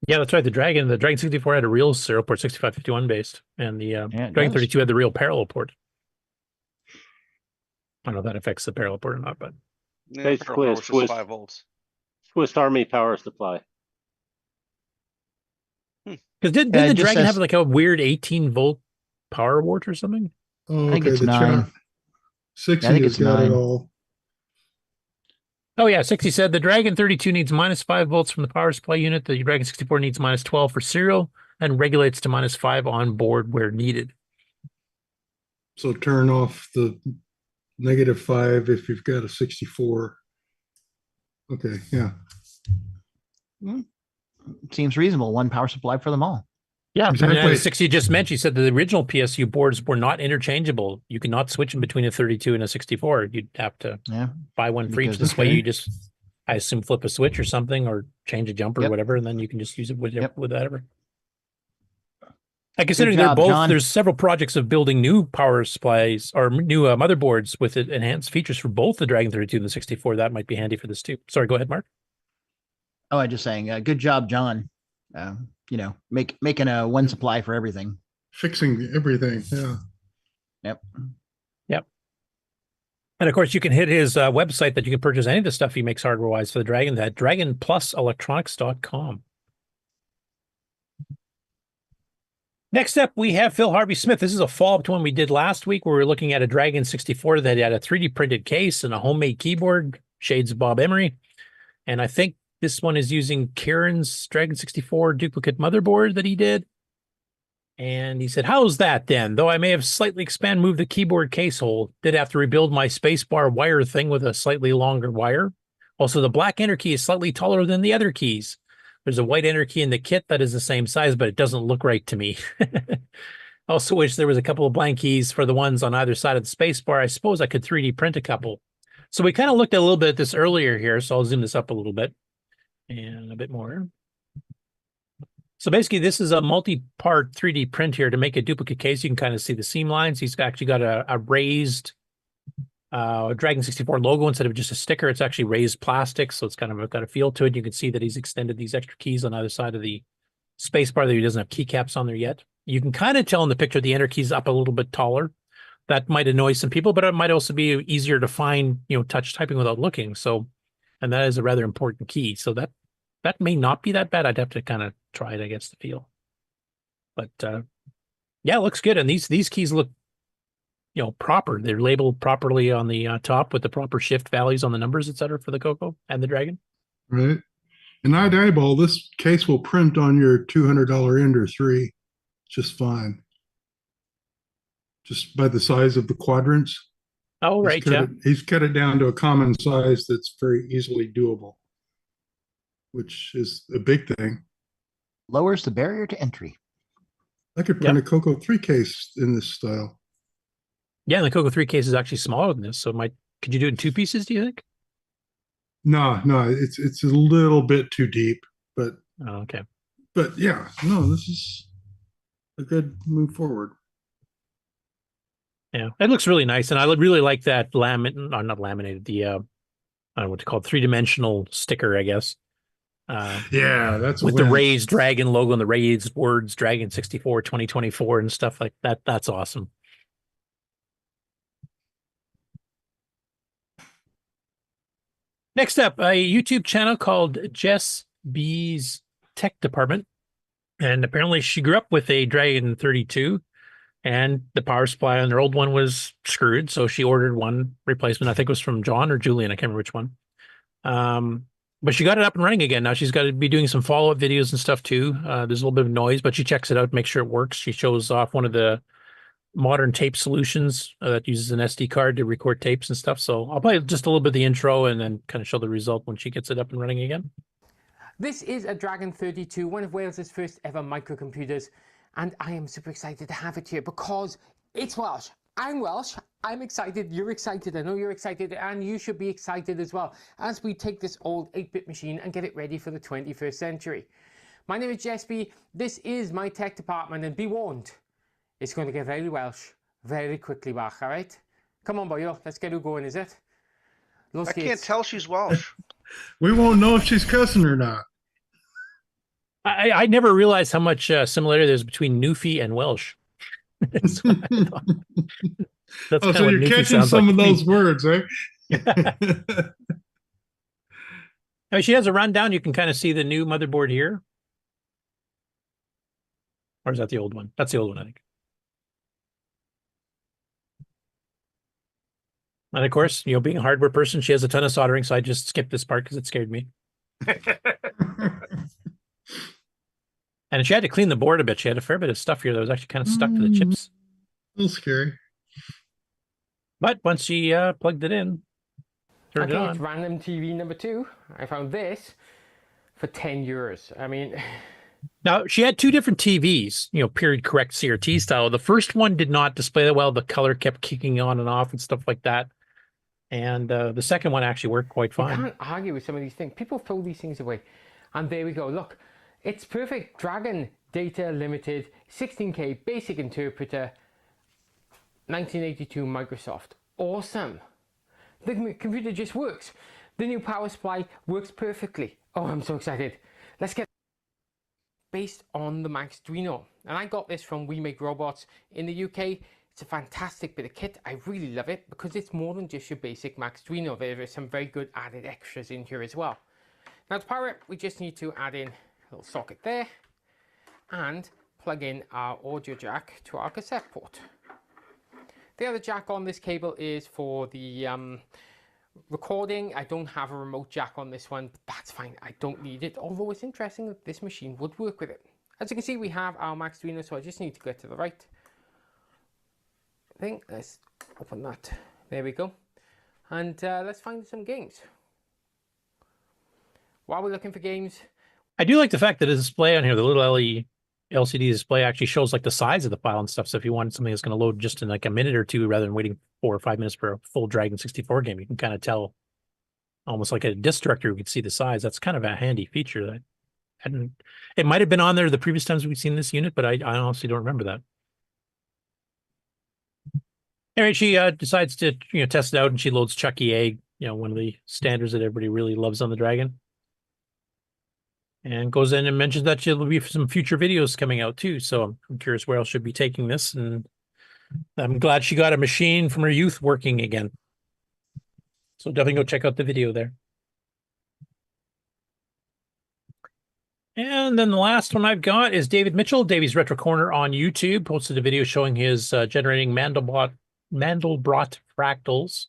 Yeah, that's right. The Dragon 64 had a real serial port 6551 based, and the Dragon 32 had the real parallel port. I don't know if that affects the parallel port or not, but Yeah, Basically, a was just 5 volts. Swiss Army power supply. because didn't the Dragon have like a weird 18-volt power wart or something? Oh, I think okay. it's The 9. 60 I think has it's got 9. it all. Oh yeah, 60 said the Dragon 32 needs -5 volts from the power supply unit. The Dragon 64 needs -12 for serial and regulates to -5 on board where needed. So turn off the -5 if you've got a 64. Okay, yeah. Seems reasonable. One power supply for them all. Yeah, Exactly. and 60 just mentioned, he said that the original PSU boards were not interchangeable. You could not switch in between a 32 and a 64. You'd have to buy one for each. Because- This way you just, I assume, flip a switch or something or change a jumper or Yep. whatever, and then you can just use it with Yep. whatever. Considering job, John. there's several projects of building new power supplies or new motherboards with enhanced features for both the Dragon 32 and the 64. That might be handy for this too. Sorry, go ahead, Mark. Oh, I'm just saying, good job, John. Making a one supply for everything. Fixing everything. Yeah. Yep. And of course, you can hit his website that you can purchase any of the stuff he makes hardware-wise for the Dragon, that dragonpluselectronics.com. Next up, we have Phil Harvey Smith. This is a follow-up to one we did last week where we were looking at a Dragon 64 that had a 3D printed case and a homemade keyboard, shades of Bob Emery. And I think this one is using Kieran's Dragon 64 duplicate motherboard that he did. And he said, how's that then? Though I may have slightly moved the keyboard case hole, did have to rebuild my spacebar wire thing with a slightly longer wire. Also, the black enter key is slightly taller than the other keys. There's a white enter key in the kit that is the same size, but it doesn't look right to me. Also wish there was a couple of blank keys for the ones on either side of the spacebar. I suppose I could 3D print a couple. So we kind of looked at a little bit at this earlier here, so I'll zoom this up a little bit and a bit more. So basically, this is a multi-part 3D print here to make a duplicate case. You can kind of see the seam lines. He's actually got a raised Dragon 64 logo instead of just a sticker. It's actually raised plastic, so it's kind of got a feel to it. You can see that he's extended these extra keys on either side of the spacebar that he doesn't have keycaps on there yet. You can kind of tell in the picture the enter key's up a little bit taller. That might annoy some people, but it might also be easier to find, touch typing without looking. So, and that is a rather important key. So that may not be that bad. I'd have to kind of try it, I guess, to feel. But yeah, it looks good. And these keys look, proper. They're labeled properly on the top with the proper shift values on the numbers, etc. for the CoCo and the Dragon. Right. And I'd eyeball this case will print on your $200 Ender 3 just fine. Just by the size of the quadrants. Oh, right, yeah. He's cut it down to a common size that's very easily doable, which is a big thing. Lowers the barrier to entry. I could print a CoCo 3 case in this style. Yeah, and the CoCo 3 case is actually smaller than this, so could you do it in 2 pieces, do you think? No, it's a little bit too deep, but okay. But yeah, no, this is a good move forward. Yeah, it looks really nice, and I really like that not laminated, the I don't know what to call it, 3-dimensional sticker, I guess. Yeah, that's with the raised dragon logo and the raised words Dragon 64 2024 and stuff like that. That's awesome. Next up, a YouTube channel called Jess B's Tech Department, and apparently she grew up with a Dragon 32. And the power supply on their old one was screwed, so she ordered one replacement. I think it was from John or Julian. I can't remember which one. But she got it up and running again. Now she's got to be doing some follow-up videos and stuff too. There's a little bit of noise, but she checks it out, makes sure it works. She shows off one of the modern tape solutions that uses an SD card to record tapes and stuff. So I'll play just a little bit of the intro and then kind of show the result when she gets it up and running again. This is a Dragon 32, one of Wales's first ever microcomputers. And I am super excited to have it here because it's Welsh. I'm Welsh. I'm excited. You're excited. I know you're excited. And you should be excited as well as we take this old 8-bit machine and get it ready for the 21st century. My name is Jess B. This is my tech department. And be warned, it's going to get very Welsh very quickly back, all right? Come on, boyo. Let's get her going, is it? I can't tell she's Welsh. We won't know if she's cussing or not. I never realized how much similarity there's between Newfie and Welsh. That's so you're catching some of those words, right? I mean, she has a rundown. You can kind of see the new motherboard here. Or is that the old one? That's the old one, I think. And of course, being a hardware person, she has a ton of soldering, so I just skipped this part because it scared me. And she had to clean the board a bit. She had a fair bit of stuff here that was actually kind of stuck to the chips. A little scary. But once she plugged it in, turned it on. It's random TV number 2. I found this for €10. I mean... Now, she had 2 different TVs, period correct CRT style. The first one did not display that well. The color kept kicking on and off and stuff like that. And the second one actually worked quite fine. You can't argue with some of these things. People throw these things away. And there we go. Look. It's perfect. Dragon Data Limited 16K basic interpreter 1982 Microsoft. Awesome. The computer just works. The new power supply works perfectly. Oh, I'm so excited. Let's get based on the Maxduino. And I got this from We Make Robots in the UK. It's a fantastic bit of kit. I really love it because it's more than just your basic Maxduino. There are some very good added extras in here as well. Now to power it, we just need to add in little socket there and plug in our audio jack to our cassette port. The other jack on this cable is for the recording. I don't have a remote jack on this one, but that's fine. I don't need it, although it's interesting that this machine would work with it. As you can see, we have our Maxduino, so I just need to get to the right thing. Let's open that. There we go. And let's find some games. While we're looking for games, I do like the fact that the display on here, the little LCD display, actually shows like the size of the file and stuff. So if you want something that's going to load just in like a minute or two rather than waiting 4 or 5 minutes for a full Dragon 64 game, you can kind of tell almost like a disk director, you could see the size. That's kind of a handy feature. That hadn't, it might have been on there the previous times we've seen this unit, but I honestly don't remember that. Anyway, she decides to test it out, and she loads Chucky Egg, one of the standards that everybody really loves on the Dragon. And goes in and mentions that there'll be some future videos coming out too. So I'm curious where else she'll be taking this. And I'm glad she got a machine from her youth working again. So definitely go check out the video there. And then the last one I've got is David Mitchell, Davy's Retro Corner on YouTube. Posted a video showing his generating Mandelbrot fractals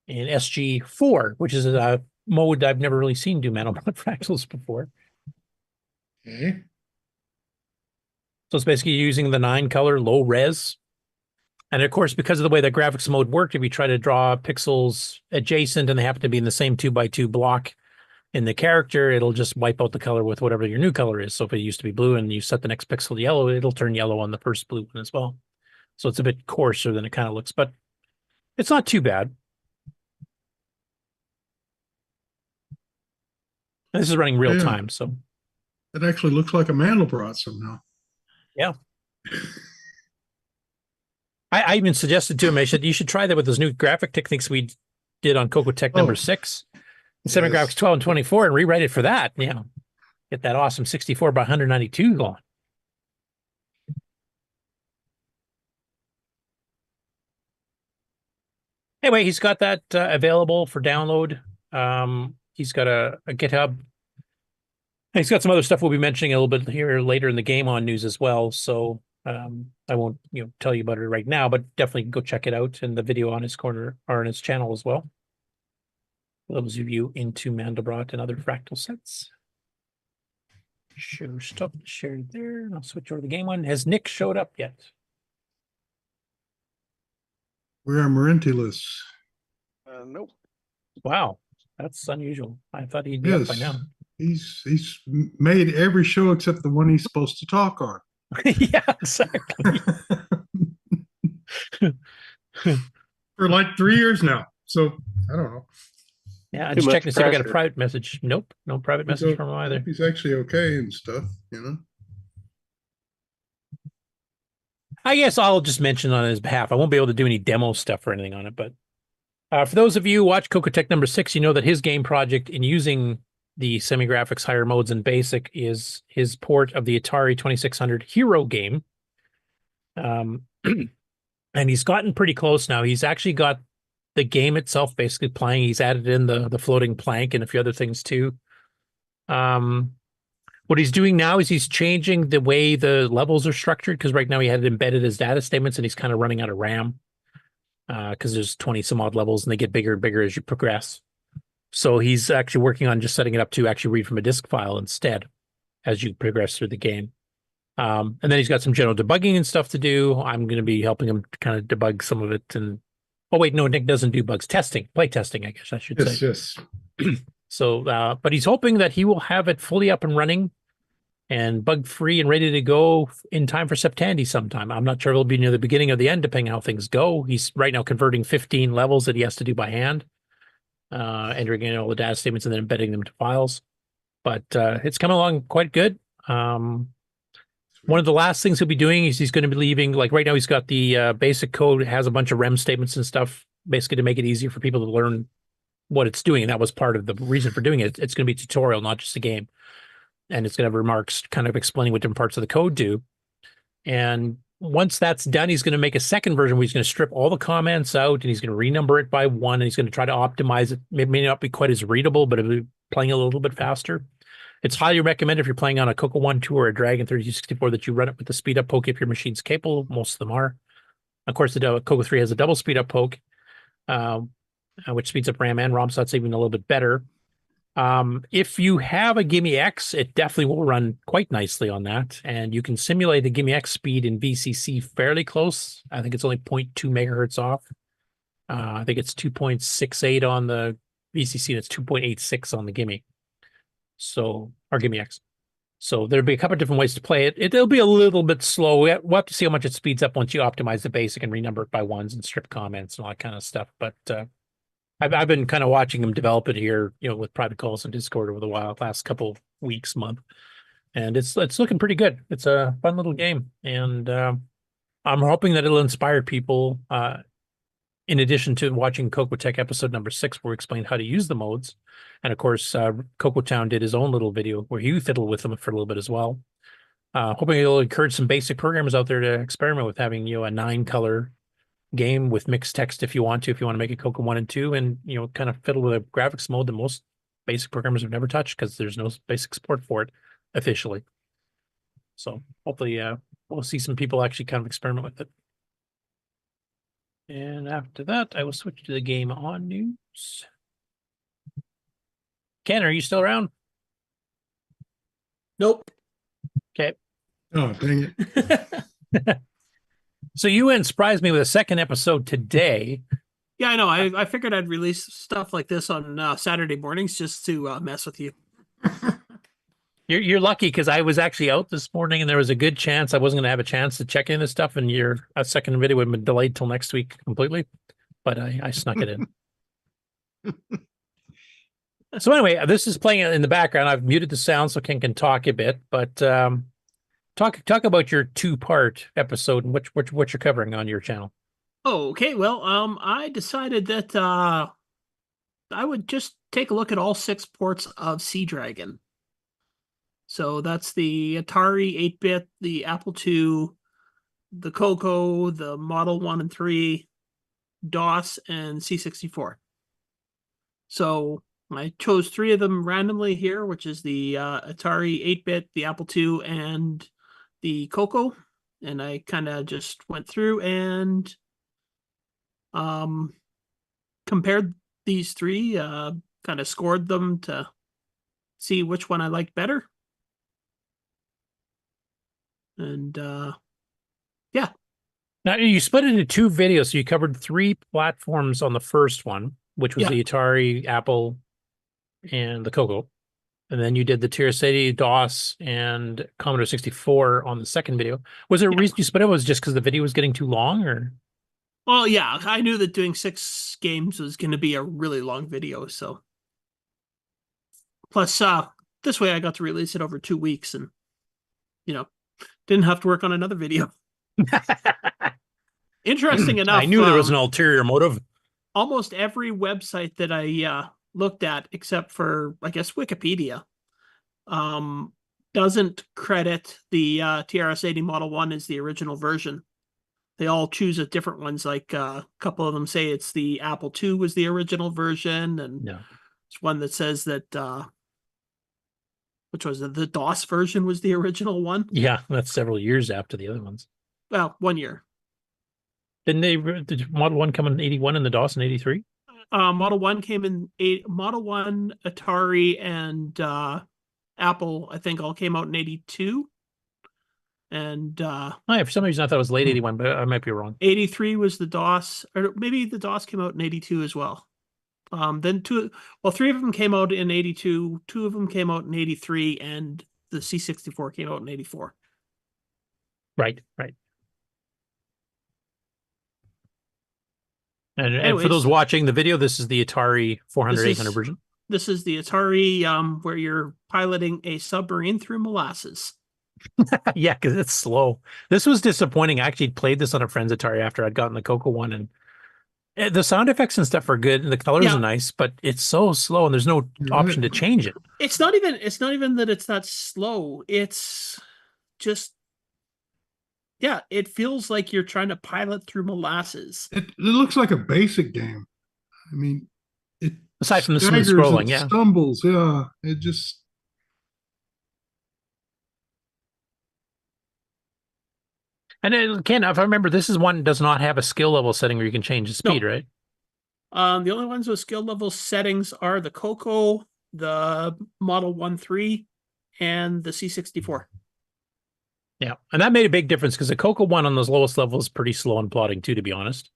in SG4, which is a mode I've never really seen do Mandelbrot fractals before. Okay. So it's basically using the 9-color low res. And of course, because of the way that graphics mode worked, if you try to draw pixels adjacent and they happen to be in the same 2x2 block in the character, it'll just wipe out the color with whatever your new color is. So if it used to be blue and you set the next pixel to yellow, it'll turn yellow on the first blue one as well. So it's a bit coarser than it kind of looks, but it's not too bad. And this is running real time, so. It actually looks like a Mandelbrot somehow. Yeah. I even suggested to him, I said, you should try that with those new graphic techniques we did on CoCo Tech number 6. Graphics 12 and 24 and rewrite it for that. Yeah. Get that awesome 64 by 192 going. Anyway, he's got that available for download. He's got a GitHub. He's got some other stuff we'll be mentioning a little bit here later in the game on news as well. So I won't tell you about it right now, but definitely go check it out in the video on his corner or on his channel as well. Those of you into Mandelbrot and other fractal sets. Show stuff shared there. I'll switch over to the game one. Has Nick showed up yet? Where are Marintilus? Nope. Wow, that's unusual. I thought he'd be up by now. He's made every show except the one he's supposed to talk on. Yeah, exactly. For like 3 years now. So I don't know. Yeah, I just checked and see if I got a private message. Nope, no private message from him either. He's actually okay and stuff, I guess I'll just mention on his behalf. I won't be able to do any demo stuff or anything on it, but for those of you who watch CoCo Tech number 6, you know that his game project in using the semi-graphics higher modes and basic is his port of the Atari 2600 Hero game. And he's gotten pretty close now. He's actually got the game itself basically playing. He's added in the floating plank and a few other things too. What he's doing now is he's changing the way the levels are structured, because right now he had it embedded as data statements and he's kind of running out of RAM because there's 20 some odd levels and they get bigger and bigger as you progress. So he's actually working on just setting it up to actually read from a disk file instead as you progress through the game. And then he's got some general debugging and stuff to do. I'm going to be helping him kind of debug some of it. And oh wait, no, Nick doesn't do bugs. Play testing, I guess I should say. Yes. So, but he's hoping that he will have it fully up and running and bug-free and ready to go in time for Septandy sometime. I'm not sure if it'll be near the beginning or the end, depending on how things go. He's right now converting 15 levels that he has to do by hand, entering in all the data statements and then embedding them to files. But it's coming along quite good. One of the last things he'll be doing is he's going to be leaving, like right now he's got the basic code, it has a bunch of REM statements and stuff, basically to make it easier for people to learn what it's doing. And that was part of the reason for doing it. It's going to be a tutorial, not just a game. And it's going to have remarks kind of explaining what different parts of the code do. And once that's done, he's going to make a second version where he's going to strip all the comments out and he's going to renumber it by 1. And he's going to try to optimize it. It may not be quite as readable, but it'll be playing a little bit faster. It's highly recommended if you're playing on a CoCo 1, 2, or a Dragon 3264 that you run it with the speed up poke if your machine's capable. Most of them are. Of course, the CoCo 3 has a double speed up poke, which speeds up RAM and ROM, so that's even a little bit better. If you have a Gimme X, it definitely will run quite nicely on that. And you can simulate the Gimme X speed in VCC fairly close. I think it's only 0.2 megahertz off. I think it's 2.68 on the VCC and it's 2.86 on the Gimme. So, or Gimme X. So there'll be a couple of different ways to play it. It'll be a little bit slow. We'll have to see how much it speeds up once you optimize the basic and renumber it by 1s and strip comments and all that kind of stuff. But I've been kind of watching them develop it here, with private calls and Discord over the last couple weeks, month, and it's looking pretty good. It's a fun little game, and I'm hoping that it'll inspire people. In addition to watching CoCo Tech episode number 6, where we explained how to use the modes, and of course, CoCo Town did his own little video where he fiddled with them for a little bit as well. Hoping it'll encourage some basic programmers out there to experiment with having a 9-color game with mixed text if you want to make it CoCo 1 and 2, and kind of fiddle with a graphics mode that most basic programmers have never touched because there's no basic support for it. officially. So hopefully we'll see some people actually kind of experiment with it. And after that, I will switch to the Game On news. Ken, are you still around? Nope. Okay. Oh, dang it. So you went and surprised me with a second episode today. Yeah, I know. I figured I'd release stuff like this on Saturday mornings just to mess with you. You're lucky because I was actually out this morning and there was a good chance I wasn't going to have a chance to check in this stuff, and your second video would have been delayed till next week completely. But I snuck it in. So anyway, this is playing in the background. I've muted the sound so Ken can talk a bit, but talk about your 2-part episode and what you're covering on your channel. Oh, okay. Well, I decided that I would just take a look at all 6 ports of Sea Dragon. So that's the Atari 8-bit, the Apple II, the CoCo, the Model 1 and 3, DOS, and C64. So I chose 3 of them randomly here, which is the Atari 8-bit, the Apple II, and the CoCo. And I kind of just went through and compared these 3, kind of scored them to see which one I liked better. And yeah. Now you split it into 2 videos, so you covered 3 platforms on the first one, which was the Atari, Apple, and the CoCo. And then you did the TRS-80, DOS, and Commodore 64 on the second video. Was there a reason you split it? Was it just because the video was getting too long, or? Well, yeah, I knew that doing 6 games was going to be a really long video, so. Plus, this way I got to release it over 2 weeks and, didn't have to work on another video. Interesting enough. I knew there was an ulterior motive. Almost every website that I looked at, except for, I guess, Wikipedia, doesn't credit the TRS-80 Model 1 as the original version. They all choose a different ones. Like a couple of them say it's the Apple II was the original version, and it's one that says that which was the DOS version was the original one. Yeah, that's several years after the other ones. Well, 1 year. Didn't did Model 1 come in 81 and the DOS in 83? Model 1 came in Model 1, Atari, and Apple, I think, all came out in 82. And for some reason I thought it was late 81, but I might be wrong. 83 was the DOS, or maybe the DOS came out in 82 as well. Then 3 of them came out in 82, 2 of them came out in 83, and the C64 came out in 84. Right. And for those watching the video, this is the Atari 400, 800 version. This is the Atari where you're piloting a submarine through molasses. Yeah, because it's slow. This was disappointing. I actually played this on a friend's Atari after I'd gotten the CoCo one, and the sound effects and stuff are good, and the colors are nice, but it's so slow, and there's no option to change it. It's not even that it's that slow. It's just, it feels like you're trying to pilot through molasses. It looks like a basic game. I mean, it aside from the smooth scrolling, stumbles, it just. And Ken, if I remember, this is one that does not have a skill level setting where you can change the speed, right? The only ones with skill level settings are the CoCo, the Model 1-3, and the C64. Yeah, and that made a big difference because the CoCo one on those lowest levels is pretty slow on plotting too, to be honest.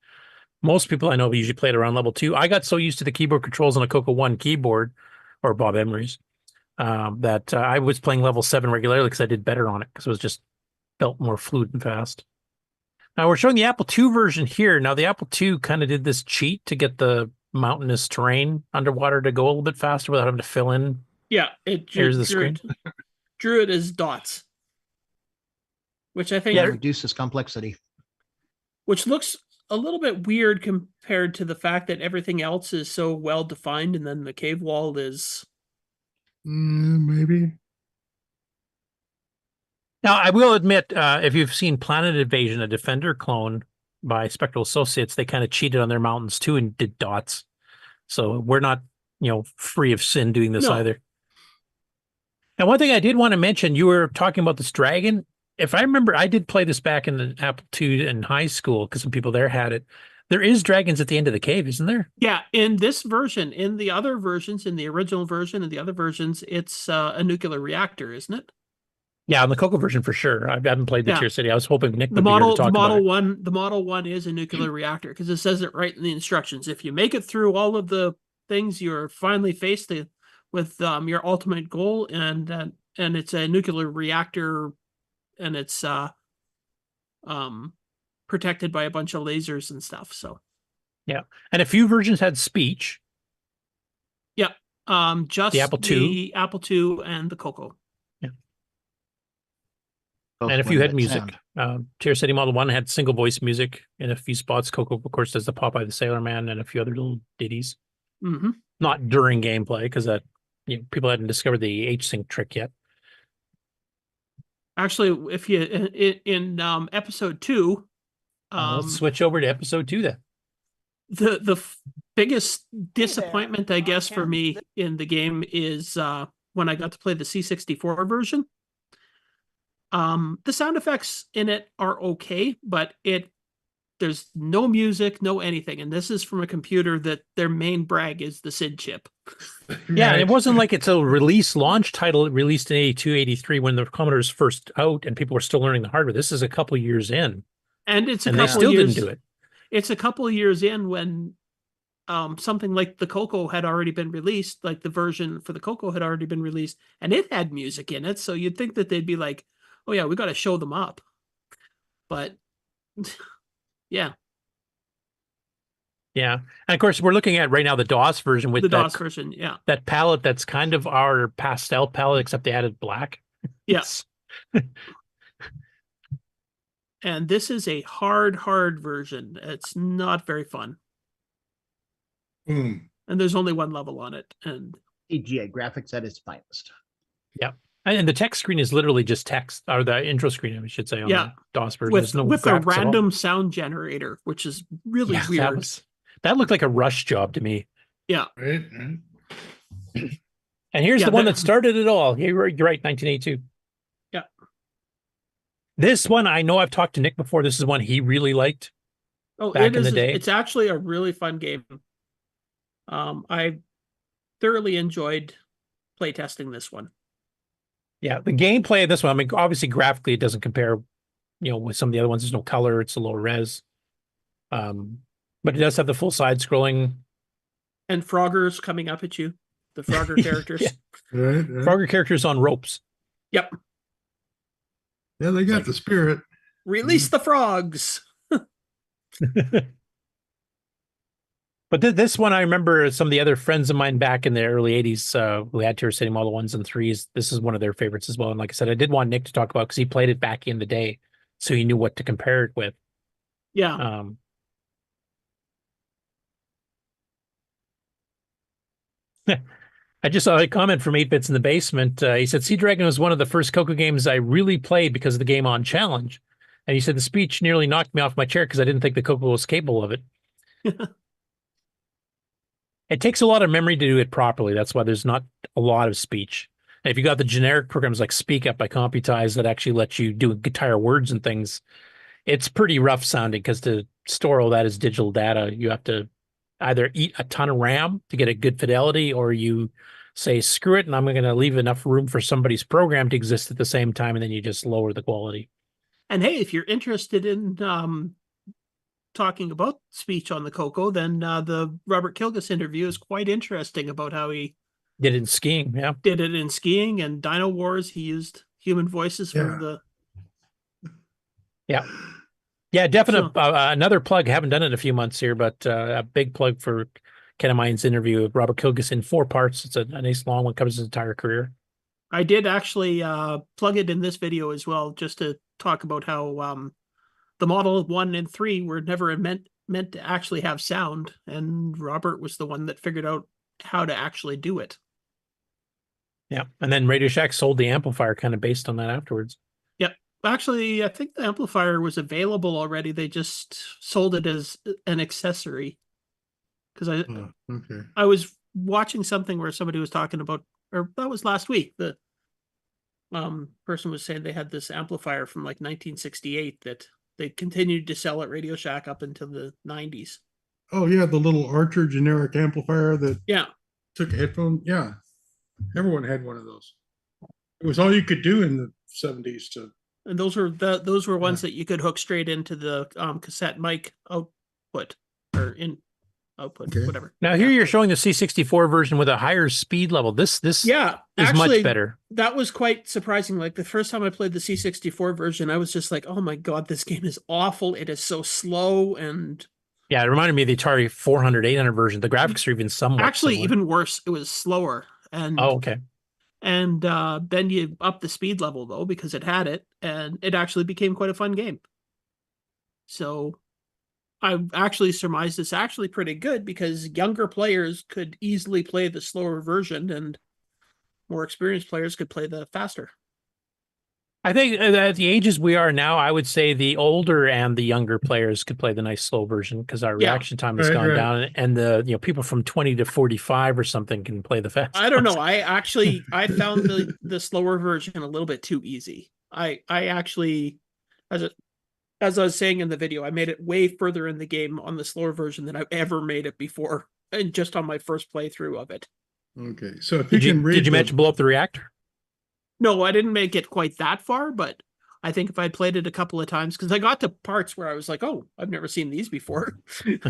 Most people I know usually play it around level 2. I got so used to the keyboard controls on a CoCo 1 keyboard, or Bob Emery's, that I was playing level 7 regularly because I did better on it because it was just felt more fluid and fast. Now we're showing the Apple II version here. Now the Apple II kind of did this cheat to get the mountainous terrain underwater to go a little bit faster without having to fill in. Yeah, it drew it as dots, which I think reduces complexity. Which looks a little bit weird compared to the fact that everything else is so well defined, and then the cave wall is maybe. Now, I will admit, if you've seen Planet Invasion, a Defender clone by Spectral Associates, they kind of cheated on their mountains too and did dots. So we're not, free of sin doing this either. And one thing I did want to mention, you were talking about this dragon. If I remember, I did play this back in the Apple II in high school because some people there had it. There is dragons at the end of the cave, isn't there? Yeah, in this version, in the other versions, in the original version and the other versions, it's a nuclear reactor, isn't it? Yeah, on the CoCo version for sure. I haven't played the Yeah. Tier City. I was hoping Nick The would be here to model, talk about it. the Model 1 is a nuclear reactor because it says it right in the instructions. If you make it through all of the things, you're finally faced with your ultimate goal, and it's a nuclear reactor, and it's protected by a bunch of lasers and stuff. So yeah, and a few versions had speech. Yeah, just the Apple II, the Apple II, and the CoCo. Yeah, Both and a few had limited music. sound. Tier City Model 1 had single voice music in a few spots. CoCo, of course, does the Popeye the Sailor Man and a few other little ditties. Mm-hmm. Not during gameplay because that people hadn't discovered the H-Sync trick yet. Actually, if you in episode 2, let's switch over to episode 2 then. The biggest disappointment, I guess, for me in the game is when I got to play the C64 version. The sound effects in it are okay, but there's no music, no anything, and this is from a computer that their main brag is the SID chip. Yeah, and it wasn't like it's a release launch title. It released in 82, 83 when the Commodore's first out and people were still learning the hardware. This is a couple years in. And they still didn't do it. It's a couple of years in when something like the CoCo had already been released, like the version for the CoCo had already been released, and it had music in it. So you'd think that they'd be like, oh yeah, we got to show them up. But yeah. Yeah. And of course, we're looking at right now the DOS version with the DOS version. Yeah. That palette that's kind of our pastel palette, except they added black. Yes. And this is a hard version. It's not very fun. And there's only one level on it. And AGA graphics at its finest. Yeah. And the text screen is literally just text, or the intro screen, I should say, on the DOS version. With a random sound generator, which is really weird. That looked like a Rush job to me. Yeah. Right. And here's the one that started it all. You're right, 1982. Yeah. This one, I know I've talked to Nick before. This is one he really liked. Oh, back in the day. It's actually a really fun game. I thoroughly enjoyed playtesting this one. Yeah, the gameplay of this one, I mean, obviously graphically it doesn't compare, with some of the other ones. There's no color, it's a low res. But it does have the full side scrolling. And Froggers coming up at you. The Frogger characters. Yeah. Right. Frogger characters on ropes. Yep. Yeah, they got the spirit. Release the frogs. But this one, I remember some of the other friends of mine back in the early 80s who had Tier City Model 1s and 3s. This is one of their favorites as well. And like I said, I did want Nick to talk about because he played it back in the day. So he knew what to compare it with. Yeah. I just saw a comment from 8-Bits in the Basement. He said, Sea Dragon was one of the first CoCo games I really played because of the game on challenge. And he said, the speech nearly knocked me off my chair because I didn't think the CoCo was capable of it. It takes a lot of memory to do it properly. That's why there's not a lot of speech. And if you got the generic programs like Speak Up by Computize that actually let you do entire words and things, it's pretty rough sounding because to store all that as digital data, you have to either eat a ton of RAM to get a good fidelity, or you say, screw it, and I'm going to leave enough room for somebody's program to exist at the same time, and then you just lower the quality. And hey, if you're interested in talking about speech on the CoCo, then the Robert Kilgus interview is quite interesting about how he did it in skiing. Yeah, did it in skiing and Dino Wars. He used human voices for the. Yeah, definite. Another plug. Haven't done it in a few months here, but a big plug for Ken of Mine's interview with Robert Kilgus in 4 parts. It's a nice long one, covers his entire career. I did actually plug it in this video as well, just to talk about how the Model 1 and 3 were never meant to actually have sound, and Robert was the one that figured out how to actually do it. Yeah, and then Radio Shack sold the amplifier kind of based on that afterwards. Yep. Actually, I think the amplifier was available already. They just sold it as an accessory. Because I was watching something where somebody was talking about, or that was last week, the person was saying they had this amplifier from like 1968 that they continued to sell at Radio Shack up until the 90s. Oh yeah, the little Archer generic amplifier that took a headphone. Yeah, everyone had one of those. It was all you could do in the 70s to. And those were ones that you could hook straight into the cassette mic output or in output, whatever. Now here you're showing the C64 version with a higher speed level. This is actually much better. That was quite surprising. Like the first time I played the C64 version, I was just like, "Oh my god, this game is awful. It is so slow." And yeah, it reminded me of the Atari 400, 800 version. The graphics are even somewhat actually similar. even worse. It was slower. And okay. And then you up the speed level though because it had it, and it actually became quite a fun game. So I actually surmised it's actually pretty good because younger players could easily play the slower version and more experienced players could play the faster. I think at the ages we are now, I would say the older and the younger players could play the nice slow version because our reaction time has gone down, and the people from 20 to 45 or something can play the fast. I don't know. I found the slower version a little bit too easy. I actually, as I was saying in the video, I made it way further in the game on the slower version than I've ever made it before, and just on my first playthrough of it. Okay, so if did you manage to blow up the reactor? No, I didn't make it quite that far, but I think if I played it a couple of times, because I got to parts where I was like, "Oh, I've never seen these before." Do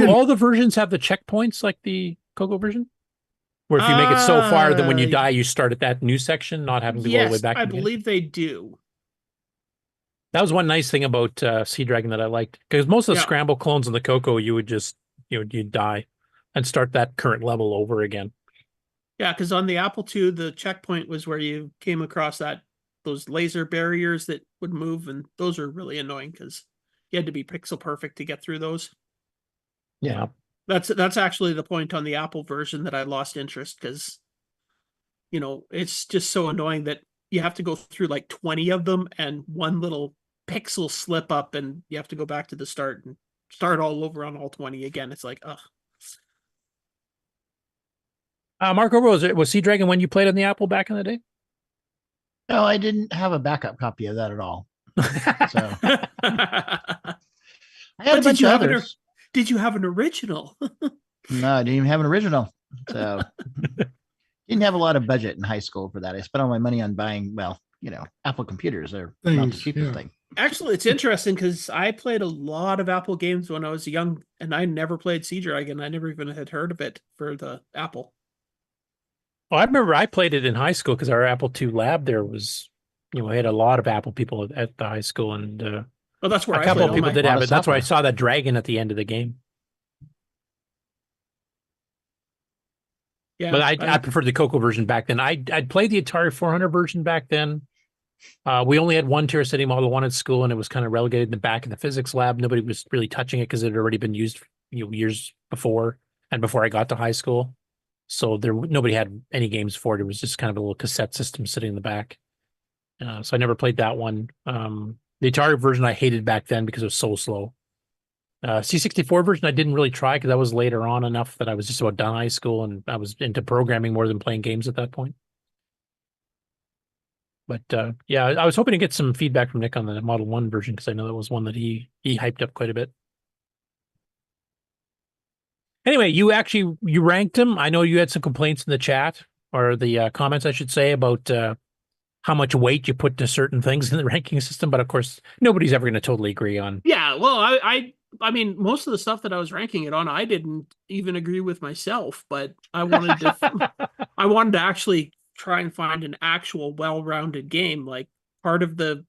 all the versions have the checkpoints like the CoCo version? Where if you make it so far that when you die, you start at that new section, not having to go all the way back. I believe they do. That was one nice thing about Sea Dragon that I liked, because most of the scramble clones in the CoCo, you would just you'd die and start that current level over again. Yeah, because on the Apple II, the checkpoint was where you came across those laser barriers that would move, and those are really annoying because you had to be pixel perfect to get through those. Yeah, that's actually the point on the Apple version that I lost interest because, it's just so annoying that you have to go through like 20 of them, and one little pixel slip up, and you have to go back to the start and start all over on all 20 again. It's like, ugh. Marco, was Sea Dragon when you played on the Apple back in the day? No, I didn't have a backup copy of that at all. So I had a bunch of others. Did you have an original? No, I didn't even have an original. So didn't have a lot of budget in high school for that. I spent all my money on buying, Apple computers. They're not the cheapest thing. Actually, it's interesting because I played a lot of Apple games when I was young, and I never played Sea Dragon. I never even had heard of it for the Apple. Oh, I remember I played it in high school because our Apple II lab there was, we had a lot of Apple people at the high school, and that's where a couple of people did have it. That's why I saw that dragon at the end of the game. Yeah, but I preferred the CoCo version back then. I'd played the Atari 400 version back then. We only had one Terra City Model 1 at school, and it was kind of relegated in the back of the physics lab. Nobody was really touching it because it had already been used years before, and before I got to high school. So nobody had any games for it. It was just kind of a little cassette system sitting in the back. So I never played that one. The Atari version I hated back then because it was so slow. C64 version I didn't really try because I was later on enough that I was just about done high school, and I was into programming more than playing games at that point. But I was hoping to get some feedback from Nick on the Model 1 version because I know that was one that he hyped up quite a bit. Anyway, you ranked him. I know you had some complaints in the chat, or the comments, I should say, about how much weight you put to certain things in the ranking system. But of course, nobody's ever going to totally agree on. Yeah, well, I mean, most of the stuff that I was ranking it on, I didn't even agree with myself. But I wanted to actually try and find an actual well-rounded game. Like, part of the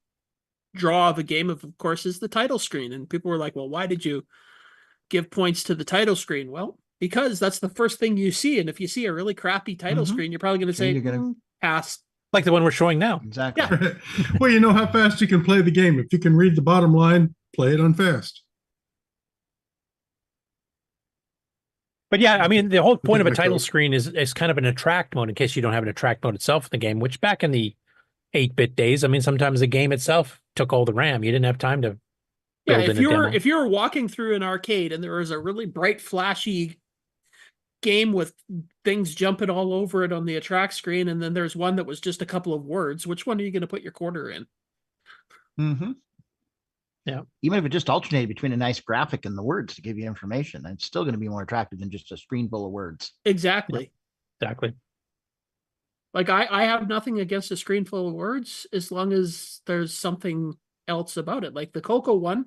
draw of a game, of course, is the title screen. And people were like, "Well, why did you give points to the title screen?" Well, because that's the first thing you see, and if you see a really crappy title screen, you're probably going to say pass. Like the one we're showing now. Exactly. Yeah. Well, you know how fast you can play the game. If you can read the bottom line, play it on fast. But yeah, I mean, the whole point of a title screen is kind of an attract mode in case you don't have an attract mode itself in the game, which back in the 8-bit days, I mean, sometimes the game itself took all the RAM. You didn't have time to build in a demo. If you were walking through an arcade and there was a really bright, flashy game with things jumping all over it on the attract screen, and then there's one that was just a couple of words. Which one are you going to put your quarter in? Mm-hmm. Yeah. Even if it just alternated between a nice graphic and the words to give you information, it's still going to be more attractive than just a screen full of words. Exactly. Yeah, exactly. Like I have nothing against a screen full of words as long as there's something else about it. Like the CoCo one,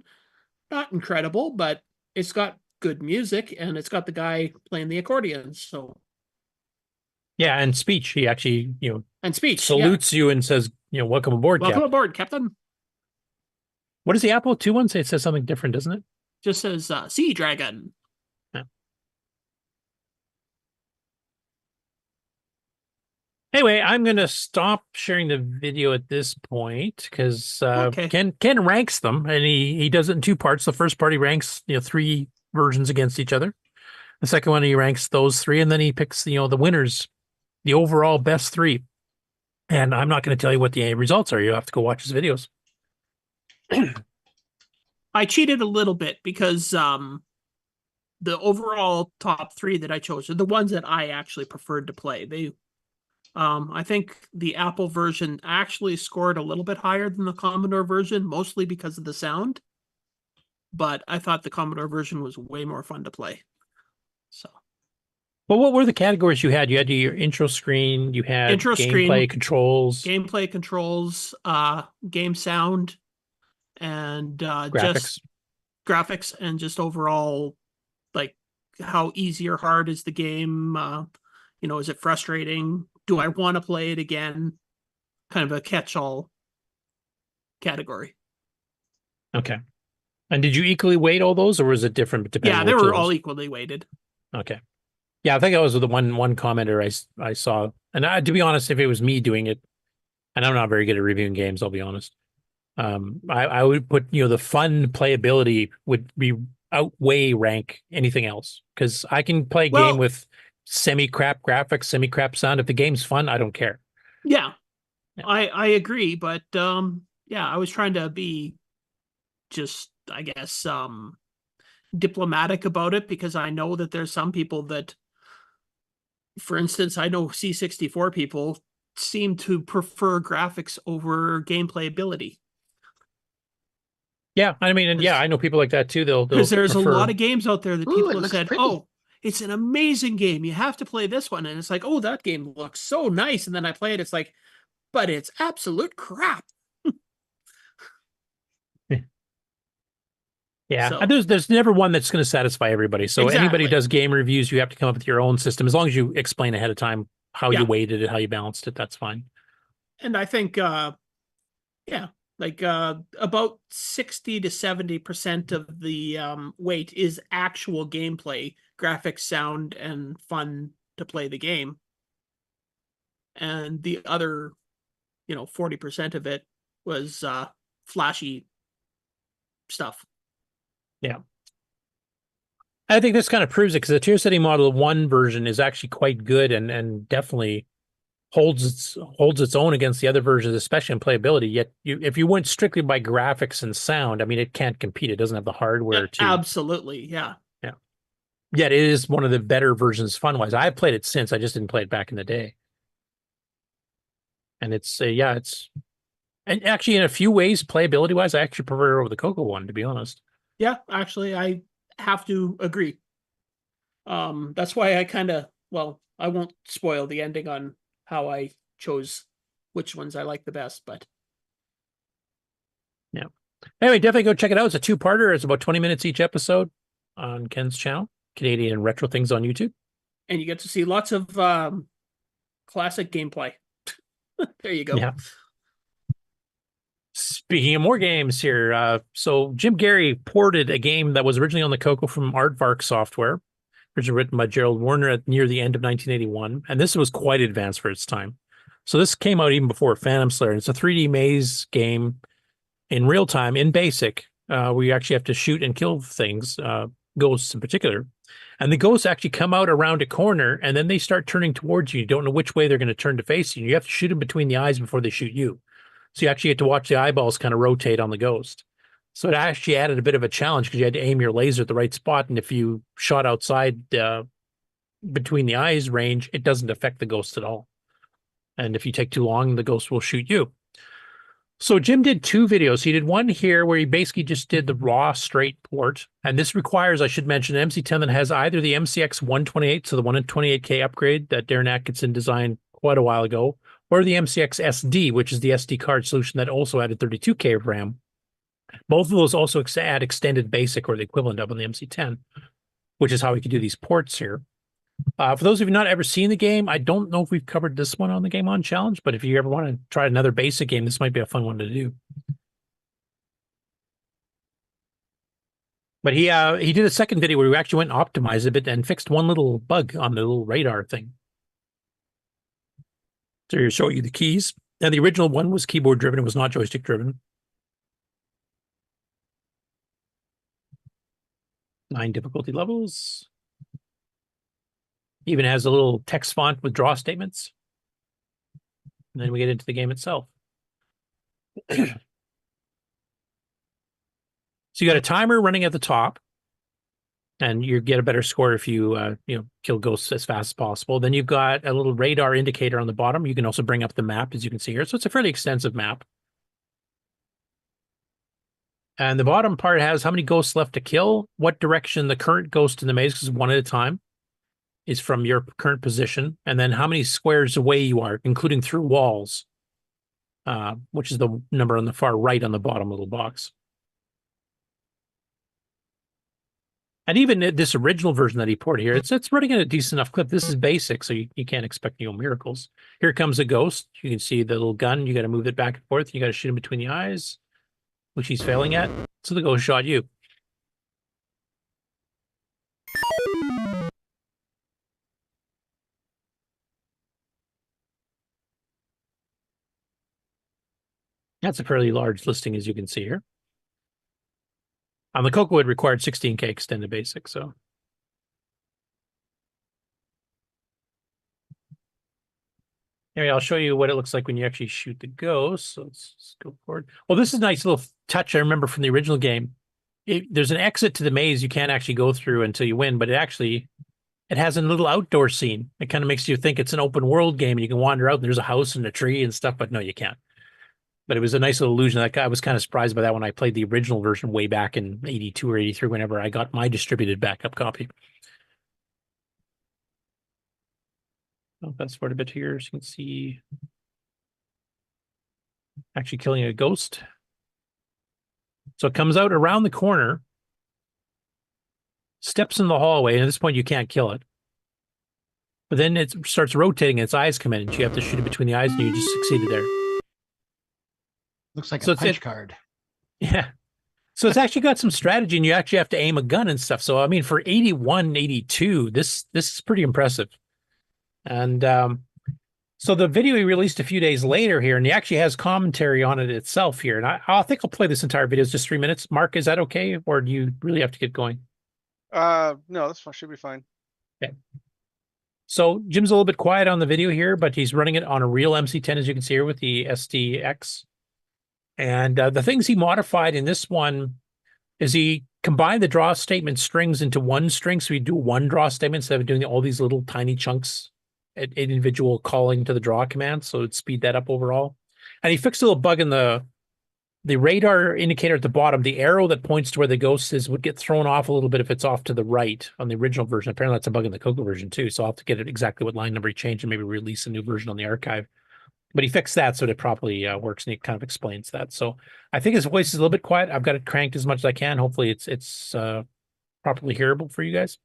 not incredible, but it's got good music and it's got the guy playing the accordion. So yeah, and speech. He actually, and speech salutes you and says, welcome aboard, welcome Cap. aboard, Captain. What does the Apple II one say? It says something different, doesn't it? Just says Sea Dragon. Yeah. Anyway, I'm going to stop sharing the video at this point because Ken ranks them, and he does it in two parts. The first part, he ranks 3 versions against each other. The second one, he ranks those 3, and then he picks the winners, the overall best 3. And I'm not going to tell you what the results are. You have to go watch his videos. I cheated a little bit because the overall top 3 that I chose are the ones that I actually preferred to play. I think the Apple version actually scored a little bit higher than the Commodore version, mostly because of the sound. But I thought the Commodore version was way more fun to play. So, well, what were the categories you had? You had your intro screen, you had gameplay controls, game sound, and just graphics, and just overall, like, how easy or hard is the game? Is it frustrating? Do I want to play it again? Kind of a catch-all category. Okay. And did you equally weight all those, or was it different? Yeah, they were all equally weighted. Okay. Yeah, I think that was the one commenter I saw. And to be honest, if it was me doing it, and I'm not very good at reviewing games, I'll be honest. I would put, the fun playability would be outweigh rank anything else, because I can play a game with semi-crap graphics, semi-crap sound. If the game's fun, I don't care. Yeah. I agree, but I was trying to be just, I guess, diplomatic about it, because I know that there's some people that, for instance, I know C64 people seem to prefer graphics over gameplay ability. Yeah, I mean, and I know people like that too. Because there's a lot of games out there that people have said, "Oh, it's an amazing game. You have to play this one." And it's like, "Oh, that game looks so nice." And then I play it. It's like, but it's absolute crap. Yeah, so, there's never one that's going to satisfy everybody. So anybody who does game reviews, you have to come up with your own system. As long as you explain ahead of time how you weighted it, how you balanced it, that's fine. And I think, about 60 to 70% of the weight is actual gameplay, graphics, sound, and fun to play the game. And the other, 40% of it was flashy stuff. Yeah. I think this kind of proves it, because the tier setting Model 1 version is actually quite good and definitely holds its own against the other versions, especially in playability. Yet if you went strictly by graphics and sound, I mean, it can't compete. It doesn't have the hardware to. Absolutely, yeah. Yeah. Yet it is one of the better versions fun-wise. I've played it since. I just didn't play it back in the day. And it's and actually in a few ways, playability-wise, I actually prefer it over the CoCo one, to be honest. Yeah, actually, I have to agree. That's why I I won't spoil the ending on how I chose which ones I like the best, but yeah. Anyway, definitely go check it out. It's a 2-parter. It's about 20 minutes each episode on Ken's channel, Canadian and Retro Things on YouTube. And you get to see lots of classic gameplay. There you go. Yeah. Speaking of more games here, so Jim Gary ported a game that was originally on the CoCo from Aardvark Software, originally written by Gerald Warner near the end of 1981, and this was quite advanced for its time. So this came out even before Phantom Slayer. It's a 3D maze game in real time, in BASIC, where you actually have to shoot and kill things, ghosts in particular. And the ghosts actually come out around a corner, and then they start turning towards you. You don't know which way they're going to turn to face you. You have to shoot them between the eyes before they shoot you. So you actually get to watch the eyeballs kind of rotate on the ghost. So it actually added a bit of a challenge, because you had to aim your laser at the right spot. And if you shot outside between the eyes range, it doesn't affect the ghost at all. And if you take too long, the ghost will shoot you. So Jim did 2 videos. He did one here where he basically just did the raw straight port. And this requires, I should mention, an MC10 that has either the MCX 128, so the 128K upgrade that Darren Atkinson designed quite a while ago, or the MCX SD, which is the SD card solution that also added 32K of RAM. Both of those also add extended basic or the equivalent of on the MC10, which is how we could do these ports here. For those of you not ever seen the game, I don't know if we've covered this one on the Game On Challenge, but if you ever want to try another basic game, this might be a fun one to do. But he did a second video where we actually went and optimized a bit and fixed one little bug on the little radar thing. So he'll show you the keys. And the original one was keyboard driven. It was not joystick driven. 9 difficulty levels. Even has a little text font with draw statements. And then we get into the game itself. So you got a timer running at the top, and you get a better score if you kill ghosts as fast as possible. Then you've got a little radar indicator on the bottom. You can also bring up the map, as you can see here. So it's a fairly extensive map. And the bottom part has how many ghosts left to kill, what direction the current ghost in the maze, because one at a time, is from your current position, and then how many squares away you are, including through walls, which is the number on the far right on the bottom little box. And even this original version that he ported here, it's running at a decent enough clip. This is basic, so you can't expect miracles. Here comes a ghost. You can see the little gun. You got to move it back and forth. You got to shoot him between the eyes, which he's failing at. So the ghost shot you. That's a fairly large listing, as you can see here. On the CoCo, it required 16K extended basic, so. Anyway, I'll show you what it looks like when you actually shoot the ghost. So let's go forward. Well, this is a nice little touch I remember from the original game. There's an exit to the maze you can't actually go through until you win, but it has a little outdoor scene. It kind of makes you think it's an open world game and you can wander out and there's a house and a tree and stuff, but no, you can't. But it was a nice little illusion. I was kind of surprised by that when I played the original version way back in 82 or 83, whenever I got my distributed backup copy. I'll fast forward a bit here so you can see actually killing a ghost. So it comes out around the corner, steps in the hallway, and at this point you can't kill it. But then it starts rotating and its eyes come in, and you have to shoot it between the eyes, and you just succeeded there. Looks like a punch card. Yeah. So it's actually got some strategy, and you actually have to aim a gun and stuff. So, I mean, for 81, 82, this is pretty impressive. And so the video he released a few days later here, and he actually has commentary on it itself here. And I think I'll play this entire video. It's just 3 minutes. Mark, is that okay? Or do you really have to get going? No, that's fine. Should be fine. Okay. So Jim's a little bit quiet on the video here, but he's running it on a real MC10, as you can see here with the SDX. And the things he modified in this one is he combined the draw statement strings into one string. So we do one draw statement instead of doing all these little tiny chunks at individual calling to the draw command. So it'd speed that up overall. And he fixed a little bug in the radar indicator at the bottom. The arrow that points to where the ghost is would get thrown off a little bit if it's off to the right on the original version. Apparently that's a bug in the CoCo version too. So I'll have to get it exactly what line number he changed and maybe release a new version on the archive. But he fixed that so that it properly works, and he kind of explains that. So I think his voice is a little bit quiet. I've got it cranked as much as I can. Hopefully it's properly hearable for you guys.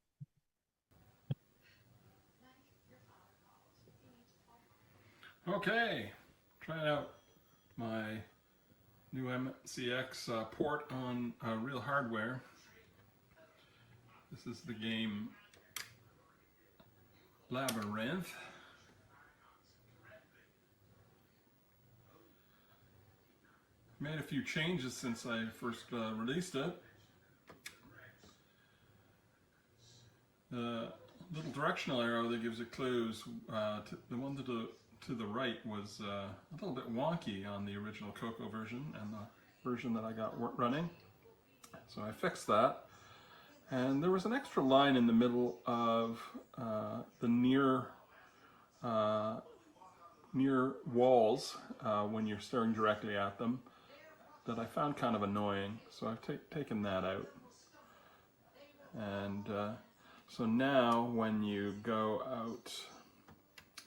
Okay, trying out my new MCX port on real hardware. This is the game Labyrinth. Made a few changes since I first released it. The little directional arrow that gives it clues, the one to the right was a little bit wonky on the original CoCo version and the version that I got running. So I fixed that. And there was an extra line in the middle of the near walls when you're staring directly at them that I found kind of annoying. So I've taken that out. And so now when you go out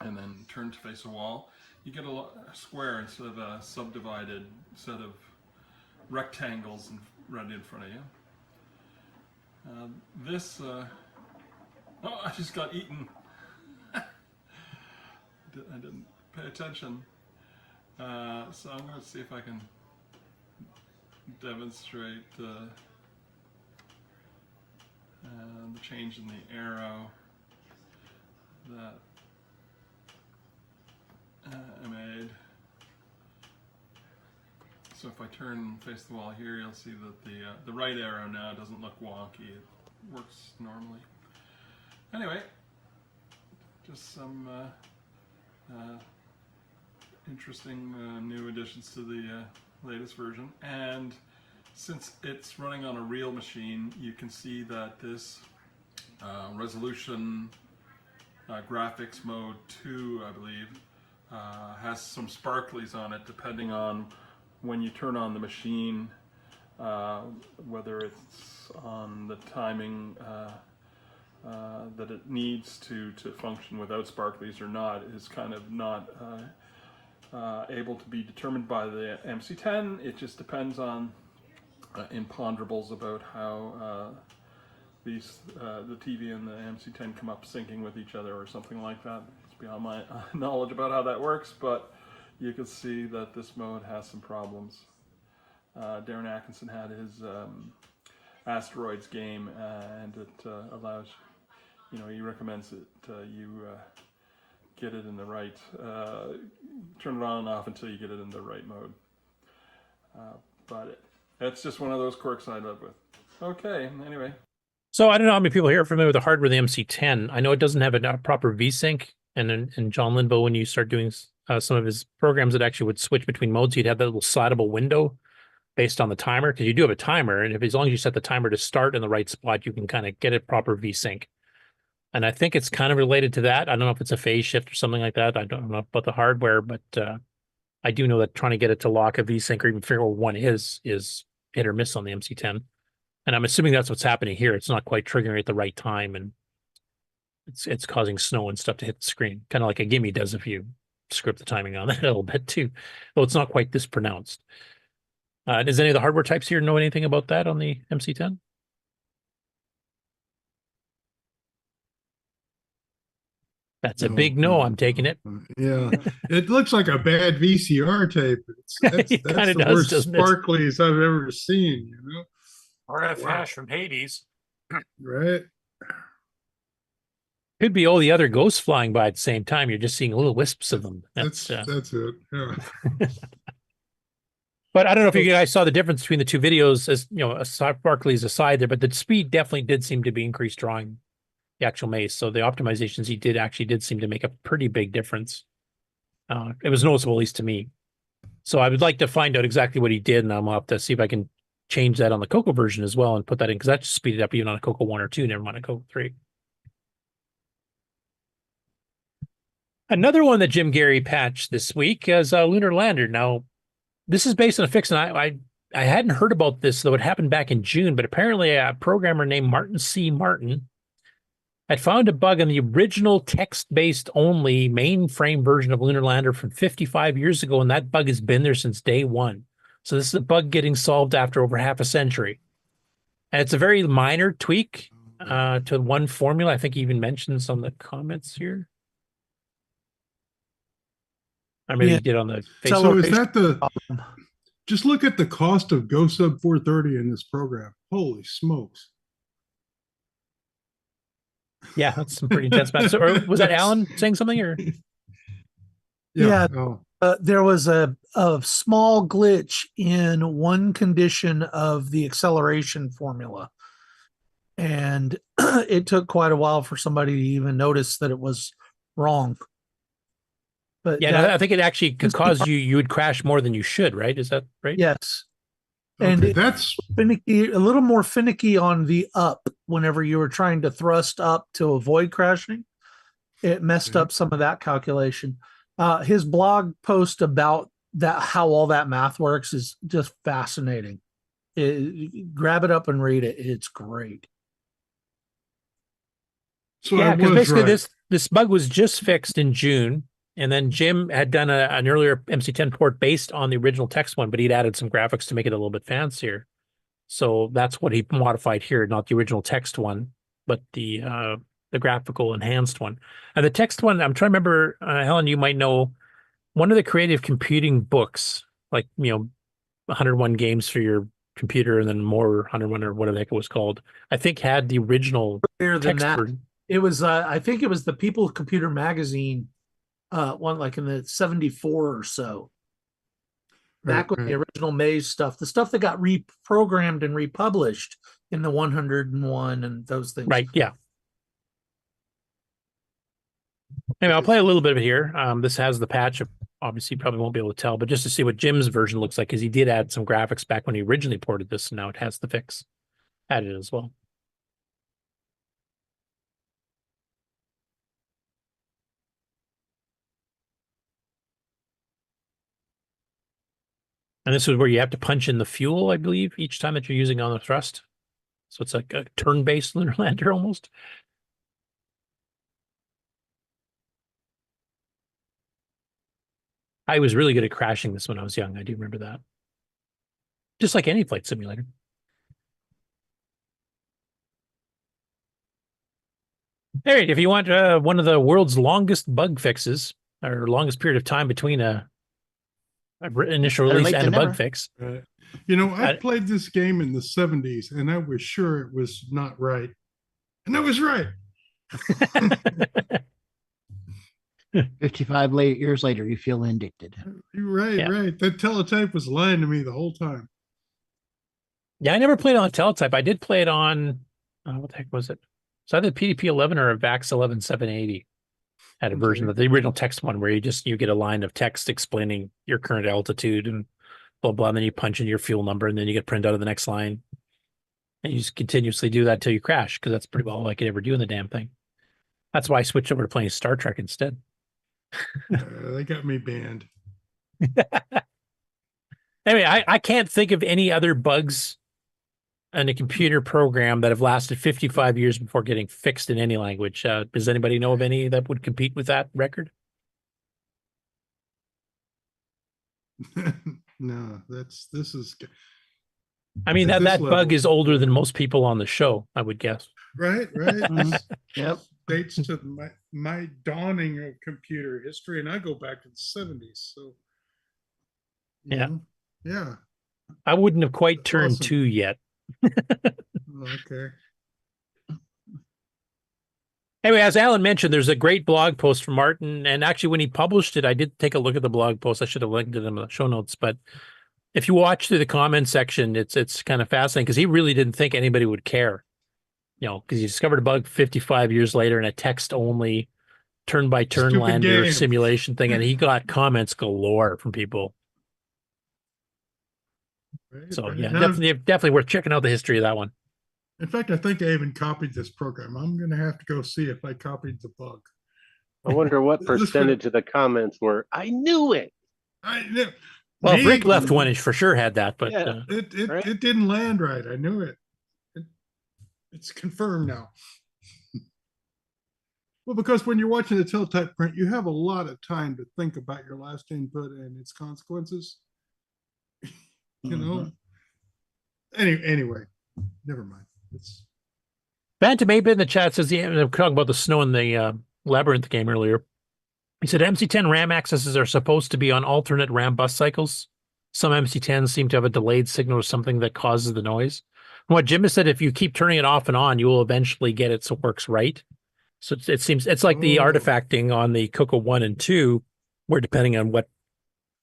and then turn to face a wall, you get a square instead of a subdivided set of rectangles right in front of you. Oh, I just got eaten. I didn't pay attention. So I'm going to see if I can demonstrate the change in the arrow that I made. So if I turn and face the wall here, you'll see that the right arrow now doesn't look wonky. It works normally. Anyway, just some interesting new additions to the latest version. And since it's running on a real machine, you can see that this resolution graphics mode 2, I believe, has some sparklies on it depending on when you turn on the machine, whether it's on the timing that it needs to function without sparklies or not is kind of not able to be determined by the MC10. It just depends on imponderables about how the TV and the MC10 come up syncing with each other or something like that. It's beyond my knowledge about how that works, but you can see that this mode has some problems. Darren Atkinson had his Asteroids game, and it allows, he recommends that you get it in the right, turn it on and off until you get it in the right mode. But it's just one of those quirks I live with. Okay, anyway. So I don't know how many people here are familiar with the hardware of the MC10. I know it doesn't have a proper VSync, and in John Linville, when you start doing some of his programs that actually would switch between modes, you'd have that little slidable window based on the timer, because you do have a timer, and as long as you set the timer to start in the right spot, you can kind of get a proper VSync. And I think it's kind of related to that. I don't know if it's a phase shift or something like that. I don't know about the hardware, but I do know that trying to get it to lock a VSync or even figure out what one is hit or miss on the MC10. And I'm assuming that's what's happening here. It's not quite triggering at the right time, and it's causing snow and stuff to hit the screen, kind of like a gimme does if you script the timing on that a little bit too. Though it's not quite this pronounced. Does any of the hardware types here know anything about that on the MC10? That's a big no. I'm taking it. Yeah, it looks like a bad VCR tape. That's It the kinda does, worst doesn't it? sparklies I've ever seen. RF Wow. hash from Hades. Right? Could be all the other ghosts flying by at the same time. You're just seeing little wisps of them. That's it. Yeah. But I don't know if you guys saw the difference between the two videos, as sparklies aside there, but the speed definitely did seem to be increased drawing the actual maze. So the optimizations he did actually did seem to make a pretty big difference. It was noticeable, at least to me. So I would like to find out exactly what he did, and I'll have to see if I can change that on the CoCo version as well and put that in, because that just speeded up even on a CoCo 1 or 2, never mind a CoCo 3. Another one that Jim Gary patched this week is Lunar Lander. Now, this is based on a fix, and I hadn't heard about this, though it happened back in June, but apparently a programmer named Martin C. Martin had found a bug in the original text-based only mainframe version of Lunar Lander from 55 years ago, and that bug has been there since day one. So this is a bug getting solved after over half a century. And it's a very minor tweak to one formula. I think he even mentioned some of the comments here. I mean, he did on the Facebook. So is that just look at the cost of Go Sub 430 in this program. Holy smokes. Yeah, that's some pretty intense math. So, or was that Alan saying something, or? Yeah. There was a small glitch in one condition of the acceleration formula. And it took quite a while for somebody to even notice that it was wrong. But yeah, I think it actually could cause you would crash more than you should, right? Is that right? Yes. And Okay, that's finicky, a little more finicky on the up whenever you were trying to thrust up to avoid crashing. It messed up some of that calculation. His blog post about that, how all that math works, is just fascinating. Grab it up and read it. It's great. so Yeah, I because was basically right. this bug was just fixed in June, and then Jim had done an earlier MC10 port based on the original text one, but he'd added some graphics to make it a little bit fancier. So that's what he modified here, not the original text one, but the graphical enhanced one. And the text one, I'm trying to remember, Helen, you might know, one of the creative computing books, like 101 games for your computer and then more 101 or whatever the heck it was called, I think had the original Earlier than text that, version. it was I think it was the People Computer Magazine one, like in the 74 or so. Back when the original Maze stuff, the stuff that got reprogrammed and republished in the 101 and those things. Right, yeah. Anyway, I'll play a little bit of it here. This has the patch. Obviously, you probably won't be able to tell, but just to see what Jim's version looks like, because he did add some graphics back when he originally ported this, and now it has the fix added as well. And this is where you have to punch in the fuel, I believe, each time that you're using on the thrust. So it's like a turn-based lunar lander almost. I was really good at crashing this when I was young. I do remember that. Just like any flight simulator. All right, if you want one of the world's longest bug fixes, or longest period of time between a initial release and a bug fix. You know, I played this game in the 70s and I was sure it was not right. And I was right. 55 years later, you feel indicted. Right, right. That teletype was lying to me the whole time. Yeah, I never played on a teletype. I did play it on, what the heck was it? So either PDP-11 or a VAX-11 780 had a version of the original text one where you get a line of text explaining your current altitude and blah, blah, and then you punch in your fuel number and then you get printed out of the next line. And you just continuously do that until you crash, because that's pretty well all I could ever do in the damn thing. That's why I switched over to playing Star Trek instead. They got me banned. Anyway, I can't think of any other bugs in a computer program that have lasted 55 years before getting fixed in any language. Does anybody know of any that would compete with that record? No, this is. I mean, that bug is older than most people on the show, I would guess. Right, right. Yep. Dates to my dawning of computer history, and I go back to the 70s. So, yeah. Yeah. I wouldn't have quite turned 2 yet. Okay. Anyway, as Alan mentioned, there's a great blog post from Martin, and actually when he published it, I did take a look at the blog post. I should have linked it in the show notes, but if you watch through the comments section, it's kind of fascinating because he really didn't think anybody would care, because he discovered a bug 55 years later in a text-only turn-by-turn lander simulation thing, and he got comments galore from people. Right, So right. yeah, Now, definitely worth checking out the history of that one. in fact, I think I even copied this program. I'm going to have to go see if I copied the bug. I wonder what percentage of the comments were, I knew it. I knew. Well, Rick left one for sure had that, but Yeah. It didn't land right. I knew it. It's confirmed now. Well, because when you're watching the teletype print, you have a lot of time to think about your last input and its consequences. You know. Anyway, never mind. It's Phantom 8-Bit in the chat says they're talking about the snow in the Labyrinth game earlier. He said MC10 RAM accesses are supposed to be on alternate RAM bus cycles. Some MC10s seem to have a delayed signal or something that causes the noise. And what Jim has said, if you keep turning it off and on, you will eventually get it so it works right. So it seems it's like the artifacting on the CoCo 1 and 2, where depending on what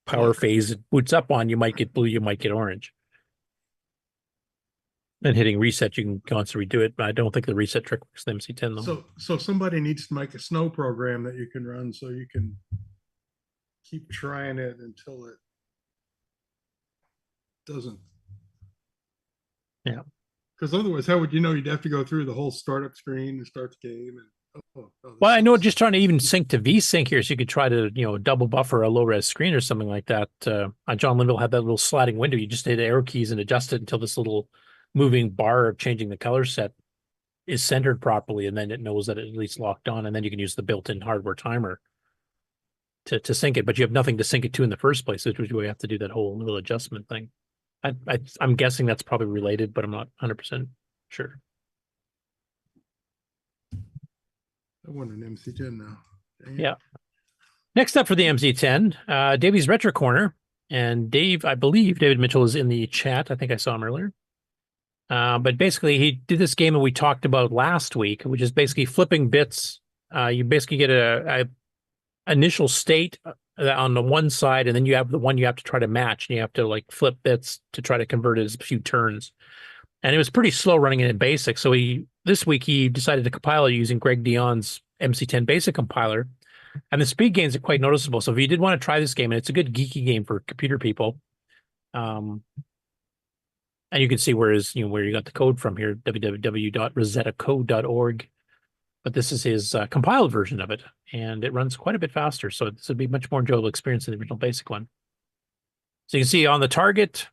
power phase it boots up on, you might get blue, you might get orange. And hitting reset, you can constantly redo it, but I don't think the reset trick works in MC10 though. so somebody needs to make a snow program that you can run so you can keep trying it until it doesn't Yeah. Because otherwise, how would you know? You'd have to go through the whole startup screen and start the game. And well, I know just trying to even sync to VSync here, so you could try to, double buffer a low res screen or something like that. John Linville had that little sliding window. You just hit the arrow keys and adjust it until this little moving bar of changing the color set is centered properly, and then it knows that it's at least locked on, and then you can use the built-in hardware timer to sync it. But you have nothing to sync it to in the first place, which is why you have to do that whole little adjustment thing. I'm guessing that's probably related, but I'm not 100% sure. I want an MC10 now. Dang it. Yeah. Next up for the MC10, Davey's Retro Corner. And Dave, I believe David Mitchell is in the chat. I think I saw him earlier. But basically, he did this game that we talked about last week, which is basically flipping bits. You basically get a initial state on the one side, and then you have the one you have to try to match, and you have to like flip bits to try to convert it as a few turns. And it was pretty slow running it in BASIC. So this week he decided to compile it using Greg Dion's MC10 BASIC compiler. And the speed gains are quite noticeable. So if you did want to try this game, and it's a good geeky game for computer people, and you can see where you got the code from here, www.rosettacode.org. But this is his compiled version of it, and it runs quite a bit faster. So this would be a much more enjoyable experience than the original BASIC one. So you can see on the target,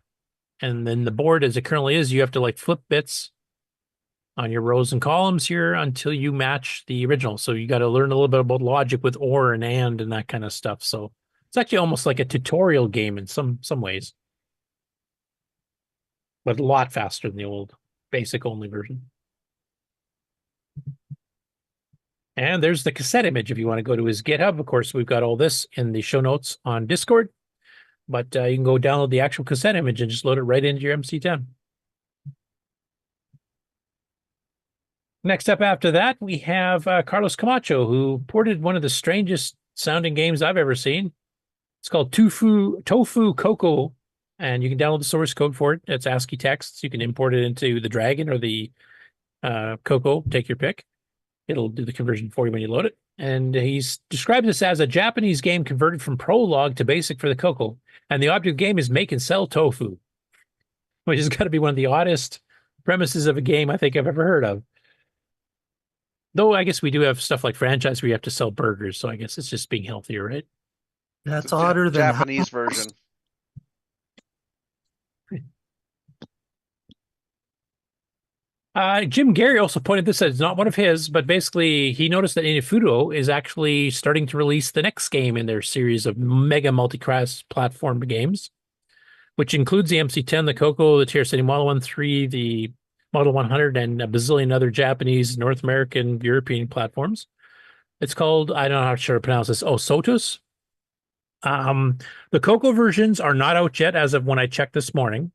and then the board as it currently is, you have to like flip bits on your rows and columns here until you match the original. So you got to learn a little bit about logic with or and that kind of stuff. So it's actually almost like a tutorial game in some ways, but a lot faster than the old BASIC only version. And there's the cassette image if you want to go to his GitHub. Of course, we've got all this in the show notes on Discord, but you can go download the actual cassette image and just load it right into your MC10. Next up after that, we have Carlos Camacho, who ported one of the strangest sounding games I've ever seen. It's called Tofu CoCo, and you can download the source code for it. It's ASCII text. You can import it into the Dragon or the CoCo, take your pick. It'll do the conversion for you when you load it. And he's described this as a Japanese game converted from Prologue to BASIC for the CoCo. And the object of the game is make and sell tofu, which has got to be one of the oddest premises of a game I think I've ever heard of. Though I guess we do have stuff like franchise where you have to sell burgers, so I guess it's just being healthier, right? That's odder than Japanese version. Jim Gary also pointed this out. It's not one of his, but basically he noticed that Inafudo is actually starting to release the next game in their series of mega multi-cross platform games, which includes the MC10, the CoCo, the TR-City Model 1.3, the Model 100, and a bazillion other Japanese, North American, European platforms. It's called, I don't know how to pronounce this, Sotus. The CoCo versions are not out yet as of when I checked this morning.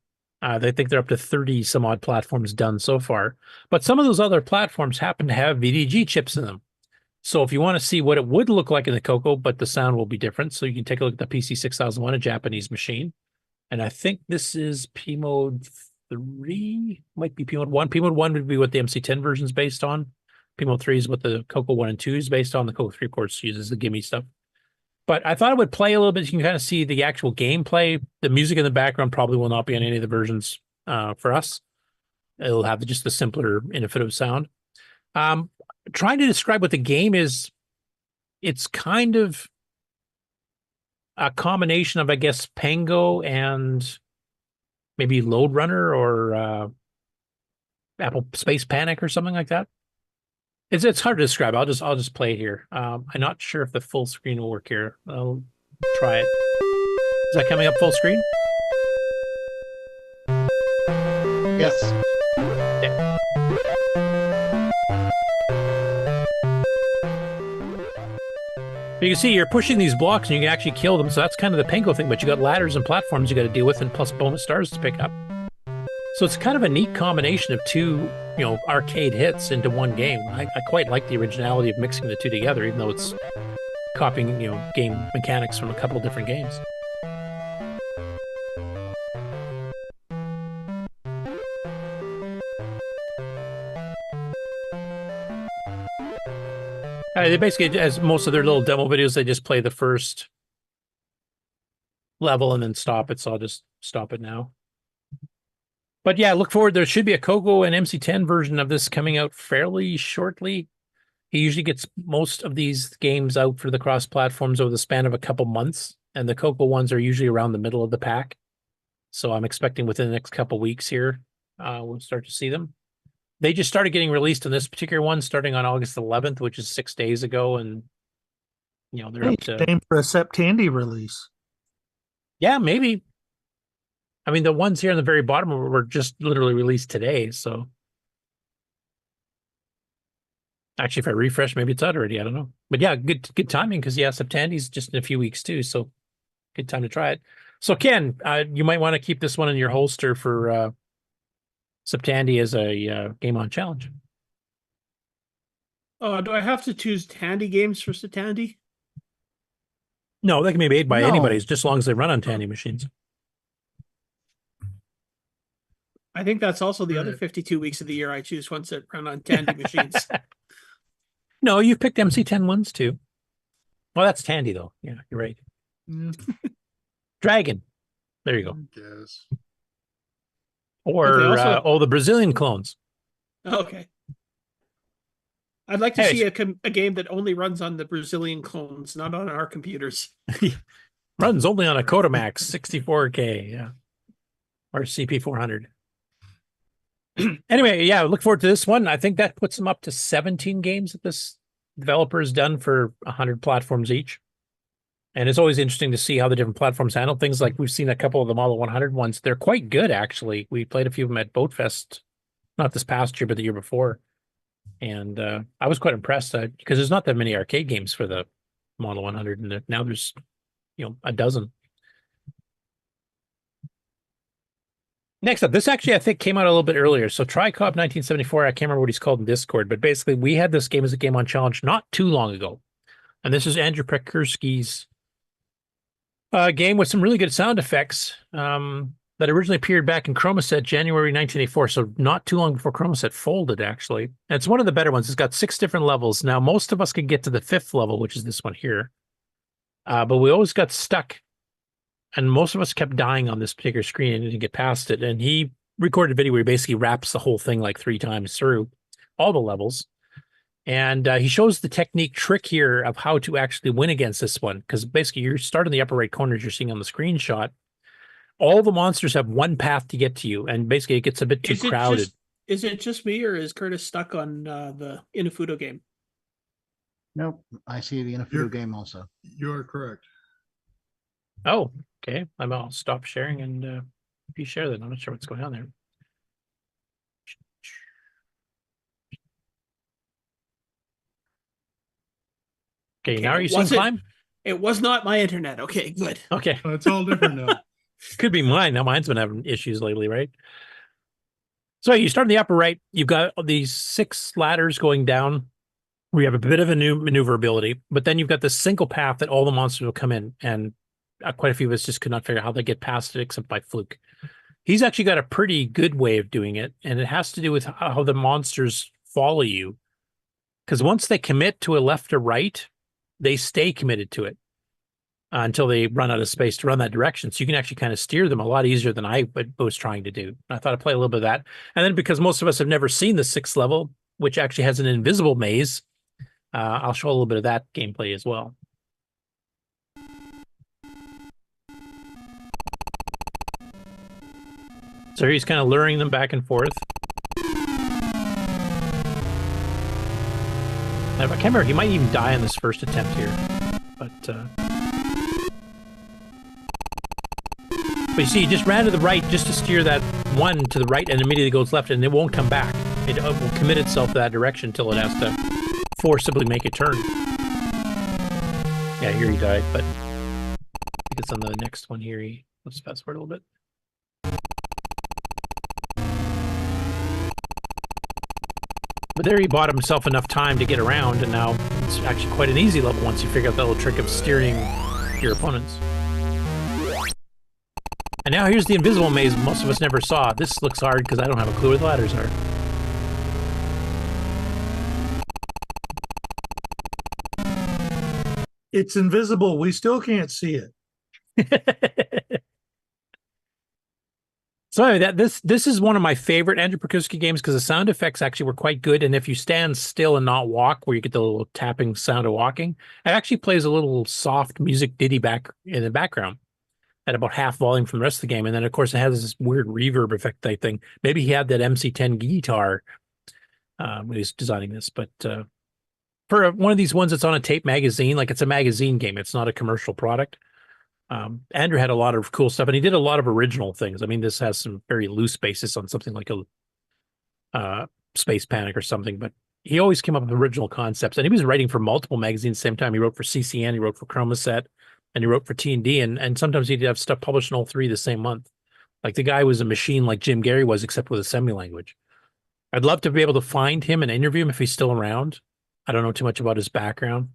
They think they're up to 30 some odd platforms done so far. But some of those other platforms happen to have VDG chips in them. So if you want to see what it would look like in the CoCo, but the sound will be different, so you can take a look at the PC6001, a Japanese machine. And I think this is P mode 3, might be P mode 1. P mode 1 would be what the MC10 version is based on. P mode 3 is what the CoCo 1 and 2 is based on. The CoCo 3, of course, uses the gimme stuff. But I thought it would play a little bit. You can kind of see the actual gameplay. The music in the background probably will not be on any of the versions for us. It'll have just the simpler Inafudo sound. Trying to describe what the game is, it's kind of a combination of, I guess, Pango and maybe Lode Runner or Apple Space Panic or something like that. It's hard to describe. I'll just play it here. I'm not sure if the full screen will work here. I'll try it. Is that coming up full screen? Yes. Yeah. You can see you're pushing these blocks and you can actually kill them. So that's kind of the Pango thing, but you got ladders and platforms you got to deal with, and plus bonus stars to pick up. So it's kind of a neat combination of two, arcade hits into one game. I quite like the originality of mixing the two together, even though it's copying, game mechanics from a couple of different games. They basically, as most of their little demo videos, they just play the first level and then stop it. So I'll just stop it now. But yeah, look forward. There should be a CoCo and MC10 version of this coming out fairly shortly. He usually gets most of these games out for the cross platforms over the span of a couple months, and the CoCo ones are usually around the middle of the pack. So I'm expecting within the next couple weeks here, we'll start to see them. They just started getting released on this particular one starting on August 11th, which is 6 days ago, and they're up to name for a Septandy release. Yeah, maybe. I mean, the ones here on the very bottom were just literally released today, so actually, if I refresh, maybe it's out already. I don't know. But yeah, good timing because, yeah, Septandy's just in a few weeks too, so good time to try it. So, Ken, you might want to keep this one in your holster for Septandy as a Game On Challenge. Do I have to choose Tandy games for Septandy? No, they can be made by anybody, just as long as they run on Tandy machines. I think that's also the other 52 weeks of the year I choose ones that run on Tandy machines. No, you've picked MC10 ones too. Well, that's Tandy though. Yeah, you're right. Dragon. There you go. Yes. Or the Brazilian clones. Okay. I'd like to see a game that only runs on the Brazilian clones, not on our computers. Runs only on a Kodamax 64K, yeah, or CP400. Anyway, yeah, look forward to this one. I think that puts them up to 17 games that this developer has done for 100 platforms each. And it's always interesting to see how the different platforms handle things. Like we've seen a couple of the Model 100 ones. They're quite good, actually. We played a few of them at Boat Fest, not this past year, but the year before. And I was quite impressed because there's not that many arcade games for the Model 100, and now there's, a dozen. Next up, this actually, I think, came out a little bit earlier. So Tricob 1974, I can't remember what he's called in Discord, but basically we had this game as a Game On Challenge not too long ago. And this is Andrew Pekurski's game with some really good sound effects that originally appeared back in Chromaset January 1984. So not too long before Chromaset folded, actually. And it's one of the better ones. It's got 6 different levels. Now, most of us could get to the 5th level, which is this one here. But we always got stuck. And most of us kept dying on this particular screen and didn't get past it. And he recorded a video where he basically wraps the whole thing like 3 times through all the levels. And he shows the technique trick here of how to actually win against this one. Because basically you're starting in the upper right corner as you're seeing on the screenshot. All the monsters have one path to get to you. And basically it gets a bit too crowded. Is it just me or is Curtis stuck on the Inafudo game? Nope. I see the Inafudo game also. You are correct. Oh, okay. I'll stop sharing and if you share that, I'm not sure what's going on there. Okay, now are you seeing Climb? It was not my internet. Okay, good. Okay. It's all different now. Could be mine. Now mine's been having issues lately, right? So you start in the upper right. You've got these 6 ladders going down. We have a bit of a new maneuverability, but then you've got this single path that all the monsters will come in, and quite a few of us just could not figure out how they get past it except by fluke. He's actually got a pretty good way of doing it, and it has to do with how the monsters follow you. Because once they commit to a left or right, they stay committed to it until they run out of space to run that direction. So you can actually kind of steer them a lot easier than I was trying to do. I thought I'd play a little bit of that. And then because most of us have never seen the 6th level, which actually has an invisible maze, I'll show a little bit of that gameplay as well. So he's kind of luring them back and forth. Now, if I can't remember, he might even die on this first attempt here. But you see, he just ran to the right just to steer that one to the right and immediately goes left, and it won't come back. It will commit itself to that direction until it has to forcibly make a turn. Yeah, here he died, but I think it's on the next one here. Let's fast forward a little bit. But there he bought himself enough time to get around, and now it's actually quite an easy level once you figure out that little trick of steering your opponents. And now here's the invisible maze most of us never saw. This looks hard because I don't have a clue where the ladders are. It's invisible. We still can't see it. So anyway, this is one of my favorite Andrew Prikuski games because the sound effects actually were quite good. And if you stand still and not walk, where you get the little tapping sound of walking, it actually plays a little soft music ditty back in the background at about half volume from the rest of the game. And then of course it has this weird reverb effect type thing. Maybe he had that MC10 guitar when he was designing this, but for one of these ones that's on a tape magazine, like it's a magazine game, it's not a commercial product. Andrew had a lot of cool stuff, and he did a lot of original things. I mean, this has some very loose basis on something like a Space Panic or something, but he always came up with original concepts. And he was writing for multiple magazines at the same time. He wrote for CCN, he wrote for Chromaset, and he wrote for T&D, and sometimes he'd have stuff published in all three the same month. Like the guy was a machine like Jim Gary was, except with assembly language. I'd love to be able to find him and interview him if he's still around. I don't know too much about his background.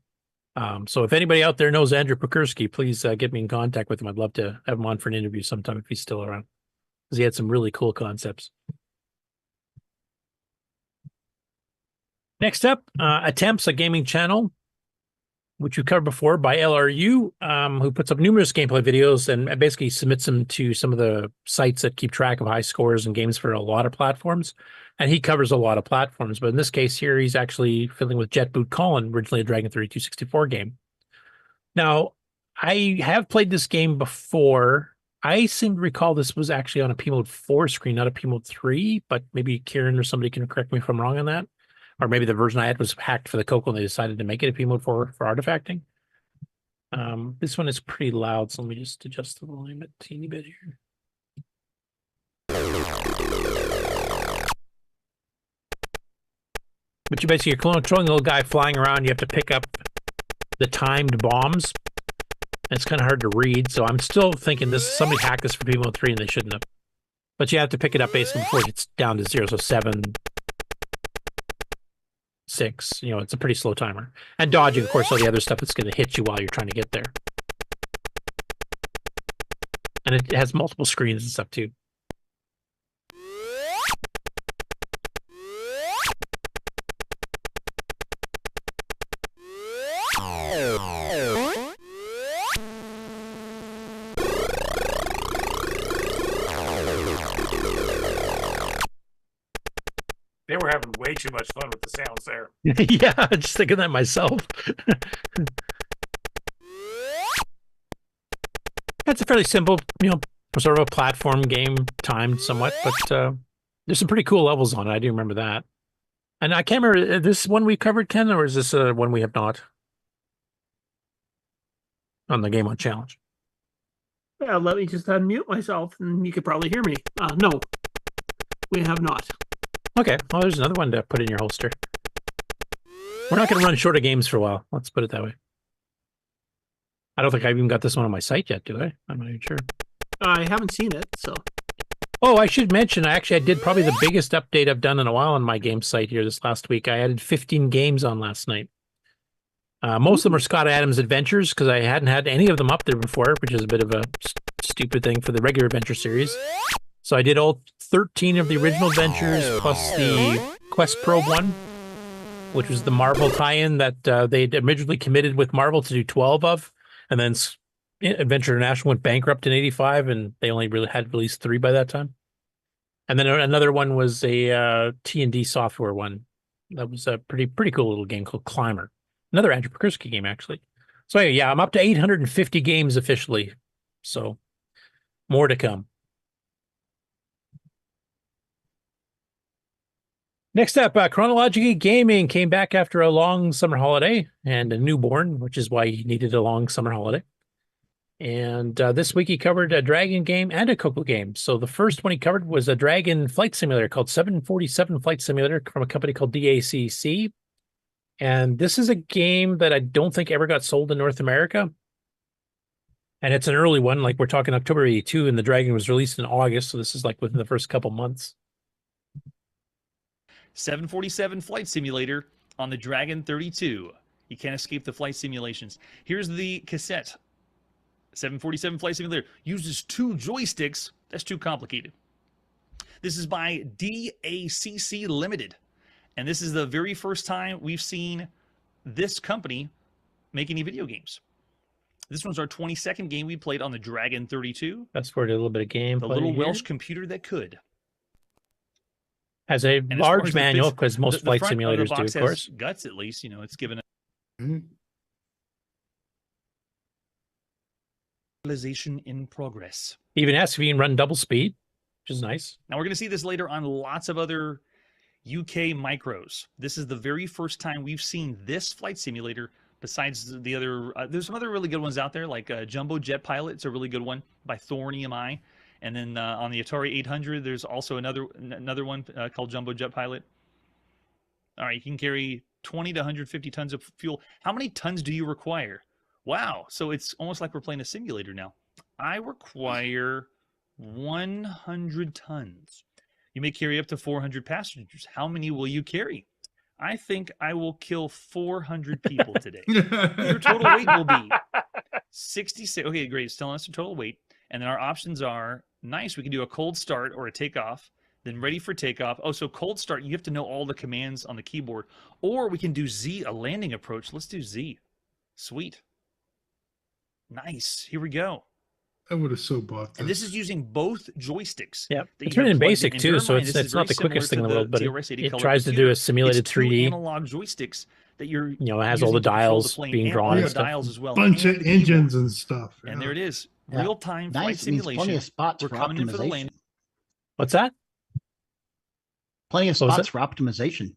So if anybody out there knows Andrew Prikuski, please get me in contact with him. I'd love to have him on for an interview sometime if he's still around, because he had some really cool concepts. Next up, Attempts, a gaming channel, which we covered before, by LRU, who puts up numerous gameplay videos and basically submits them to some of the sites that keep track of high scores and games for a lot of platforms. And he covers a lot of platforms, but in this case here, he's actually fiddling with Jet Boot Colin, originally a Dragon 3264 game. Now, I have played this game before. I seem to recall this was actually on a P-Mode 4 screen, not a P-Mode 3, but maybe Kieran or somebody can correct me if I'm wrong on that. Or maybe the version I had was hacked for the CoCo and they decided to make it a P-Mode 4 for artifacting. This one is pretty loud, so let me just adjust the volume a teeny bit here. But you basically, you're controlling the little guy flying around. You have to pick up the timed bombs. And it's kind of hard to read, so I'm still thinking this. Somebody hacked this for P-Mode 3 and they shouldn't have. But you have to pick it up basically before it gets down to 0, so 7, 6. You know, it's a pretty slow timer. And dodging, of course, all the other stuff that's going to hit you while you're trying to get there. And it has multiple screens and stuff too. They were having way too much fun with the sounds there. Yeah, just thinking that myself. It's a fairly simple, sort of a platform game, timed somewhat, but there's some pretty cool levels on it. I do remember that. And I can't remember, is this one we covered, Ken, or is this one we have not? On the Game On Challenge. Well, let me just unmute myself and you could probably hear me. No, we have not. Okay, well, there's another one to put in your holster. We're not going to run short of games for a while. Let's put it that way. I don't think I've even got this one on my site yet, do I? I'm not even sure. I haven't seen it, so. Oh, I should mention, I did probably the biggest update I've done in a while on my game site here this last week. I added 15 games on last night. Most of them are Scott Adams Adventures, because I hadn't had any of them up there before, which is a bit of a stupid thing for the regular adventure series. So I did all 13 of the original adventures, plus the Quest Probe one, which was the Marvel tie-in that they'd originally committed with Marvel to do 12 of, and then Adventure International went bankrupt in 85, and they only really had released 3 by that time. And then another one was a T&D software one. That was a pretty cool little game called Climber. Another Andrew Prikuski game, actually. So yeah, I'm up to 850 games officially. So more to come. Next up, Chronologically Gaming came back after a long summer holiday and a newborn, which is why he needed a long summer holiday. And this week he covered a Dragon game and a CoCo game. So the first one he covered was a Dragon flight simulator called 747 Flight Simulator from a company called DACC. And this is a game that I don't think ever got sold in North America. And it's an early one, like we're talking October 82, and the Dragon was released in August. So this is like within the first couple months. 747 Flight Simulator on the Dragon 32. You can't escape the flight simulations. Here's the cassette. 747 Flight Simulator uses 2 joysticks. That's too complicated. This is by DACC Limited. And this is the very first time we've seen this company make any video games. This one's our 22nd game we played on the Dragon 32. That's for a little bit of gameplay. The little here. Welsh computer that could. Has a And as far large as the manual, bits- because most the flight front simulators of the do, box of course. has guts, at least. It's given realization in progress. Even asks if you can run double speed, which is nice. Now we're going to see this later on lots of other UK micros. This is the very first time we've seen this flight simulator. Besides the other, there's some other really good ones out there, like Jumbo Jet Pilot. It's a really good one by Thorn EMI. And then on the Atari 800, there's also another one called Jumbo Jet Pilot. All right, you can carry 20 to 150 tons of fuel. How many tons do you require? Wow, so it's almost like we're playing a simulator now. I require 100 tons. You may carry up to 400 passengers. How many will you carry? I think I will kill 400 people today. Your total weight will be 66. Okay, great. It's telling us the total weight. And then our options are, nice, we can do a cold start or a takeoff, then ready for takeoff. Oh, so cold start, you have to know all the commands on the keyboard. Or we can do Z, a landing approach. Let's do Z. Sweet. Nice. Here we go. I would have so bought this. And this is using both joysticks. Yep. that It's you have written in plugged basic And too, bear so mind, it's this is not very the quickest thing in the similar world, but TRS 80 it color tries to do computer. a simulated It's two 3D. analog joysticks that you're It has all the using to control dials plane being and drawn all and the stuff. dials as well. Bunch and of the keyboard. engines and stuff. And there it is. Yeah. Real-time flight Nice. It means simulation. plenty of spots We're for coming in for the optimization. landing. What's that? Plenty of What was spots that? for optimization.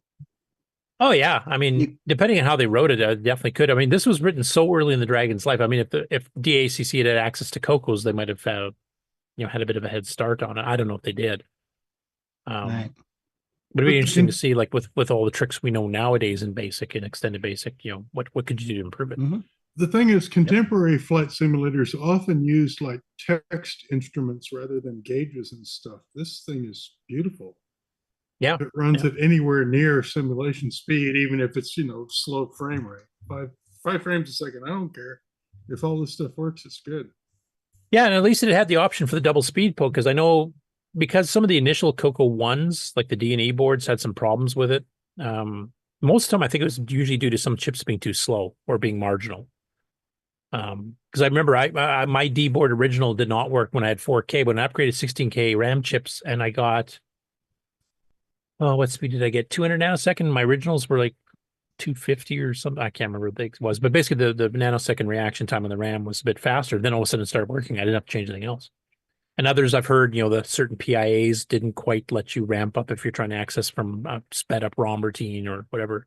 Oh yeah, I mean, depending on how they wrote it, I definitely could. I mean, this was written so early in the Dragon's life. I mean, if DACC had access to CoCo's, they might have had a bit of a head start on it. I don't know if they did. Right. But it'd be But interesting in- to see, like with all the tricks we know nowadays in basic and extended basic, what could you do to improve it? Mm-hmm. The thing is, contemporary flight simulators often use like text instruments rather than gauges and stuff. This thing is beautiful. Yeah. It runs at anywhere near simulation speed, even if it's, slow frame rate. Five frames a second. I don't care. If all this stuff works, it's good. Yeah, and at least it had the option for the double speed poke, because I know because some of the initial CoCo ones, like the D&E boards, had some problems with it. Most of the time, I think it was usually due to some chips being too slow or being marginal. Because I remember my D board original did not work when I had 4K, but I upgraded 16K RAM chips, and I got, what speed did I get? 200 nanosecond. My originals were like 250 or something. I can't remember what it was, but basically the nanosecond reaction time on the RAM was a bit faster. Then all of a sudden it started working. I didn't have to change anything else. And others I've heard, the certain PIAs didn't quite let you ramp up if you're trying to access from a sped up ROM routine or whatever.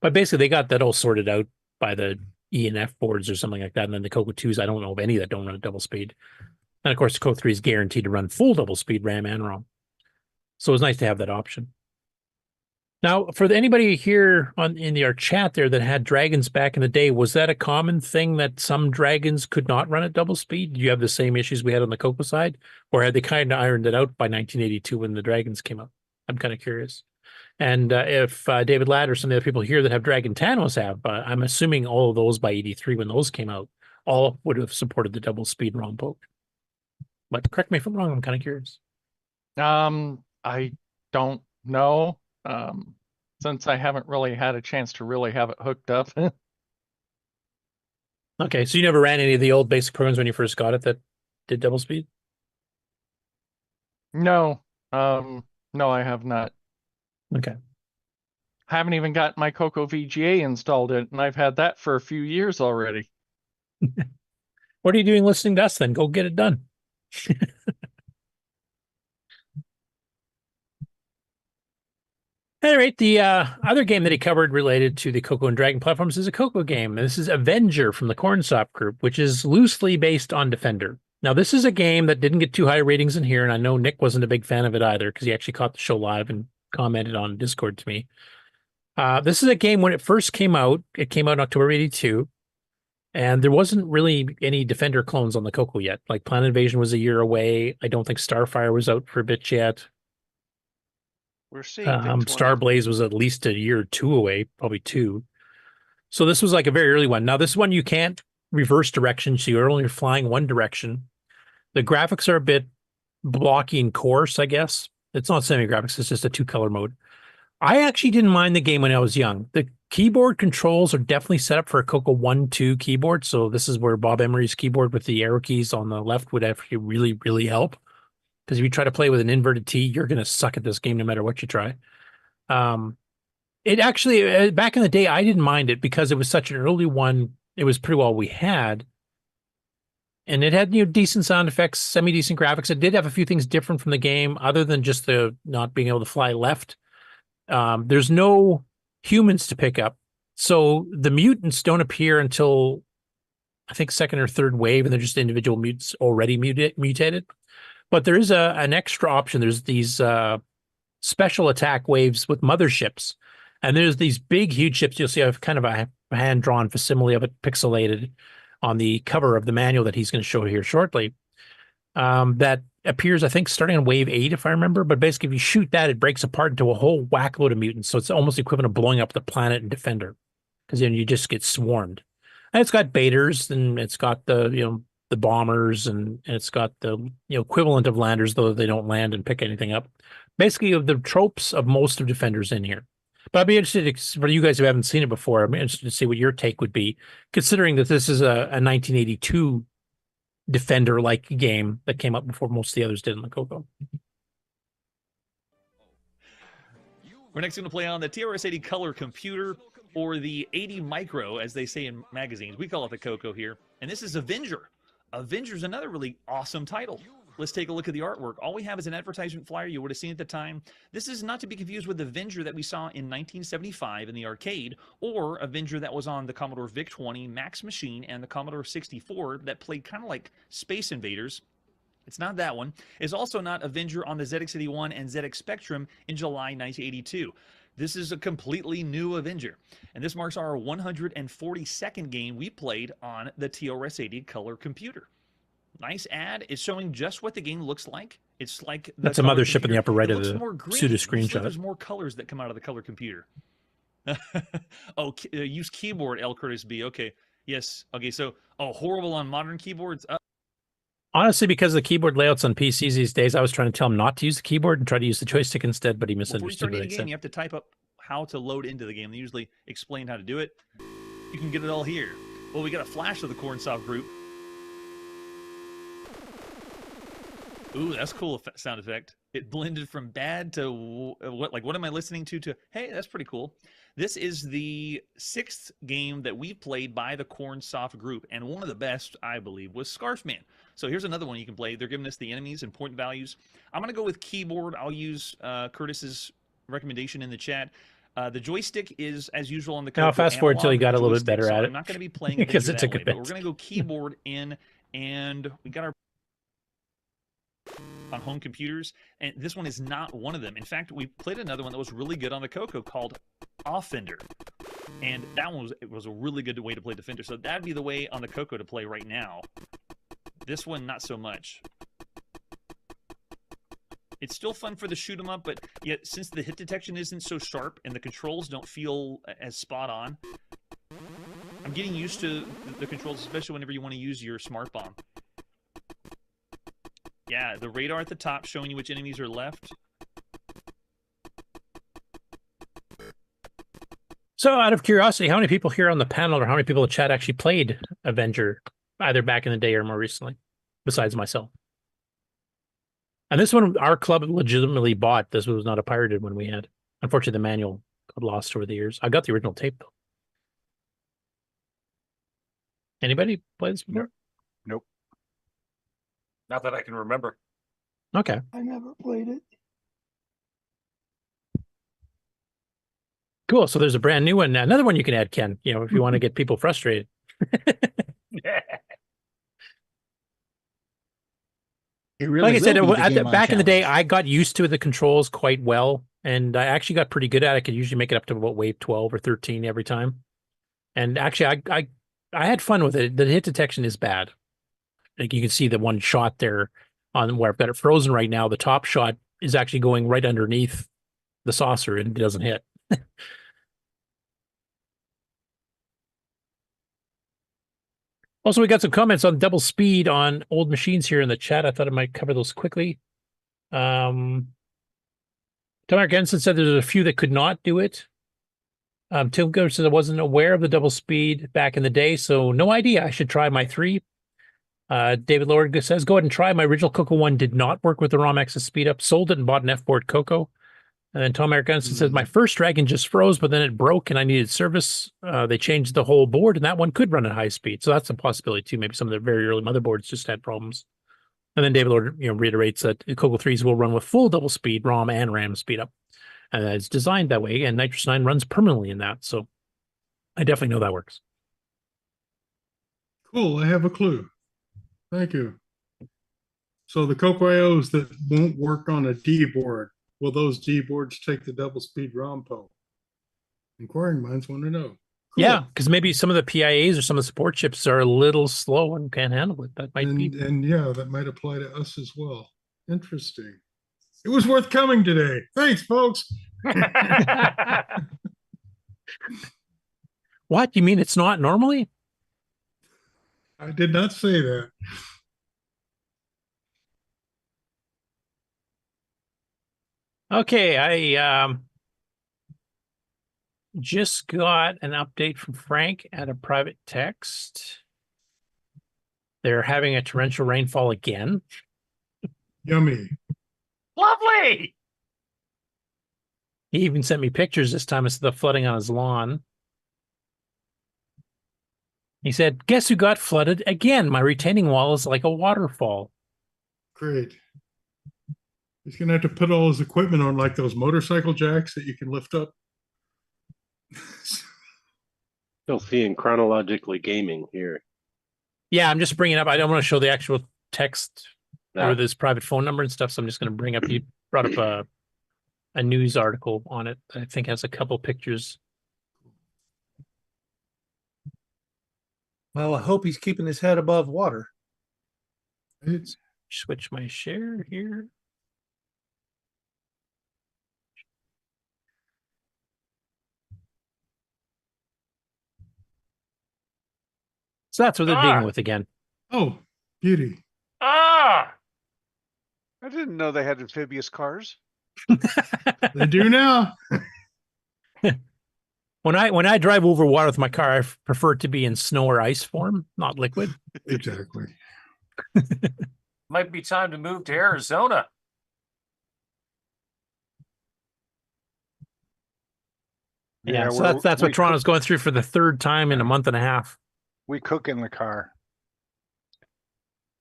But basically they got that all sorted out by the E and F boards or something like that. And then the CoCo 2s, I don't know of any that don't run at double speed. And of course the CoCo 3 is guaranteed to run full double speed RAM and ROM. So it was nice to have that option. Now, for anybody here in our chat there that had dragons back in the day, was that a common thing that some dragons could not run at double speed? Do you have the same issues we had on the CoCo side? Or had they kind of ironed it out by 1982 when the dragons came out? I'm kind of curious. And if David Ladd or some of the other people here that have Dragon Tanos have, I'm assuming all of those by 83 when those came out, all would have supported the double speed ROM poke. But correct me if I'm wrong, I'm kind of curious. I don't know. Since I haven't really had a chance to really have it hooked up. Okay, so you never ran any of the old basic programs when you first got it that did double speed? No, no, I have not. Okay. Haven't even got my CoCo VGA installed in, and I've had that for a few years already. What are you doing listening to us then? Go get it done. At any rate, the other game that he covered related to the CoCo and Dragon platforms is a CoCo game. This is Avenger from the Cornsop Group, which is loosely based on Defender. Now, this is a game that didn't get too high ratings in here, and I know Nick wasn't a big fan of it either because he actually caught the show live and commented on Discord to me. This is a game when it first came out. It came out in October 82, and there wasn't really any Defender clones on the CoCo yet. Like Planet Invasion was a year away. I don't think Starfire was out for a bit yet. We're seeing VIC-20. Starblaze was at least a year or two away, probably 2. So this was like a very early one. Now this one you can't reverse direction, so you're only flying one direction. The graphics are a bit blocky and coarse, I guess. It's not semi-graphics, it's just a 2-color mode. I actually didn't mind the game when I was young. The keyboard controls are definitely set up for a CoCo 1-2 keyboard. So this is where Bob Emery's keyboard with the arrow keys on the left would actually really, really help. Because if you try to play with an inverted T, you're going to suck at this game no matter what you try. It actually, back in the day, I didn't mind it because it was such an early one. It was pretty well we had. And it had, decent sound effects, semi-decent graphics. It did have a few things different from the game other than just the not being able to fly left. There's no humans to pick up. So the mutants don't appear until, I think, second or third wave, and they're just individual mutants already mutated. But there is an extra option. There's these special attack waves with motherships. And there's these big, huge ships. You'll see I have kind of a hand-drawn facsimile of it pixelated on the cover of the manual that he's going to show here shortly. That appears, I think, starting on wave 8, if I remember. But basically, if you shoot that, it breaks apart into a whole whackload of mutants. So it's almost equivalent of blowing up the planet in Defender, because then you just get swarmed. And it's got baiters, and it's got the the bombers, and it's got the equivalent of landers, though they don't land and pick anything up. Basically, the tropes of most of Defenders in here. But I'd be interested for you guys who haven't seen it before. I'm interested to see what your take would be, considering that this is a 1982 Defender-like game that came up before most of the others did in the CoCo. We're next going to play on the TRS-80 color computer, or the 80 micro, as they say in magazines. We call it the CoCo here. And this is Avenger. Avenger's another really awesome title. Let's take a look at the artwork. All we have is an advertisement flyer you would have seen at the time. This is not to be confused with Avenger that we saw in 1975 in the arcade, or Avenger that was on the Commodore VIC-20, Max Machine, and the Commodore 64 that played kind of like Space Invaders. It's not that one. It's also not Avenger on the ZX81 and ZX Spectrum in July 1982. This is a completely new Avenger, and this marks our 142nd game we played on the TRS-80 color computer. Nice ad. It's showing just what the game looks like. It's like that's a mothership in the upper right of the pseudo screenshot. screenshot. There's more colors that come out of the color computer. Use keyboard, L Curtis B. Okay. Yes. Okay. So, horrible on modern keyboards. Honestly, because of the keyboard layouts on PCs these days, I was trying to tell him not to use the keyboard and try to use the joystick instead, but he misunderstood Before you what I start a said. game, you have to type up how to load into the game. They usually explain how to do it. You can get it all here. Well, we got a flash of the Cornsoft group. Ooh, that's cool sound effect. It blended from bad to what am I listening to hey, that's pretty cool. This is the 6th game that we played by the Cornsoft group, and one of the best, I believe, was Scarfman. So here's another one you can play. They're giving us the enemies and point values. I'm going to go with keyboard. I'll use Curtis's recommendation in the chat. The joystick is, as usual, on the Now, fast forward till he got a little bit better at it. I'm not going to be playing because it it took a way, bit. but we're going to go keyboard in, and we got our on home computers, and this one is not one of them. In fact, we played another one that was really good on the CoCo called Offender, and that one was a really good way to play Defender. So that'd be the way on the CoCo to play right now. This one, not so much. It's still fun for the shoot 'em up, but yet since the hit detection isn't so sharp and the controls don't feel as spot on, I'm getting used to the controls, especially whenever you want to use your smart bomb. Yeah, the radar at the top showing you which enemies are left. So, out of curiosity, how many people here on the panel or how many people in chat actually played Avenger, either back in the day or more recently, besides myself? And this one, our club legitimately bought. This was not a pirated one we had. Unfortunately, the manual got lost over the years. I got the original tape, though. Anybody play this before? Nope. Not that I can remember. Okay. I never played it. Cool. So there's a brand new one. Another one you can add, Ken, if you want to get people frustrated. It really like I said, will be the game on back in the day, challenge. I got used to the controls quite well, and I actually got pretty good at it. I could usually make it up to about wave 12 or 13 every time. And actually, I had fun with it. The hit detection is bad. Like you can see the one shot there on where I've got it frozen right now. The top shot is actually going right underneath the saucer and it doesn't hit. Also, we got some comments on double speed on old machines here in the chat. I thought I might cover those quickly. Tamar Gensen said there's a few that could not do it. Tim Go says I wasn't aware of the double speed back in the day, so no idea. I should try my 3. David Lord says, go ahead and try. My original CoCo one did not work with the ROM access speed up. Sold it and bought an F-board CoCo. And then Tom Eric Gunson says, my first Dragon just froze, but then it broke and I needed service. They changed the whole board and that one could run at high speed. So that's a possibility too. Maybe some of the very early motherboards just had problems. And then David Lord, reiterates that CoCo 3s will run with full double speed ROM and RAM speed up. And it's designed that way. And Nitrous 9 runs permanently in that. So I definitely know that works. Cool. I have a clue. Thank you. So the CoCo that won't work on a D board, will those D boards take the double speed ROM PO? Inquiring minds want to know. Cool. Yeah, because maybe some of the PIAs or some of the support chips are a little slow and can't handle it. That might be. And yeah, that might apply to us as well. Interesting. It was worth coming today. Thanks, folks. What? You mean it's not normally? I did not say that. Okay, I just got an update from Frank at a private text. They're having a torrential rainfall again. Yummy. Lovely. He even sent me pictures this time of the flooding on his lawn. He said, guess who got flooded again? My retaining wall is like a waterfall. Great. He's going to have to put all his equipment on like those motorcycle jacks that you can lift up. Still seeing chronologically gaming here. Yeah, I'm just bringing up. I don't want to show the actual text or this private phone number and stuff. So I'm just going to bring up. You brought up a news article on it. I think has a couple pictures. Well, I hope he's keeping his head above water. Let's switch my share here. So that's what they're dealing with again. Oh, beauty. I didn't know they had amphibious cars. They do now. When I drive over water with my car, I prefer it to be in snow or ice form, not liquid. Exactly. Might be time to move to Arizona. Yeah, so that's what Toronto's going through for the 3rd time in a month and a half. We cook in the car.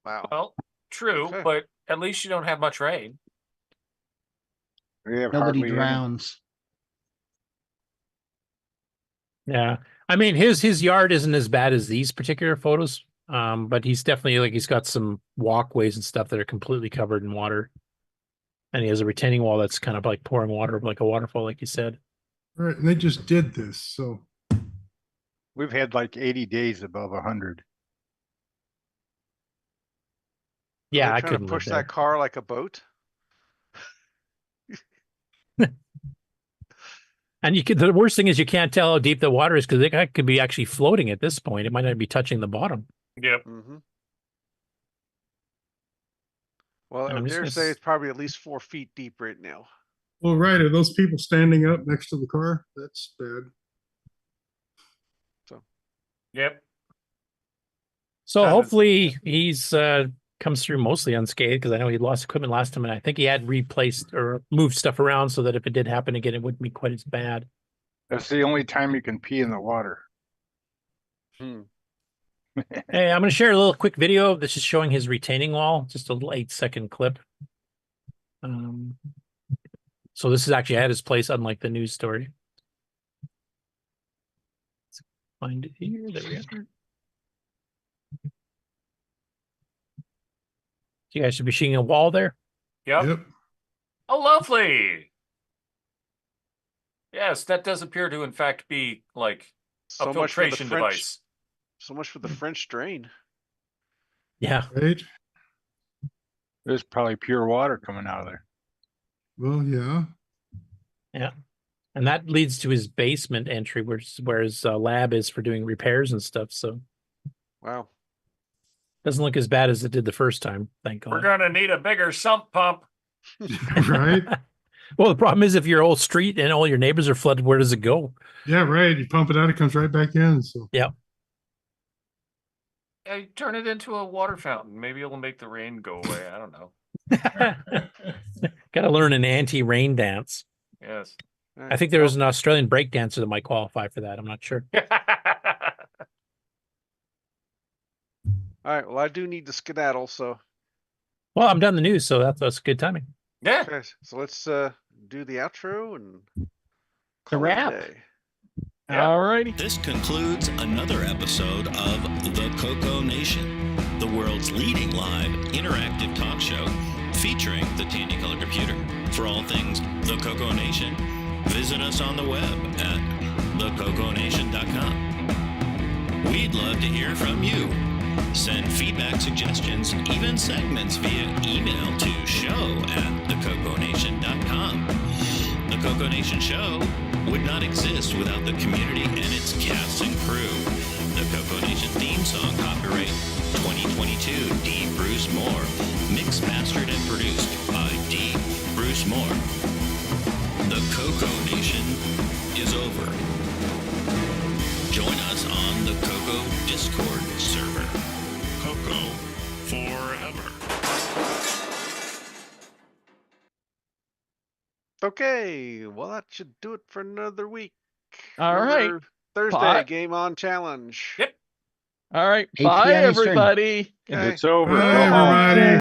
Wow. Well, true, but at least you don't have much rain. We have Nobody hardly drowns. Yeah, I mean his yard isn't as bad as these particular photos, but he's definitely he's got some walkways and stuff that are completely covered in water, and he has a retaining wall that's kind of like pouring water like a waterfall, like you said. All right, and they just did this, so We've had like 80 days above 100. Yeah, I couldn't couldn't push live there. that car like a boat. And the worst thing is you can't tell how deep the water is because it could be actually floating at this point. It might not be touching the bottom. Yep. Mm-hmm. Well, And I I'm just dare gonna say it's probably at least 4 feet deep right now. well, right. Are those people standing up next to the car? That's bad. Yep. So hopefully he's comes through mostly unscathed because I know he lost equipment last time, and I think he had replaced or moved stuff around so that if it did happen again, it wouldn't be quite as bad. That's the only time you can pee in the water. Hmm. Hey, I'm going to share a little quick video. This is showing his retaining wall, just a little 8-second clip. So this is actually at his place, unlike the news story. Let's find it here. There we are. You guys should be seeing a wall there. Yep. Oh, lovely. Yes, that does appear to, in fact, be like a filtration device. So much for the French drain. Yeah. Right. There's probably pure water coming out of there. Well, yeah. Yeah. And that leads to his basement entry, where his lab is for doing repairs and stuff. So, wow. Doesn't look as bad as it did the first time. Thank God. We're going to need a bigger sump pump. Right. Well, the problem is if your whole street and all your neighbors are flooded, where does it go? Yeah, right. You pump it out, it comes right back in. So yeah. Hey, turn it into a water fountain. Maybe it'll make the rain go away. I don't know. Got to learn an anti-rain dance. Yes. I think there was an Australian break dancer that might qualify for that. I'm not sure. All right. Well, I do need to skedaddle, so. Well, I'm done the news, so that's good timing. Yeah. Okay, so let's do the outro and The wrap. All righty. This concludes another episode of the CoCoNation, the world's leading live interactive talk show featuring the Tandy Color Computer. For all things the CoCoNation, visit us on the web at thecoconation.com. We'd love to hear from you. Send feedback, suggestions, even segments via email to show@thecoconation.com. The CoCoNation show would not exist without the community and its cast and crew. The CoCoNation theme song, copyright 2022, D. Bruce Moore. Mixed, mastered, and produced by D. Bruce Moore. The CoCoNation is over. Join us on the CoCo Discord server. CoCo forever. Okay, well that should do it for another week. All right. Thursday Bye. game on challenge. Yep. All right. 8 Bye, p.m. Eastern. everybody. Okay. It's over. Bye, Go home. everybody.